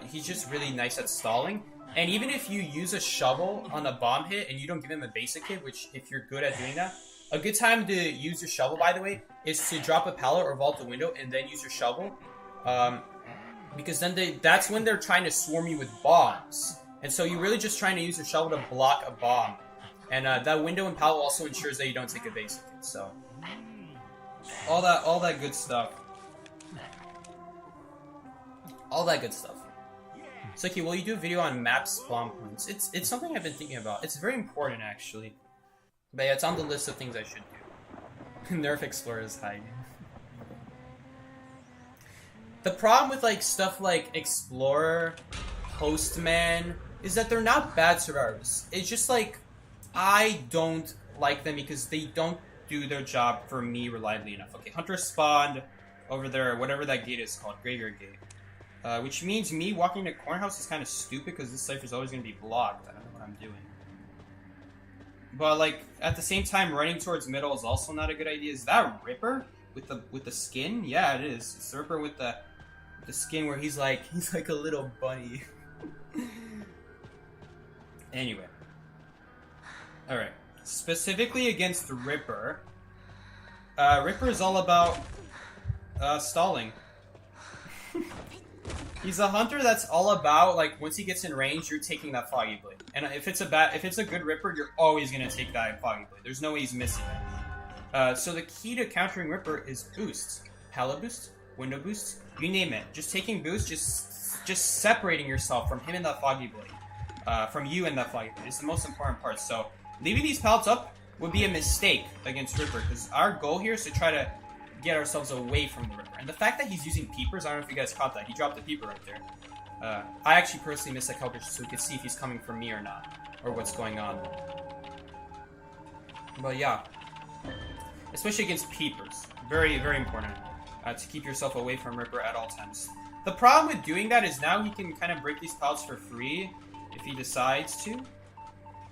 He's just really nice at stalling. And even if you use a shovel on a bomb hit and you don't give him a basic hit, which if you're good at doing that, a good time to use your shovel, by the way, is to drop a pallet or vault a window and then use your shovel. Because then that's when they're trying to swarm you with bombs. And so you're really just trying to use your shovel to block a bomb. And that window and pallet also ensures that you don't take a basic hit, so. All that good stuff. All that good stuff. Suki, will you do a video on map spawn points? It's something I've been thinking about. It's very important, actually. But yeah, it's on the list of things I should do. Nerf Explorer is hiding. The problem with like stuff like Explorer, Postman, is that they're not bad survivors. It's just like, I don't like them because they don't do their job for me reliably enough. Okay, Hunter spawned over there, whatever that gate is called, Graveyard Gate. Which means me walking to Corner House is kind of stupid because this cipher is always going to be blocked. I don't know what I'm doing. But like, at the same time, running towards middle is also not a good idea. Is that Ripper with the skin? Yeah, it is. It's the Ripper with the skin where he's like a little bunny. Anyway. Alright. Specifically against the Ripper. Ripper is all about stalling. He's a hunter that's all about, like, once he gets in range, you're taking that Foggy Blade. And if it's a good Ripper, you're always gonna take that Foggy Blade. There's no way he's missing it. So the key to countering Ripper is boosts. Pallet boost, window boost, you name it. Just taking boosts, just separating yourself from him and that Foggy Blade. From you and that Foggy Blade is the most important part. So leaving these pallets up would be a mistake against Ripper, because our goal here is to try to get ourselves away from the Ripper. And the fact that he's using peepers, I don't know if you guys caught that. He dropped a peeper right there. I actually personally missed that coverage so we could see if he's coming for me or not, or what's going on. But yeah, especially against peepers, very, very important to keep yourself away from Ripper at all times. The problem with doing that is now he can kind of break these pallets for free if he decides to.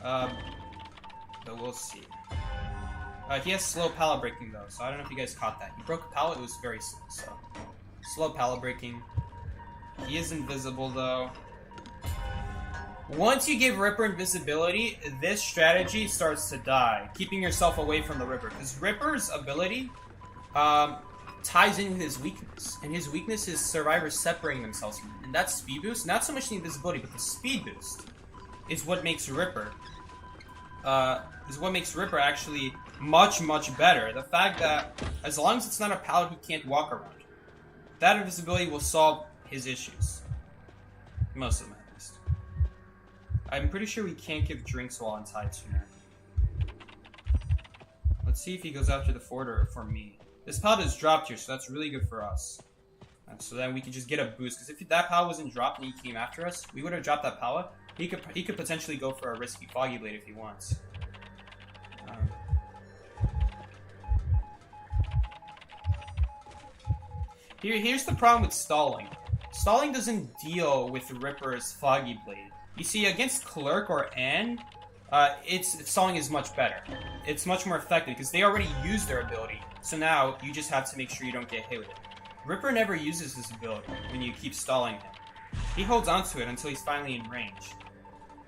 But we'll see. He has slow pallet breaking though, so I don't know if you guys caught that. He broke a pallet, it was very slow, so. Slow pallet breaking. He is invisible though. Once you give Ripper invisibility, this strategy starts to die. Keeping yourself away from the Ripper. Because Ripper's ability ties in with his weakness. And his weakness is survivors separating themselves from him. And that's speed boost. Not so much the invisibility, but the speed boost is what makes Ripper actually much, much better. The fact that as long as it's not a pallet he can't walk around, that invisibility will solve his issues. Most of them, at least. I'm pretty sure we can't give drinks while untied sooner. Let's see if he goes after the fort or for me. This pallet is dropped here, so that's really good for us. So then we can just get a boost, because if that pallet wasn't dropped and he came after us, we would have dropped that pallet. He could potentially go for a risky Foggy Blade if he wants. Here's the problem with stalling. Stalling doesn't deal with Ripper's Foggy Blade. You see, against Clerk or Anne, stalling is much better. It's much more effective because they already used their ability. So now you just have to make sure you don't get hit with it. Ripper never uses his ability when you keep stalling him. He holds onto it until he's finally in range.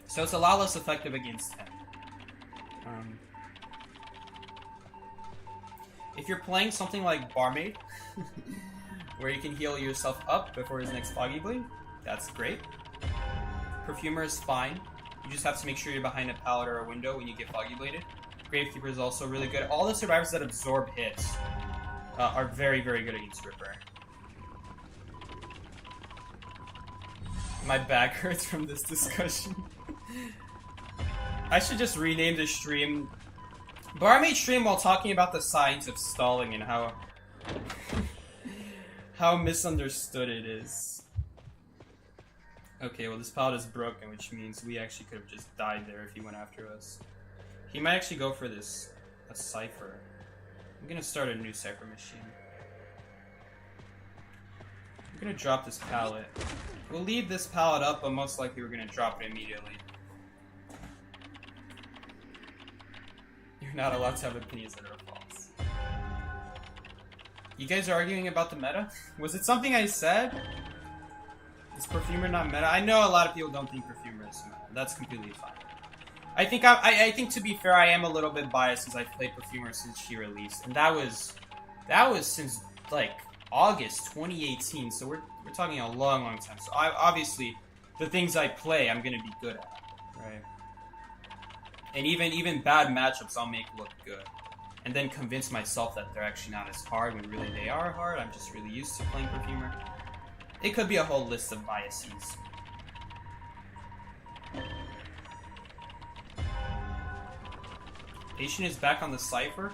So it's a lot less effective against him. If you're playing something like Barmaid, where you can heal yourself up before his next Foggy Blade, that's great. Perfumer is fine. You just have to make sure you're behind a pallet or a window when you get Foggy Bladed. Gravekeeper is also really good. All the survivors that absorb hits are very, very good against Ripper. My back hurts from this discussion. I should just rename the stream Barmaid stream while talking about the science of stalling and how misunderstood it is. Okay, well this pallet is broken, which means we actually could have just died there if he went after us. He might actually go for a cipher. I'm gonna start a new cipher machine. I'm gonna drop this pallet. We'll leave this pallet up, but most likely we're gonna drop it immediately. You're not allowed to have opinions that are false. You guys are arguing about the meta? Was it something I said? Is Perfumer not meta? I know a lot of people don't think Perfumer is meta. That's completely fine. I think to be fair, I am a little bit biased since I've played Perfumer since she released, and that was since like August 2018. So we're talking a long time. So obviously the things I play, I'm gonna be good at, right? And even bad matchups, I'll make look good, and then convince myself that they're actually not as hard when really they are hard. I'm just really used to playing Perfumer. It could be a whole list of biases. Patient is back on the Cypher.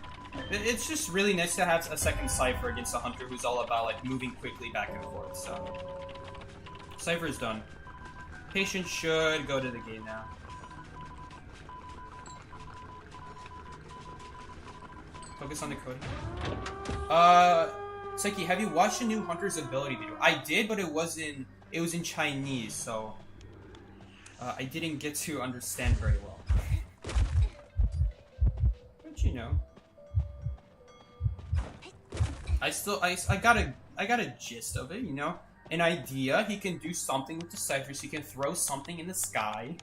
It's just really nice to have a second Cypher against a Hunter who's all about like moving quickly back and forth. So Cypher is done. Patient should go to the gate now. Focus on the coding. Psyche, have you watched the new Hunter's ability video? I did, but it was in Chinese, so I didn't get to understand very well. But you know, I got a gist of it. You know, an idea. He can do something with the ciphers. He can throw something in the sky.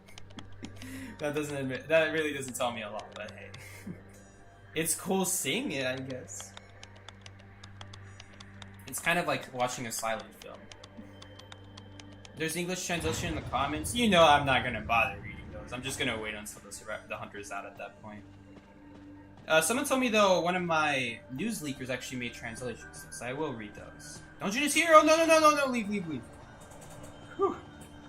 That really doesn't tell me a lot, but hey, it's cool seeing it, I guess. It's kind of like watching a silent film. There's English translation in the comments. You know I'm not gonna bother reading those. I'm just gonna wait until the Hunter's out at that point. Someone told me though one of my news leakers actually made translations, so I will read those. Dungeon is here! Oh no, leave. Whew.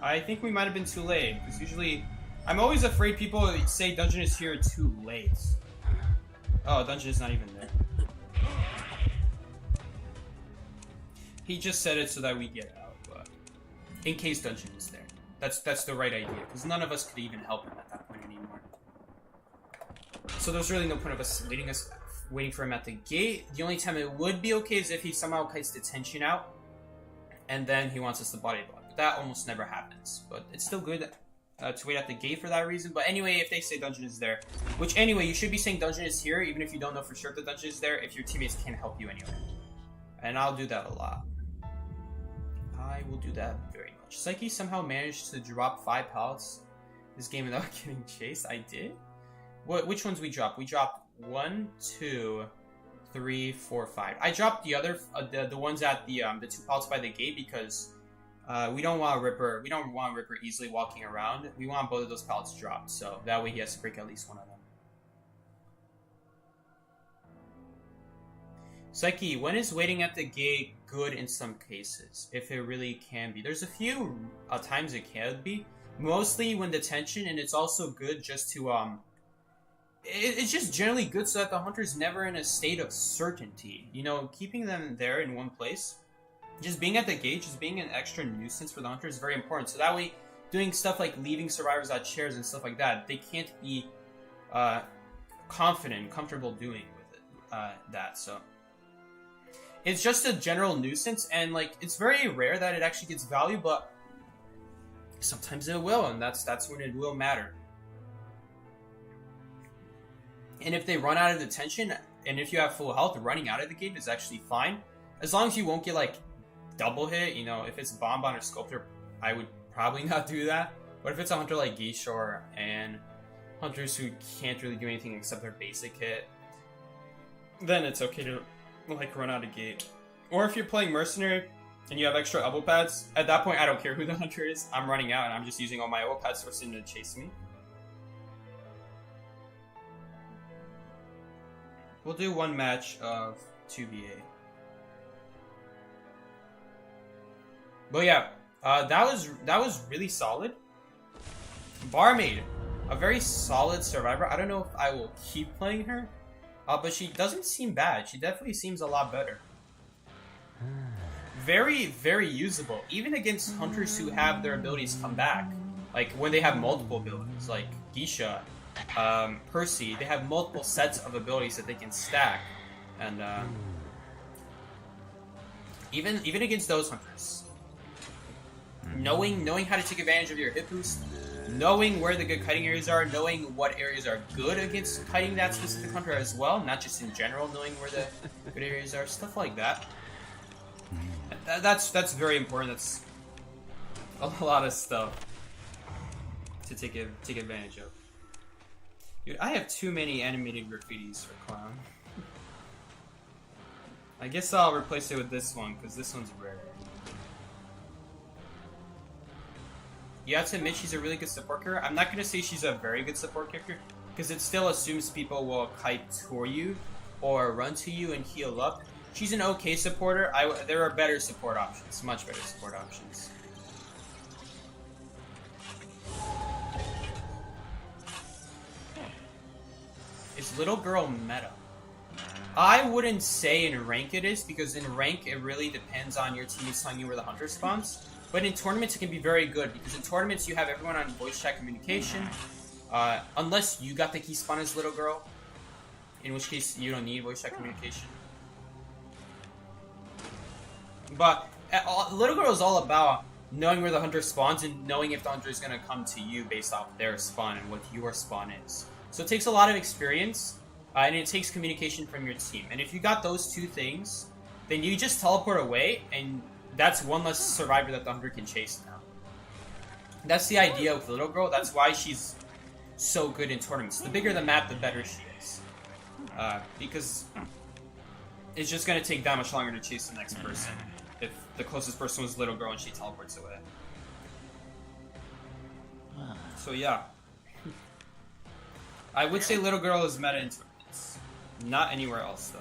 I think we might have been too late, because usually I'm always afraid people say dungeon is here too late. Oh, dungeon is not even there. He just said it so that we get out, but in case dungeon is there. That's the right idea, because none of us could even help him at that point anymore. So there's really no point of us waiting for him at the gate. The only time it would be okay is if he somehow kites detention out, and then he wants us to body block. But that almost never happens. But it's still good to wait at the gate for that reason. But anyway, if they say dungeon is there, which anyway, you should be saying dungeon is here, even if you don't know for sure if the dungeon is there, if your teammates can't help you anyway. And I'll do that a lot. I will do that very much. Psyche somehow managed to drop 5 pallets this game without getting chased. I did? Which ones we dropped? We dropped 1, 2, 3, 4, 5. I dropped the other, the ones at the 2 pallets by the gate because we don't want Ripper easily walking around. We want both of those pallets dropped, so that way he has to break at least one of them. Psyche, when is waiting at the gate good in some cases? If it really can be. There's a few times it can be. Mostly when detention, and it's also good just to, it's just generally good so that the Hunter's never in a state of certainty. You know, keeping them there in one place. Just being at the gate, just being an extra nuisance for the Hunter is very important. So that way, doing stuff like leaving survivors at chairs and stuff like that, they can't be comfortable doing with it, that, so. It's just a general nuisance, and like it's very rare that it actually gets value, but sometimes it will, and that's when it will matter. And if they run out of detention, and if you have full health, running out of the gate is actually fine, as long as you won't get like double hit. You know, if it's Bonbon or Sculptor, I would probably not do that. But if it's a Hunter like Geisha or and Hunters who can't really do anything except their basic hit, then it's okay to like run out of gate. Or if you're playing Mercenary and you have extra elbow pads, at that point I don't care who the Hunter is. I'm running out and I'm just using all my elbow pads for him to chase me. We'll do one match of 2v8. But yeah, that was really solid. Barmaid, a very solid survivor. I don't know if I will keep playing her, but she doesn't seem bad. She definitely seems a lot better. Very, very usable, even against Hunters who have their abilities come back. Like when they have multiple abilities, like Geisha, Percy, they have multiple sets of abilities that they can stack, and even against those Hunters, knowing how to take advantage of your hit boost knowing where the good kiting areas are, knowing what areas are good against kiting that specific hunter as well, not just in general, knowing where the good areas are, stuff like that. That's very important. That's a lot of stuff to take advantage of. Dude, I have too many animated graffitis for Clown. I guess I'll replace it with this one, because this one's rare. You have to admit she's a really good support character. I'm not going to say she's a very good support character, because it still assumes people will kite toward you, or run to you and heal up. She's an okay supporter. There are better support options, much better support options. Is Little Girl meta? I wouldn't say in rank it is, because in rank it really depends on your teammates telling you where the hunter spawns. But in tournaments it can be very good, because in tournaments you have everyone on voice chat communication. Unless you got the key spawn as Little Girl, in which case you don't need voice chat communication. But Little Girl is all about knowing where the hunter spawns and knowing if the hunter is going to come to you based off their spawn and what your spawn is. So it takes a lot of experience, and it takes communication from your team. And if you got those two things, then you just teleport away, and that's one less survivor that the hunter can chase now. That's the idea with Little Girl. That's why she's so good in tournaments. The bigger the map, the better she is. Because it's just going to take that much longer to chase the next person if the closest person was Little Girl and she teleports away. So yeah. I would say Little Girl is meta in tournaments. Not anywhere else though.